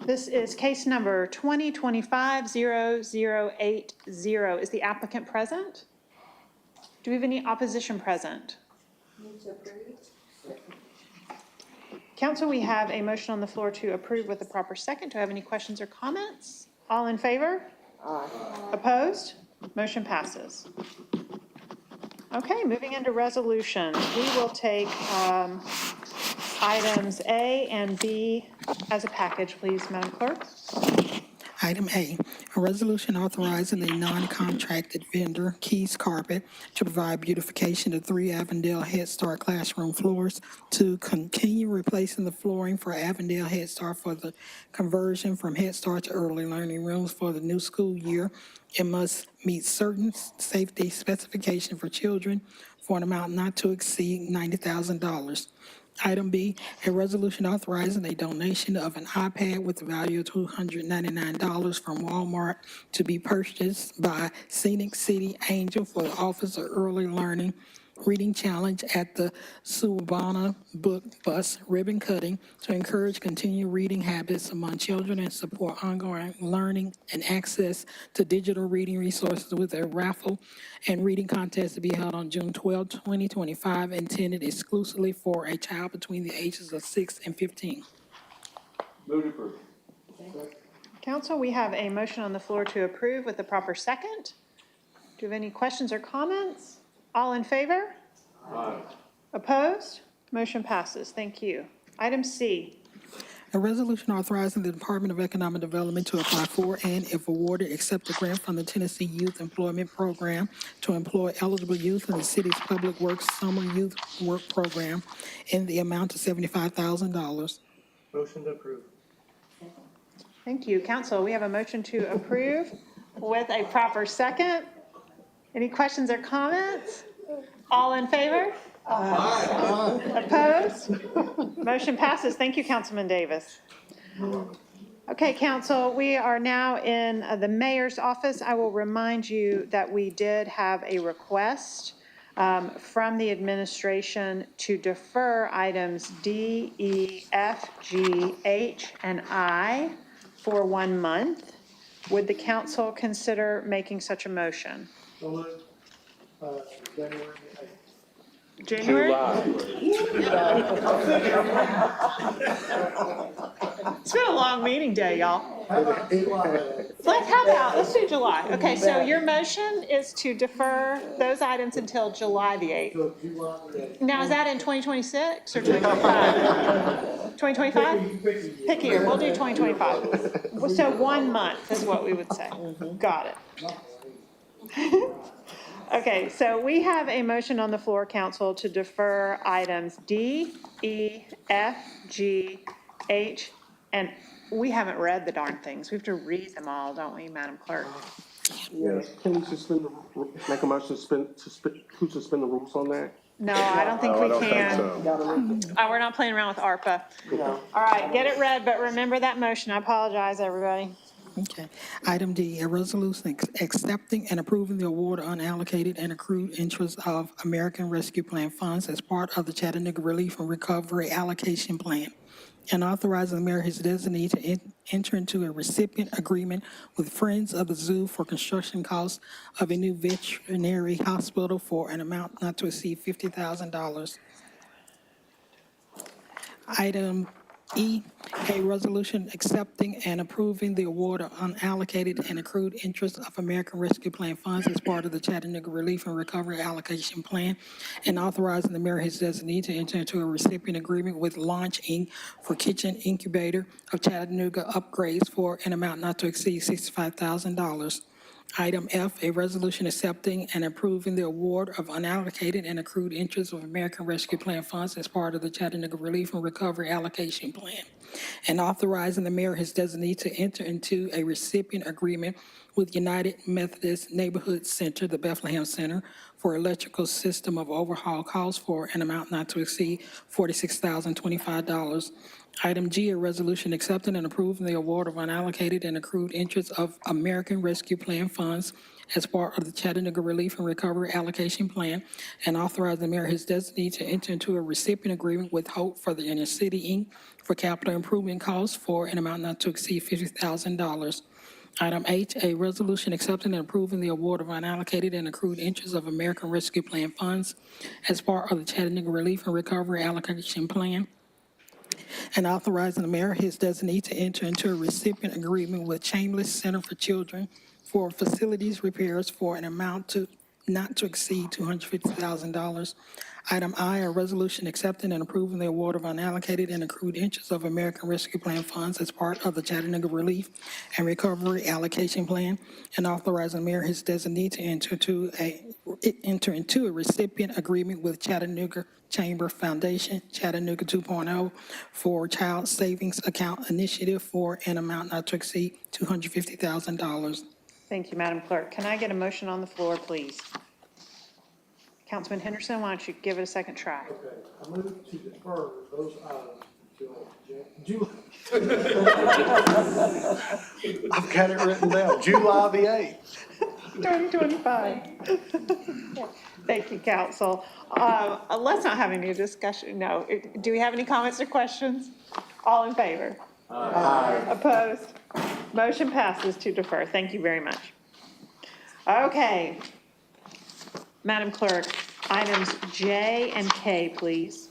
This is case number 2025-0080. Is the applicant present? Do we have any opposition present? Council, we have a motion on the floor to approve with the proper second. Do I have any questions or comments? All in favor? Aye. Opposed? Motion passes. Okay, moving into resolutions. We will take items A and B as a package, please, Madam Clerk. Item A, a resolution authorizing a non-contracted vendor, Keys Carpet, to provide beautification to 3 Avondale Head Start classroom floors, to continue replacing the flooring for Avondale Head Start for the conversion from Head Start to early learning rooms for the new school year. It must meet certain safety specifications for children for an amount not to exceed $90,000. Item B, a resolution authorizing a donation of an iPad with the value of $299 from Walmart to be purchased by Scenic City Angel for the Office of Early Learning Reading Challenge at the Suwabana Book Bus ribbon cutting to encourage continued reading habits among children and support ongoing learning and access to digital reading resources with a raffle and reading contest to be held on June 12, 2025, intended exclusively for a child between the ages of 6 and 15. Move to approve. Council, we have a motion on the floor to approve with the proper second. Do you have any questions or comments? All in favor? Aye. Opposed? Motion passes. Thank you. Item C. A resolution authorizing the Department of Economic Development to apply for and, if awarded, accept a grant from the Tennessee Youth Employment Program to employ eligible youth in the city's Public Works Summer Youth Work Program in the amount of $75,000. Motion to approve. Thank you. Council, we have a motion to approve with a proper second. Any questions or comments? All in favor? Opposed? Motion passes. Thank you, Councilman Davis. Okay, council, we are now in the mayor's office. I will remind you that we did have a request from the administration to defer items D, E, F, G, H, and I for 1 month. Would the council consider making such a motion? January? It's been a long meeting day, y'all. Let's do July. Okay, so your motion is to defer those items until July the 8th. Now, is that in 2026 or 2025? 2025? Pick a year, we'll do 2025. So 1 month is what we would say. Got it. Okay, so we have a motion on the floor, council, to defer items D, E, F, G, H, and we haven't read the darn things. We have to read them all, don't we, Madam Clerk? Yes, can we make a motion to suspend the rules on that? No, I don't think we can. Oh, we're not playing around with ARPA. All right, get it read, but remember that motion. I apologize, everybody. Okay. Item D, a resolution accepting and approving the award of unallocated and accrued interest of American Rescue Plan funds as part of the Chattanooga Relief and Recovery Allocation Plan, and authorizing the mayor, his designee, to enter into a recipient agreement with Friends of the Zoo for construction costs of a new veterinary hospital for an amount not to exceed $50,000. Item E, a resolution accepting and approving the award of unallocated and accrued interest of American Rescue Plan funds as part of the Chattanooga Relief and Recovery Allocation Plan, and authorizing the mayor, his designee, to enter into a recipient agreement with Launch Inc. for kitchen incubator of Chattanooga upgrades for an amount not to exceed $65,000. Item F, a resolution accepting and approving the award of unallocated and accrued interest of American Rescue Plan funds as part of the Chattanooga Relief and Recovery Allocation Plan, and authorizing the mayor, his designee, to enter into a recipient agreement with United Methodist Neighborhood Center, the Bethlehem Center, for electrical system of overhaul costs for an amount not to exceed $46,025. Item G, a resolution accepting and approving the award of unallocated and accrued interest of American Rescue Plan funds as part of the Chattanooga Relief and Recovery Allocation Plan, and authorizing the mayor, his designee, to enter into a recipient agreement with Hope for the Inner City, Inc. for capital improvement costs for an amount not to exceed $50,000. Item H, a resolution accepting and approving the award of unallocated and accrued interest of American Rescue Plan funds as part of the Chattanooga Relief and Recovery Allocation Plan, and authorizing the mayor, his designee, to enter into a recipient agreement with Chambliss Center for Children for facilities repairs for an amount not to exceed $250,000. Item I, a resolution accepting and approving the award of unallocated and accrued interest of American Rescue Plan funds as part of the Chattanooga Relief and Recovery Allocation Plan, and authorizing the mayor, his designee, to enter into a recipient agreement with Chattanooga Chamber Foundation, Chattanooga 2.0, for Child Savings Account Initiative for an amount not to exceed $250,000. Thank you, Madam Clerk. Can I get a motion on the floor, please? Councilman Henderson, why don't you give it a second try? Okay, I move to defer those items until I've got it written down, July the 8th. 2025. Thank you, council. Let's not have any discussion. No. Do we have any comments or questions? All in favor? Aye. Opposed? Motion passes to defer. Thank you very much. Okay. Madam Clerk, items J and K, please.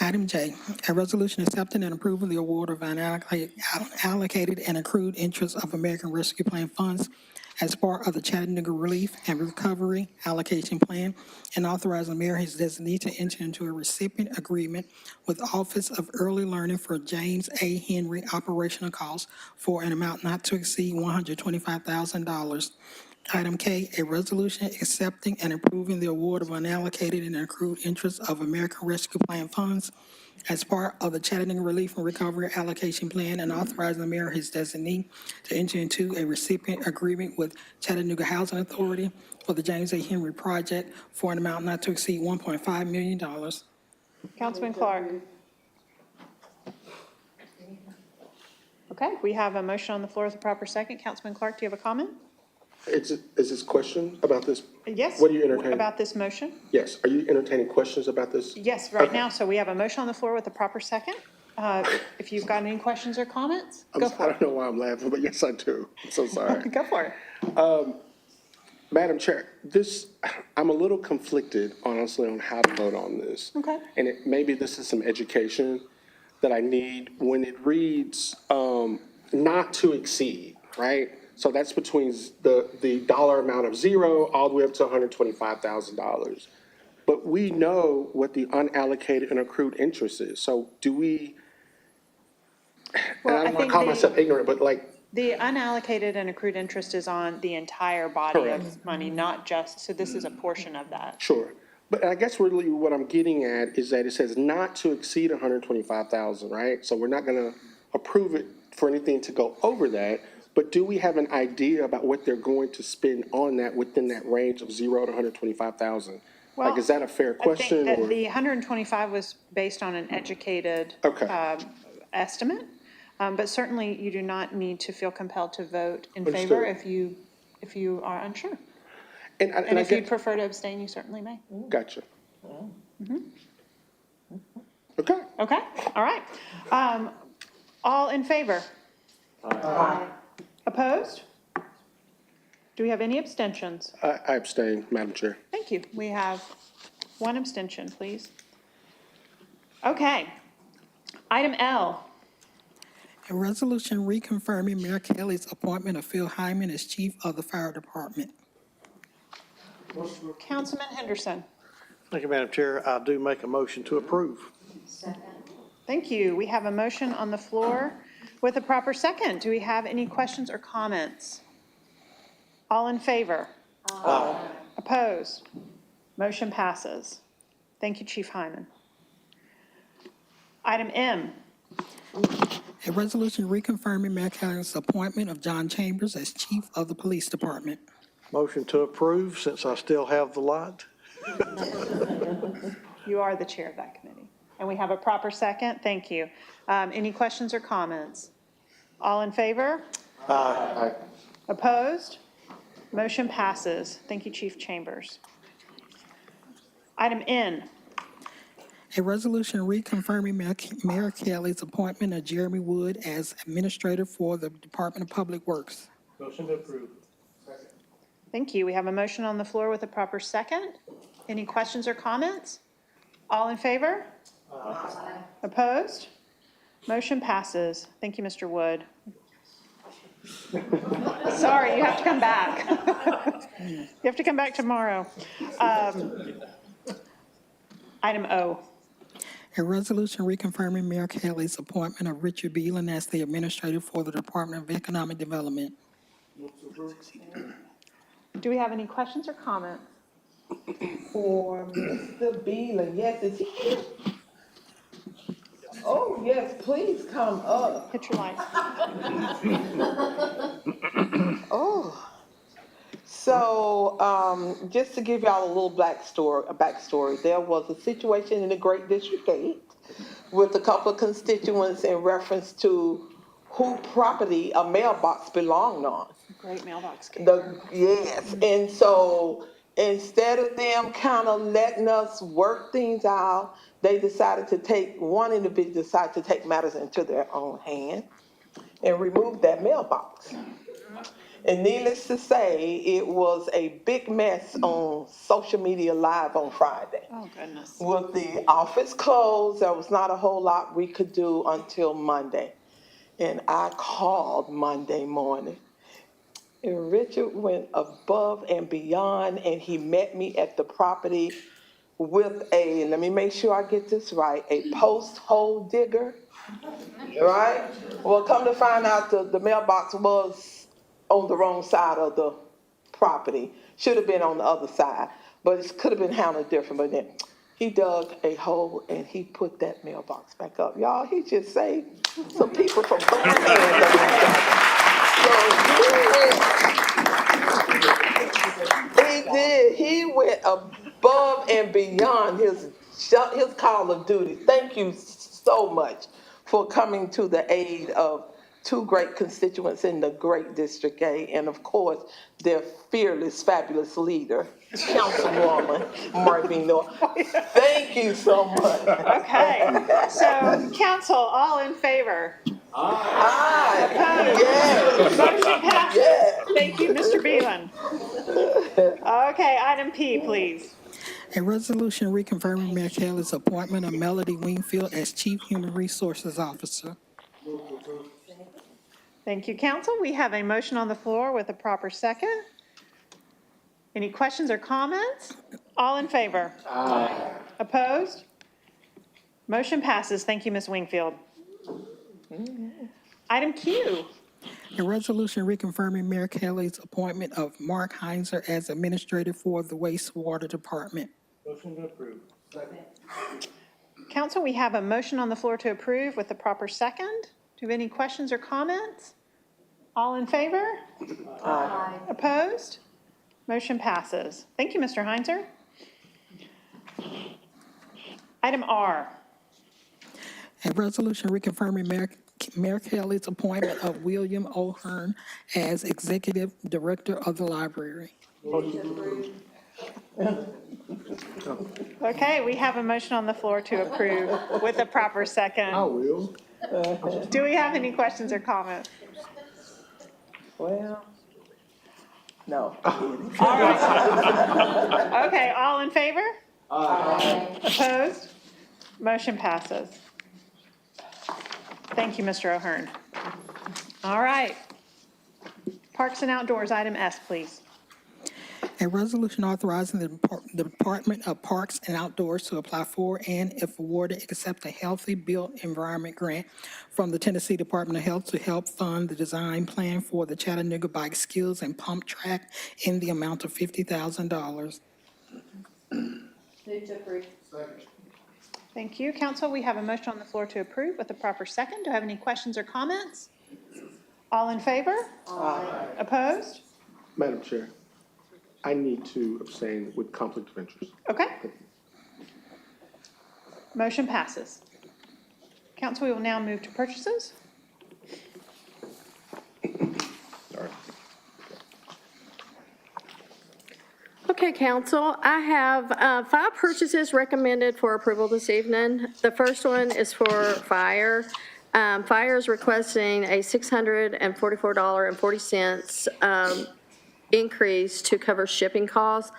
Item J, a resolution accepting and approving the award of unallocated and accrued interest of American Rescue Plan funds as part of the Chattanooga Relief and Recovery Allocation Plan, and authorizing the mayor, his designee, to enter into a recipient agreement with Office of Early Learning for James A. Henry operational costs for an amount not to exceed $125,000. Item K, a resolution accepting and approving the award of unallocated and accrued interest of American Rescue Plan funds as part of the Chattanooga Relief and Recovery Allocation Plan, and authorizing the mayor, his designee, to enter into a recipient agreement with Chattanooga Housing Authority for the James A. Henry project for an amount not to exceed $1.5 million. Councilman Clark. Okay, we have a motion on the floor with a proper second. Councilman Clark, do you have a comment? Is this question about this? Yes? What are you entertaining? About this motion? Yes, are you entertaining questions about this? Yes, right Okay. now. So we have a motion on the floor with a proper second. If you've got any questions or comments, go I for it. don't know why I'm laughing, but yes, I do. I'm so sorry. Go for it. Madam Chair, I'm a little conflicted, honestly, on how to vote on this. Okay. And maybe this is some education that I need. When it reads, not to exceed, right? So that's between the dollar amount of zero all the way up to $125,000. But we know what the unallocated and accrued interest is. So do we, and Well, I I don't want think to call myself ignorant, but like, the unallocated and accrued interest is on the entire body Correct. of money, not just, so this is a portion of that. sure. But I guess really what I'm getting at is that it says not to exceed 125,000, right? So we're not gonna approve it for anything to go over that, but do we have an idea about what they're going to spend on that within that range of 0 to 125,000? Like, is that a fair I question? think that Or the 125 was based on an educated Okay. estimate, but certainly you do not need to feel compelled to vote in favor Understood. if you are unsure. And And I if you'd get, prefer to abstain, you certainly may. gotcha. Okay. Okay, all right. All in favor? Opposed? Do we have any abstentions? I abstain, Madam Chair. Thank you. We have one abstention, please. Okay. Item L. A resolution reconfirming Mayor Kelly's appointment of Phil Hyman as Chief of the Fire Department. Councilman Henderson. Thank you, Madam Chair. I do make a motion to approve. Thank you. We have a motion on the floor with a proper second. Do we have any questions or comments? All in favor? Opposed? Motion passes. Thank you, Chief Hyman. Item M. A resolution reconfirming Mayor Kelly's appointment of John Chambers as Chief of the Police Department. Motion to approve, since I still have the lot. You are the chair of that committee. And we have a proper second. Thank you. Any questions or comments? All in favor? Aye. Opposed? Motion passes. Thank you, Chief Chambers. Item N. A resolution reconfirming Mayor Kelly's appointment of Jeremy Wood as Administrator for the Department of Public Works. Motion to approve. Thank you. We have a motion on the floor with a proper second. Any questions or comments? All in favor? Opposed? Motion passes. Thank you, Mr. Wood. Sorry, you have to come back. You have to come back tomorrow. Item O. A resolution reconfirming Mayor Kelly's appointment of Richard Beelan as the Administrator for the Department of Economic Development. Do we have any questions or comments? For Mr. Beelan, yes, is he here? Oh, yes, please come up. Hit your light. Oh. So, just to give y'all a little backstory, there was a situation in the Great District 8 with a couple of constituents in reference to who property a mailbox belonged on. Great mailbox case. Yes, and so instead of them kind of letting us work things out, one individual decided to take matters into their own hand and remove that mailbox. And needless to say, it was a big mess on social media live on Friday. Oh, goodness. With the office closed, there was not a whole lot we could do until Monday. And I called Monday morning. And Richard went above and beyond, and he met me at the property with let me make sure I get this right, a post hole digger, right? Well, come to find out, the mailbox was on the wrong side of the property. Should have been on the other side, but it could have been handled different. But then he dug a hole and he put that mailbox back up. Y'all, he just saved some people from going in. He did. He went above and beyond his call of duty. Thank you so much for coming to the aid of two great constituents in the great District A, and of course, their fearless, fabulous leader, Councilwoman Marvin Noor. Thank you so much. Okay, so council, all in favor? Aye. Opposed? Yes. Motion passes. Yes. Thank you, Mr. Beelan. Okay, item P, please. A resolution reconfirming Mayor Kelly's appointment of Melody Wingfield as Chief Human Resources Officer. Thank you, council. We have a motion on the floor with a proper second. Any questions or comments? All in favor? Aye. Opposed? Motion passes. Thank you, Ms. Wingfield. Item Q. A resolution reconfirming Mayor Kelly's appointment of Mark Heinzer as Administrator for the Wastewater Department. Motion to approve. Council, we have a motion on the floor to approve with the proper second. Do you have any questions or comments? All in favor? Aye. Opposed? Motion passes. Thank you, Mr. Heinzer. Item R. A resolution reconfirming Mayor Kelly's appointment of William O'Hearn as Executive Director of the Library. Okay, we have a motion on the floor to approve with the proper second. I will. Do we have any questions or comments? Well, no. All right. Okay, all in favor? Aye. Opposed? Motion passes. Thank you, Mr. O'Hearn. All right. Parks and Outdoors, item S, please. A resolution authorizing the Department of Parks and Outdoors to apply for and, if awarded, accept a Healthy Built Environment grant from the Tennessee Department of Health to help fund the design plan for the Chattanooga Bike Skills and Pump Track in the amount of $50,000. Move to approve. Thank you. Council, we have a motion on the floor to approve with the proper second. Do I have any questions or comments? All in favor? Aye. Opposed? Madam Chair, I need to abstain with conflict of interest. Okay. Motion passes. Council, we will now move to purchases. Okay, council, I have 5 purchases recommended for approval this evening. The first one is for fire. Fire is requesting a $644.40 increase to cover shipping costs.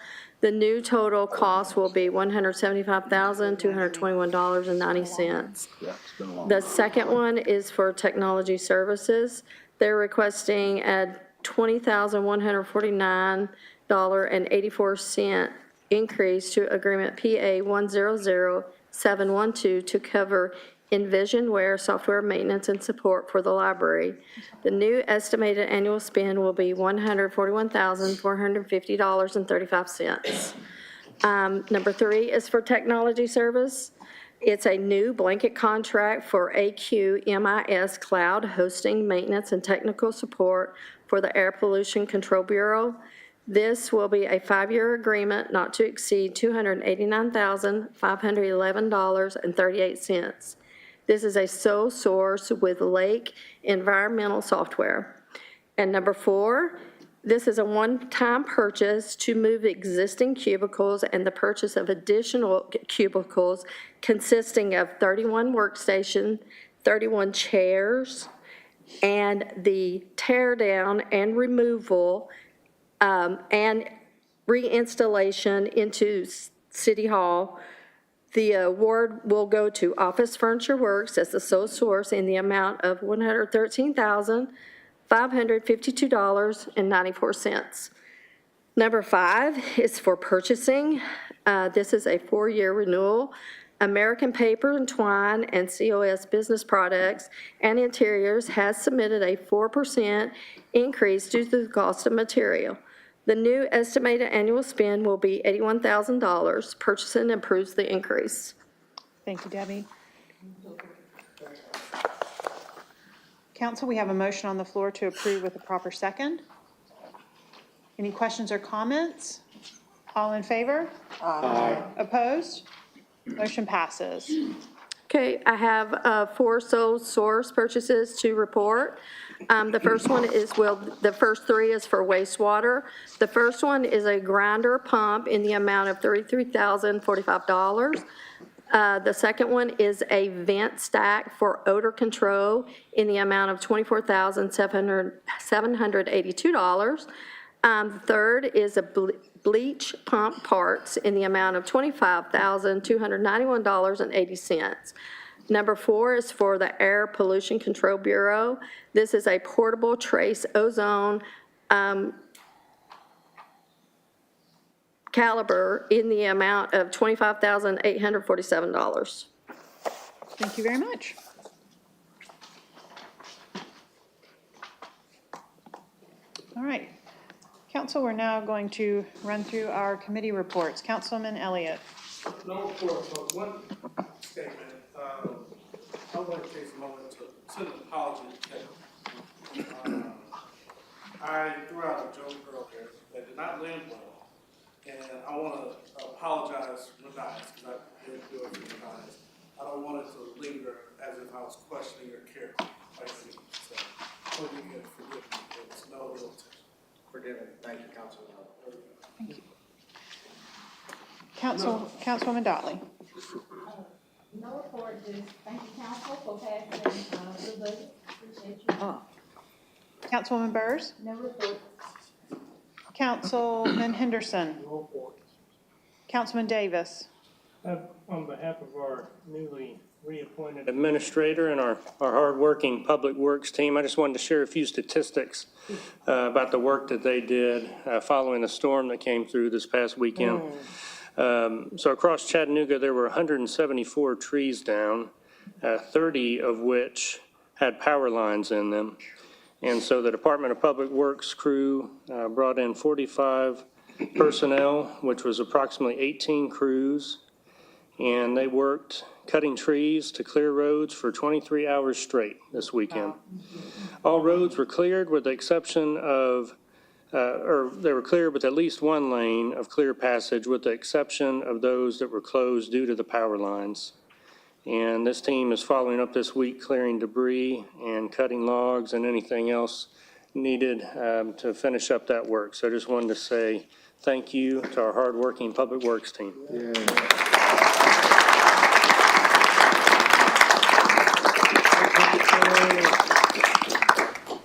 The new total cost will be $175,221.90. The second one is for technology services. They're requesting a $20,149.84 increase to agreement PA 100712 to cover Envisionware software maintenance and support for the library. The new estimated annual spend will be $141,450.35. Number 3 is for technology service. It's a new blanket contract for AQMIS cloud hosting, maintenance, and technical support for the Air Pollution Control Bureau. This will be a 5-year agreement not to exceed $289,511.38. This is a sole source with Lake Environmental Software. And number 4, this is a one-time purchase to move existing cubicles and the purchase of additional cubicles consisting of 31 workstations, 31 chairs, and the tear down and removal and reinstallation into City Hall. The award will go to Office Furniture Works as the sole source in the amount of $113,552.94. Number 5 is for purchasing. This is a 4-year renewal. American Paper and Twine and COS Business Products and Interiors has submitted a 4% increase due to the cost of material. The new estimated annual spend will be $81,000. Purchasing approves the increase. Thank you, Debbie. Council, we have a motion on the floor to approve with a proper second. Any questions or comments? All in favor? Aye. Opposed? Motion passes. Okay, I have 4 sole source purchases to report. The first one is, the first 3 is for wastewater. The first one is a grinder pump in the amount of $33,045. The second one is a vent stack for odor control in the amount of $24,782. The third is a bleach pump parts in the amount of $25,291.80. Number 4 is for the Air Pollution Control Bureau. This is a portable trace ozone caliber in the amount of $25,847. Thank you very much. All right. Council, we're now going to run through our committee reports. Councilman Elliott. No report, but one statement. I want to take a moment to send an apology to Kevin. I threw out a joke earlier that did not land well, and I want to apologize for Matthias, because I didn't do it for Matthias. I don't want it to linger as if I was questioning your character, like me. So, hope you can forgive me. It's no real intention. Forgive it. Thank you, Councilman. Thank you. Councilwoman Dotley. No report, just thank you, council, for passing the budget. Appreciate you. Councilwoman Burrs. No report. Councilman Henderson. No report. Councilman Davis. On behalf of our newly reappointed administrator and our hardworking public works team, I just wanted to share a few statistics about the work that they did following the storm that came through this past weekend. So across Chattanooga, there were 174 trees down, 30 of which had power lines in them. And so the Department of Public Works crew brought in 45 personnel, which was approximately 18 crews, and they worked cutting trees to clear roads for 23 hours straight this weekend. All roads were cleared with the exception of or they were clear with at least one lane of clear passage, with the exception of those that were closed due to the power lines. And this team is following up this week, clearing debris and cutting logs and anything else needed to finish up that work. So I just wanted to say thank you to our hardworking public works team.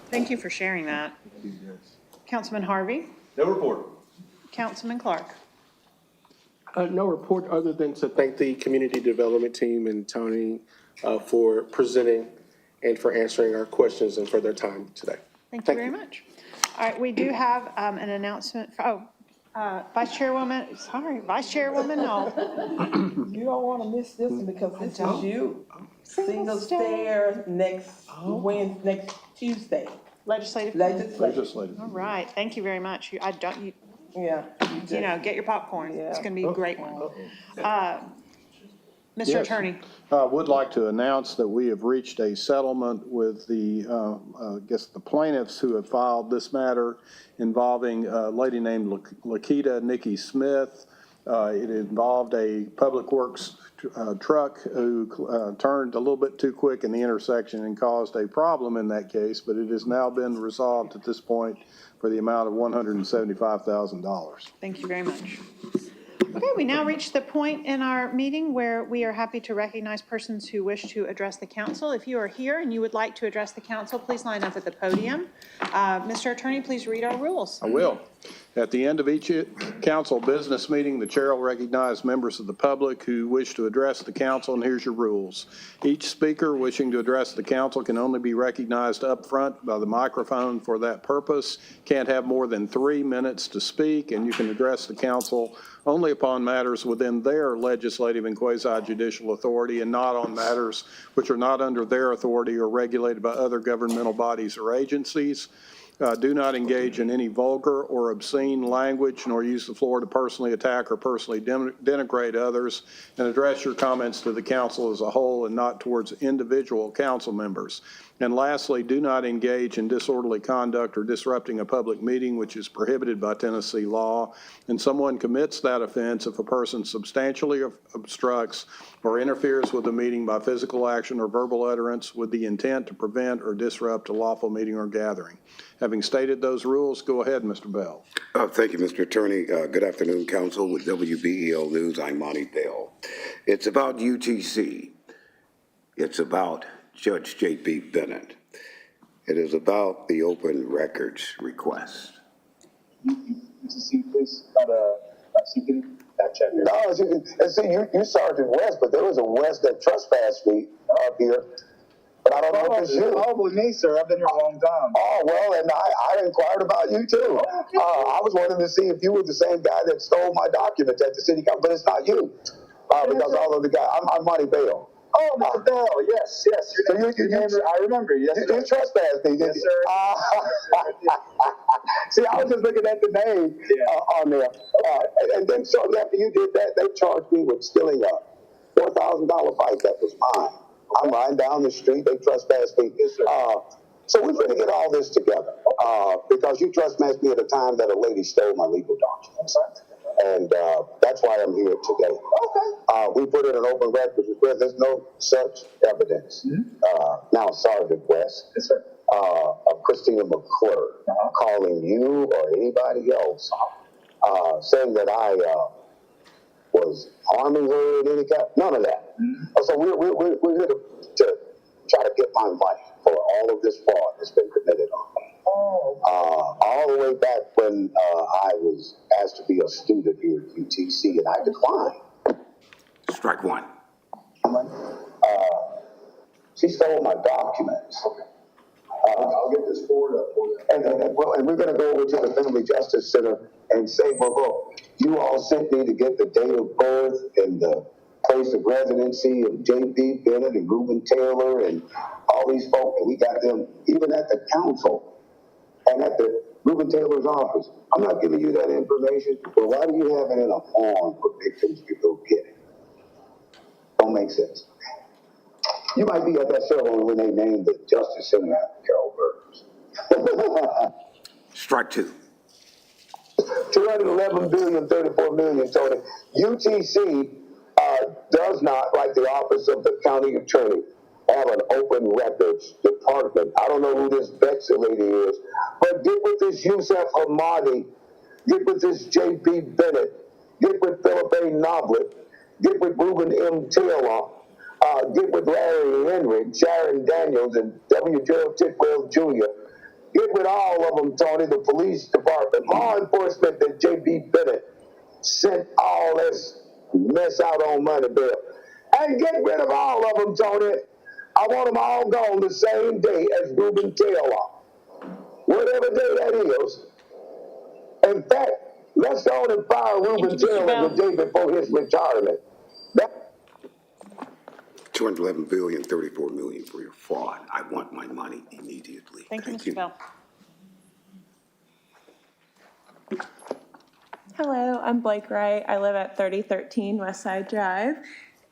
Thank you for sharing that. Councilman Harvey. No report. Councilman Clark. No report other than to thank the community development team and Tony for presenting and for answering our questions and for their time today. Thank you very much. All right, we do have an announcement. Vice Chairwoman, no. You don't want to miss this one because this is you. Single stair next Tuesday. Legislative. All right, thank you very much. Get your popcorn. It's going to be a great one. Mr. Attorney. I would like to announce that we have reached a settlement with the plaintiffs who have filed this matter involving a lady named Lakita Nikki Smith. It involved a public works truck who turned a little bit too quick in the intersection and caused a problem in that case, but it has now been resolved at this point for the amount of $175,000. Thank you very much. Okay, we now reach the point in our meeting where we are happy to recognize persons who wish to address the council. If you are here and you would like to address the council, please line up at the podium. Mr. Attorney, please read our rules. I will. At the end of each council business meeting, the chair will recognize members of the public who wish to address the council, and here's your rules. Each speaker wishing to address the council can only be recognized up front by the microphone for that purpose. Can't have more than 3 minutes to speak, and you can address the council only upon matters within their legislative and quasi-judicial authority and not on matters which are not under their authority or regulated by other governmental bodies or agencies. Do not engage in any vulgar or obscene language, nor use the floor to personally attack or personally denigrate others, and address your comments to the council as a whole and not towards individual council members. And lastly, do not engage in disorderly conduct or disrupting a public meeting, which is prohibited by Tennessee law. And someone commits that offense if a person substantially obstructs or interferes with the meeting by physical action or verbal utterance with the intent to prevent or disrupt a lawful meeting or gathering. Having stated those rules, go ahead, Mr. Bell. Thank you, Mr. Attorney. Good afternoon, Council. With WBEL News, I'm Monty Bell. It's about UTC. It's about Judge J.B. Bennett. It is about the open records request. UTC, please, No, and see, you Sergeant West, but there was a West that trespassed me up here. But I don't know if it's you. Probably me, sir. I've been here a long time. Oh, well, and I inquired about you, too. I was wanting to see if you were the same guy that stole my documents at the city council, but it's not you. Because all of the guys, I'm Monty Bell. Oh, Mr. Bell, yes. So I remember, yes, you trespassed me, didn't you? Sir. See, I was just looking at the name on there. And then shortly after you did that, they charged me with stealing a $4,000 bike that was mine. I'm riding down the street, they trespassed me. So we're going to get all this together because you trespassed me at a time that a lady stole my legal documents. And that's why I'm here today. Okay. We put in an open records request. There's no such evidence. Now, Sergeant West, yes, sir. Of Christina McClure calling you or anybody else saying that I was harming her in any kind. None of that. So we're here to try to get my money for all of this fraud that's been committed on me. All the way back when I was asked to be a student here at UTC, and I declined. Strike one. She stole my documents. I'll get this forward up for you. And we're going to go over to the Family Justice Center and say, well, look, you all sent me to get the date of birth and the place of residency of J.B. Bennett and Reuben Taylor and all these folks, and we got them even at the council and at the Reuben Taylor's office. I'm not giving you that information, but why do you have it in a form for victims to go get it? Don't make sense. You might be at that ceremony when they named the Justice Center after Carol Burgers. Strike two. 211 billion, 34 million, Tony. UTC does not, like the Office of the County Attorney, have an open records department. I don't know who this Betsy lady is, but get with this Yusef Hamadi, get with this J.B. Bennett, get with Philip A. Noblet, get with Reuben M. Taylor, get with Larry Henry, Sharon Daniels, and W. Gerald Tidwell Jr. Get with all of them, Tony, the police department, law enforcement that J.B. Bennett sent all this mess out on money bill. And get rid of all of them, Tony. I want them all gone the same day as Reuben Taylor. Whatever day that is. In fact, let's go on and fire Reuben Taylor the day before his retirement. 211 billion, 34 million for your fraud. I want my money immediately. Thank you, Mr. Bell. Hello, I'm Blake Wright. I live at 3013 West Side Drive.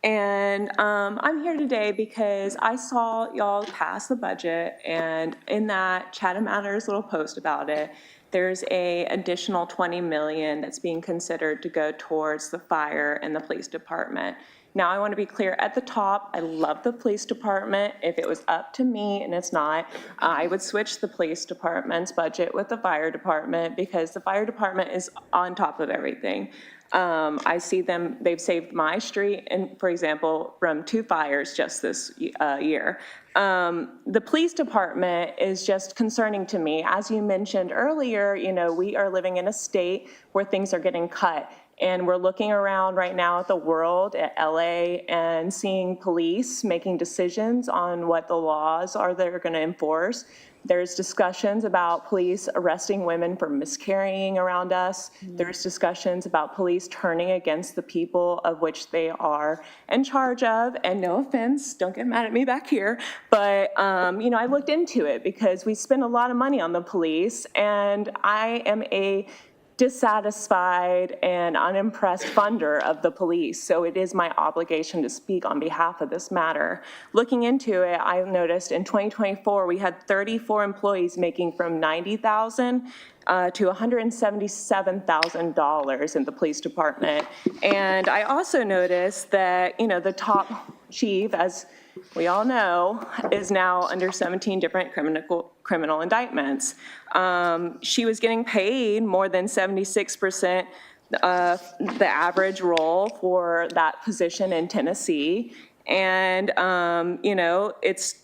And I'm here today because I saw y'all pass the budget, and in that Chatham Matters little post about it, there's a additional $20 million that's being considered to go towards the fire and the police department. Now, I want to be clear at the top, I love the police department. If it was up to me, and it's not, I would switch the police department's budget with the fire department because the fire department is on top of everything. I see them, they've saved my street, and for example, from 2 fires just this year. The police department is just concerning to me. As you mentioned earlier, you know, we are living in a state where things are getting cut. And we're looking around right now at the world, at LA, and seeing police making decisions on what the laws are they're going to enforce. There's discussions about police arresting women for miscarrying around us. There's discussions about police turning against the people of which they are in charge of. And no offense, don't get mad at me back here, but I looked into it because we spend a lot of money on the police, and I am a dissatisfied and unimpressed funder of the police, so it is my obligation to speak on behalf of this matter. Looking into it, I noticed in 2024 we had 34 employees making from $90,000 to $177,000 in the police department. And I also noticed that, the top chief, as we all know, is now under 17 different criminal indictments. She was getting paid more than 76% of the average role for that position in Tennessee. And, it's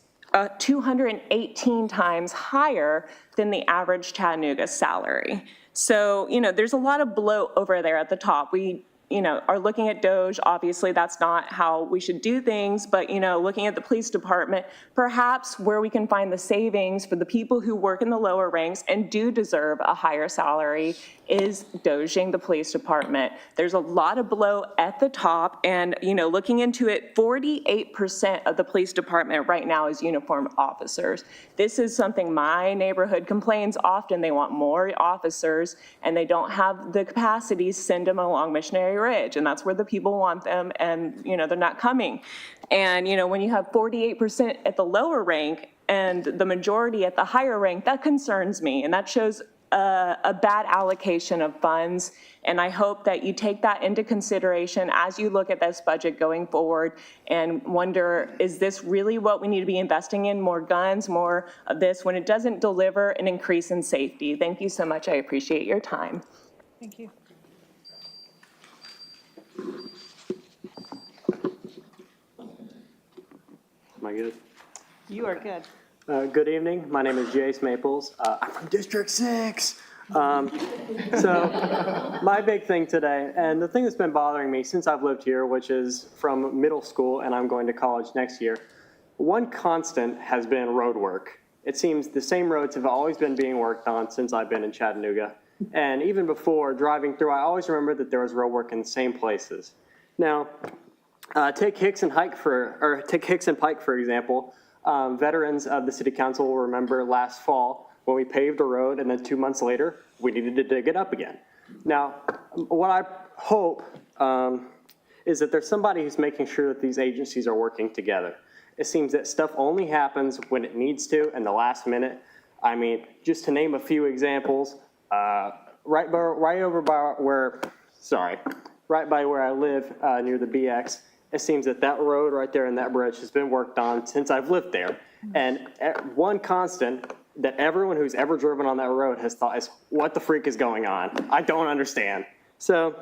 218 times higher than the average Chattanooga salary. So, there's a lot of bloat over there at the top. We are looking at Doge. Obviously, that's not how we should do things, but, looking at the police department, perhaps where we can find the savings for the people who work in the lower ranks and do deserve a higher salary is Doging the police department. There's a lot of bloat at the top, and, looking into it, 48% of the police department right now is uniformed officers. This is something my neighborhood complains often. They want more officers, and they don't have the capacity to send them along Missionary Ridge, and that's where the people want them, and they're not coming. And when you have 48% at the lower rank and the majority at the higher rank, that concerns me, and that shows a bad allocation of funds. And I hope that you take that into consideration as you look at this budget going forward and wonder, is this really what we need to be investing in? More guns, more of this, when it doesn't deliver an increase in safety. Thank you so much. I appreciate your time. Thank you. Am I good? You are good. Good evening. My name is Jace Maples. I'm from District 6. So my big thing today, and the thing that's been bothering me since I've lived here, which is from middle school and I'm going to college next year, one constant has been road work. It seems the same roads have always been being worked on since I've been in Chattanooga. And even before driving through, I always remember that there was road work in the same places. Now, take Hicks and Pike, for example. Veterans of the city council will remember last fall when we paved a road and then 2 months later, we needed to dig it up again. Now, what I hope is that there's somebody who's making sure that these agencies are working together. It seems that stuff only happens when it needs to and the last minute. I mean, just to name a few examples, right by where I live near the BX, it seems that that road right there and that bridge has been worked on since I've lived there. And one constant that everyone who's ever driven on that road has thought is, what the freak is going on? I don't understand. So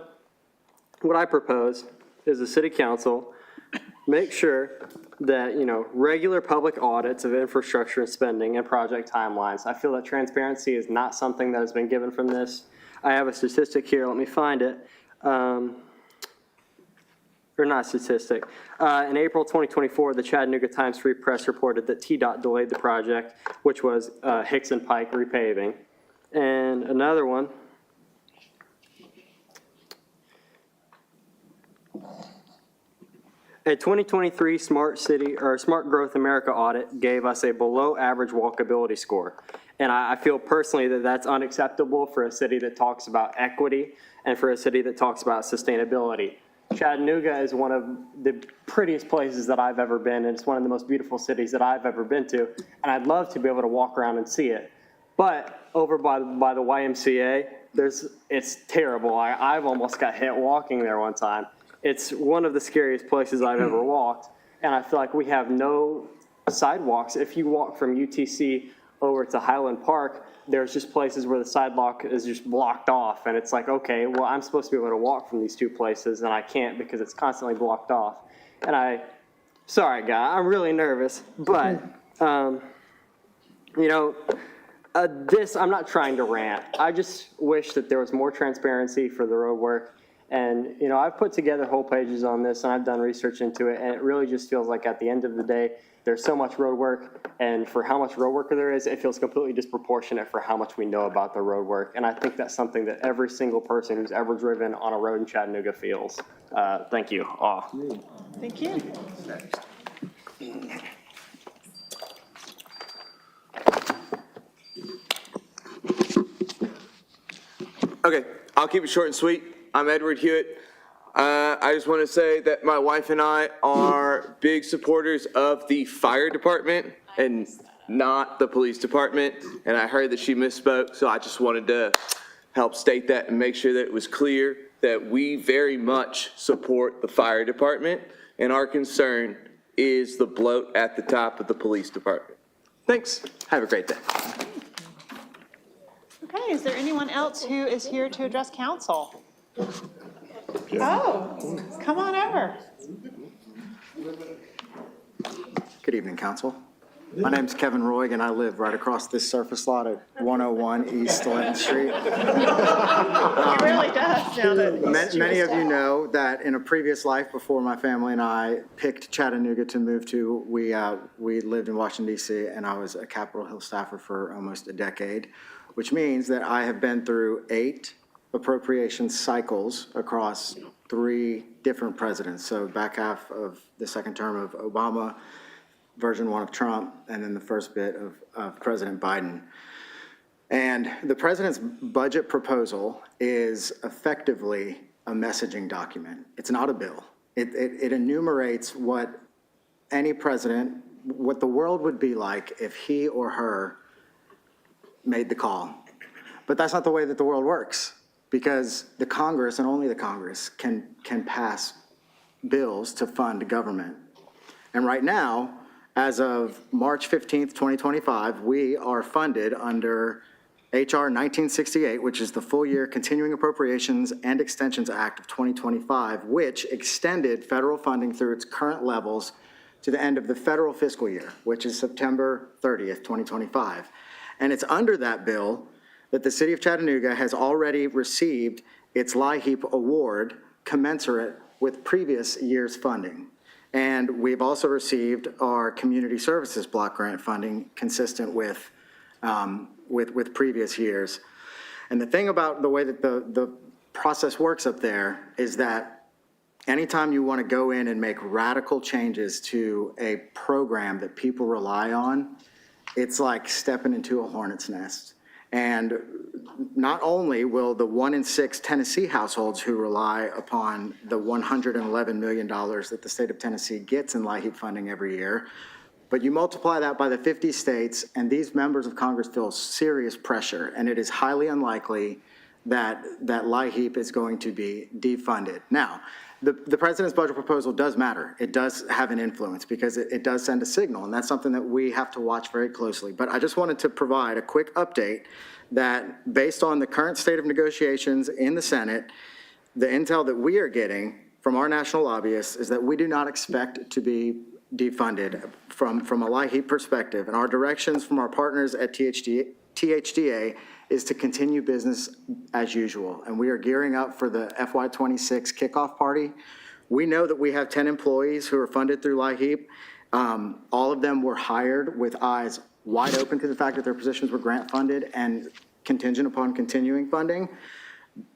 what I propose is the city council make sure that, regular public audits of infrastructure spending and project timelines. I feel that transparency is not something that has been given from this. I have a statistic here. Let me find it. Or not statistic. In April 2024, the Chattanooga Times Free Press reported that TDOT delayed the project, which was Hicks and Pike repaving. And another one. A 2023 Smart Growth America audit gave us a below average walkability score. And I feel personally that that's unacceptable for a city that talks about equity and for a city that talks about sustainability. Chattanooga is one of the prettiest places that I've ever been, and it's one of the most beautiful cities that I've ever been to, and I'd love to be able to walk around and see it. But over by the YMCA, it's terrible. I've almost got hit walking there one time. It's one of the scariest places I've ever walked, and I feel like we have no sidewalks. If you walk from UTC over to Highland Park, there's just places where the sidewalk is just blocked off, and it's like, okay, well, I'm supposed to be able to walk from these two places, and I can't because it's constantly blocked off. And sorry, guy, I'm really nervous, but, I'm not trying to rant. I just wish that there was more transparency for the road work, And, you know, I've put together whole pages on this and I've done research into it, and it really just feels like at the end of the day, there's so much road work, and for how much road work there is, it feels completely disproportionate for how much we know about the road work. And I think that's something that every single person who's ever driven on a road in Chattanooga feels. Thank you all. Thank you. Okay, I'll keep it short and sweet. I'm Edward Hewitt. I just want to say that my wife and I are big supporters of the fire department and not the police department. And I heard that she misspoke, so I just wanted to help state that and make sure that it was clear that we very much support the fire department, and our concern is the bloat at the top of the police department. Thanks. Have a great day. Okay, is there anyone else who is here to address council? Oh, come on over. Good evening, council. My name's Kevin Roig, and I live right across this surface lot at 101 East Linton Street. It really does now that. Many of you know that in a previous life, before my family and I picked Chattanooga to move to, we lived in Washington, D.C., and I was a Capitol Hill staffer for almost a decade, which means that I have been through 8 appropriation cycles across 3 different presidents. So back half of the second term of Obama, version 1 of Trump, and then the first bit of President Biden. And the president's budget proposal is effectively a messaging document. It's not a bill. It enumerates what any president, what the world would be like if he or her made the call. But that's not the way that the world works, because the Congress, and only the Congress, can pass bills to fund government. And right now, as of March 15th, 2025, we are funded under HR 1968, which is the full year Continuing Appropriations and Extensions Act of 2025, which extended federal funding through its current levels to the end of the federal fiscal year, which is September 30th, 2025. And it's under that bill that the city of Chattanooga has already received its LIHEAP award commensurate with previous year's funding. And we've also received our community services block grant funding consistent with previous years. And the thing about the way that the process works up there is that anytime you want to go in and make radical changes to a program that people rely on, it's like stepping into a hornet's nest. And not only will the 1 in 6 Tennessee households who rely upon the $111 million that the state of Tennessee gets in LIHEAP funding every year, but you multiply that by the 50 states, and these members of Congress feel serious pressure, and it is highly unlikely that LIHEAP is going to be defunded. Now, the president's budget proposal does matter. It does have an influence because it does send a signal, and that's something that we have to watch very closely. But I just wanted to provide a quick update that based on the current state of negotiations in the Senate, the intel that we are getting from our national lobbyists is that we do not expect to be defunded from a LIHEAP perspective. And our directions from our partners at THDA is to continue business as usual. And we are gearing up for the FY26 kickoff party. We know that we have 10 employees who are funded through LIHEAP. All of them were hired with eyes wide open to the fact that their positions were grant funded and contingent upon continuing funding.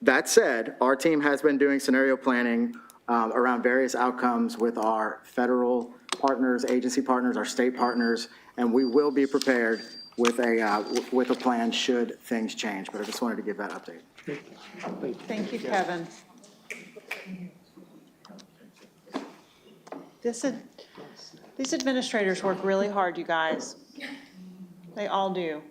That said, our team has been doing scenario planning around various outcomes with our federal partners, agency partners, our state partners, and we will be prepared with a plan should things change. But I just wanted to give that update. Thank you, Kevin. These administrators work really hard, you guys. They all do.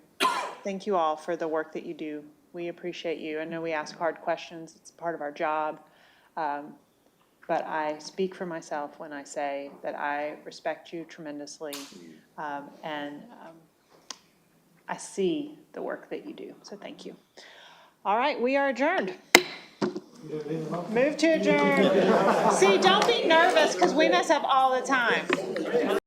Thank you all for the work that you do. We appreciate you. I know we ask hard questions. It's part of our job. But I speak for myself when I say that I respect you tremendously. And I see the work that you do. So thank you. All right, we are adjourned. Move to adjourn. See, don't be nervous because we mess up all the time.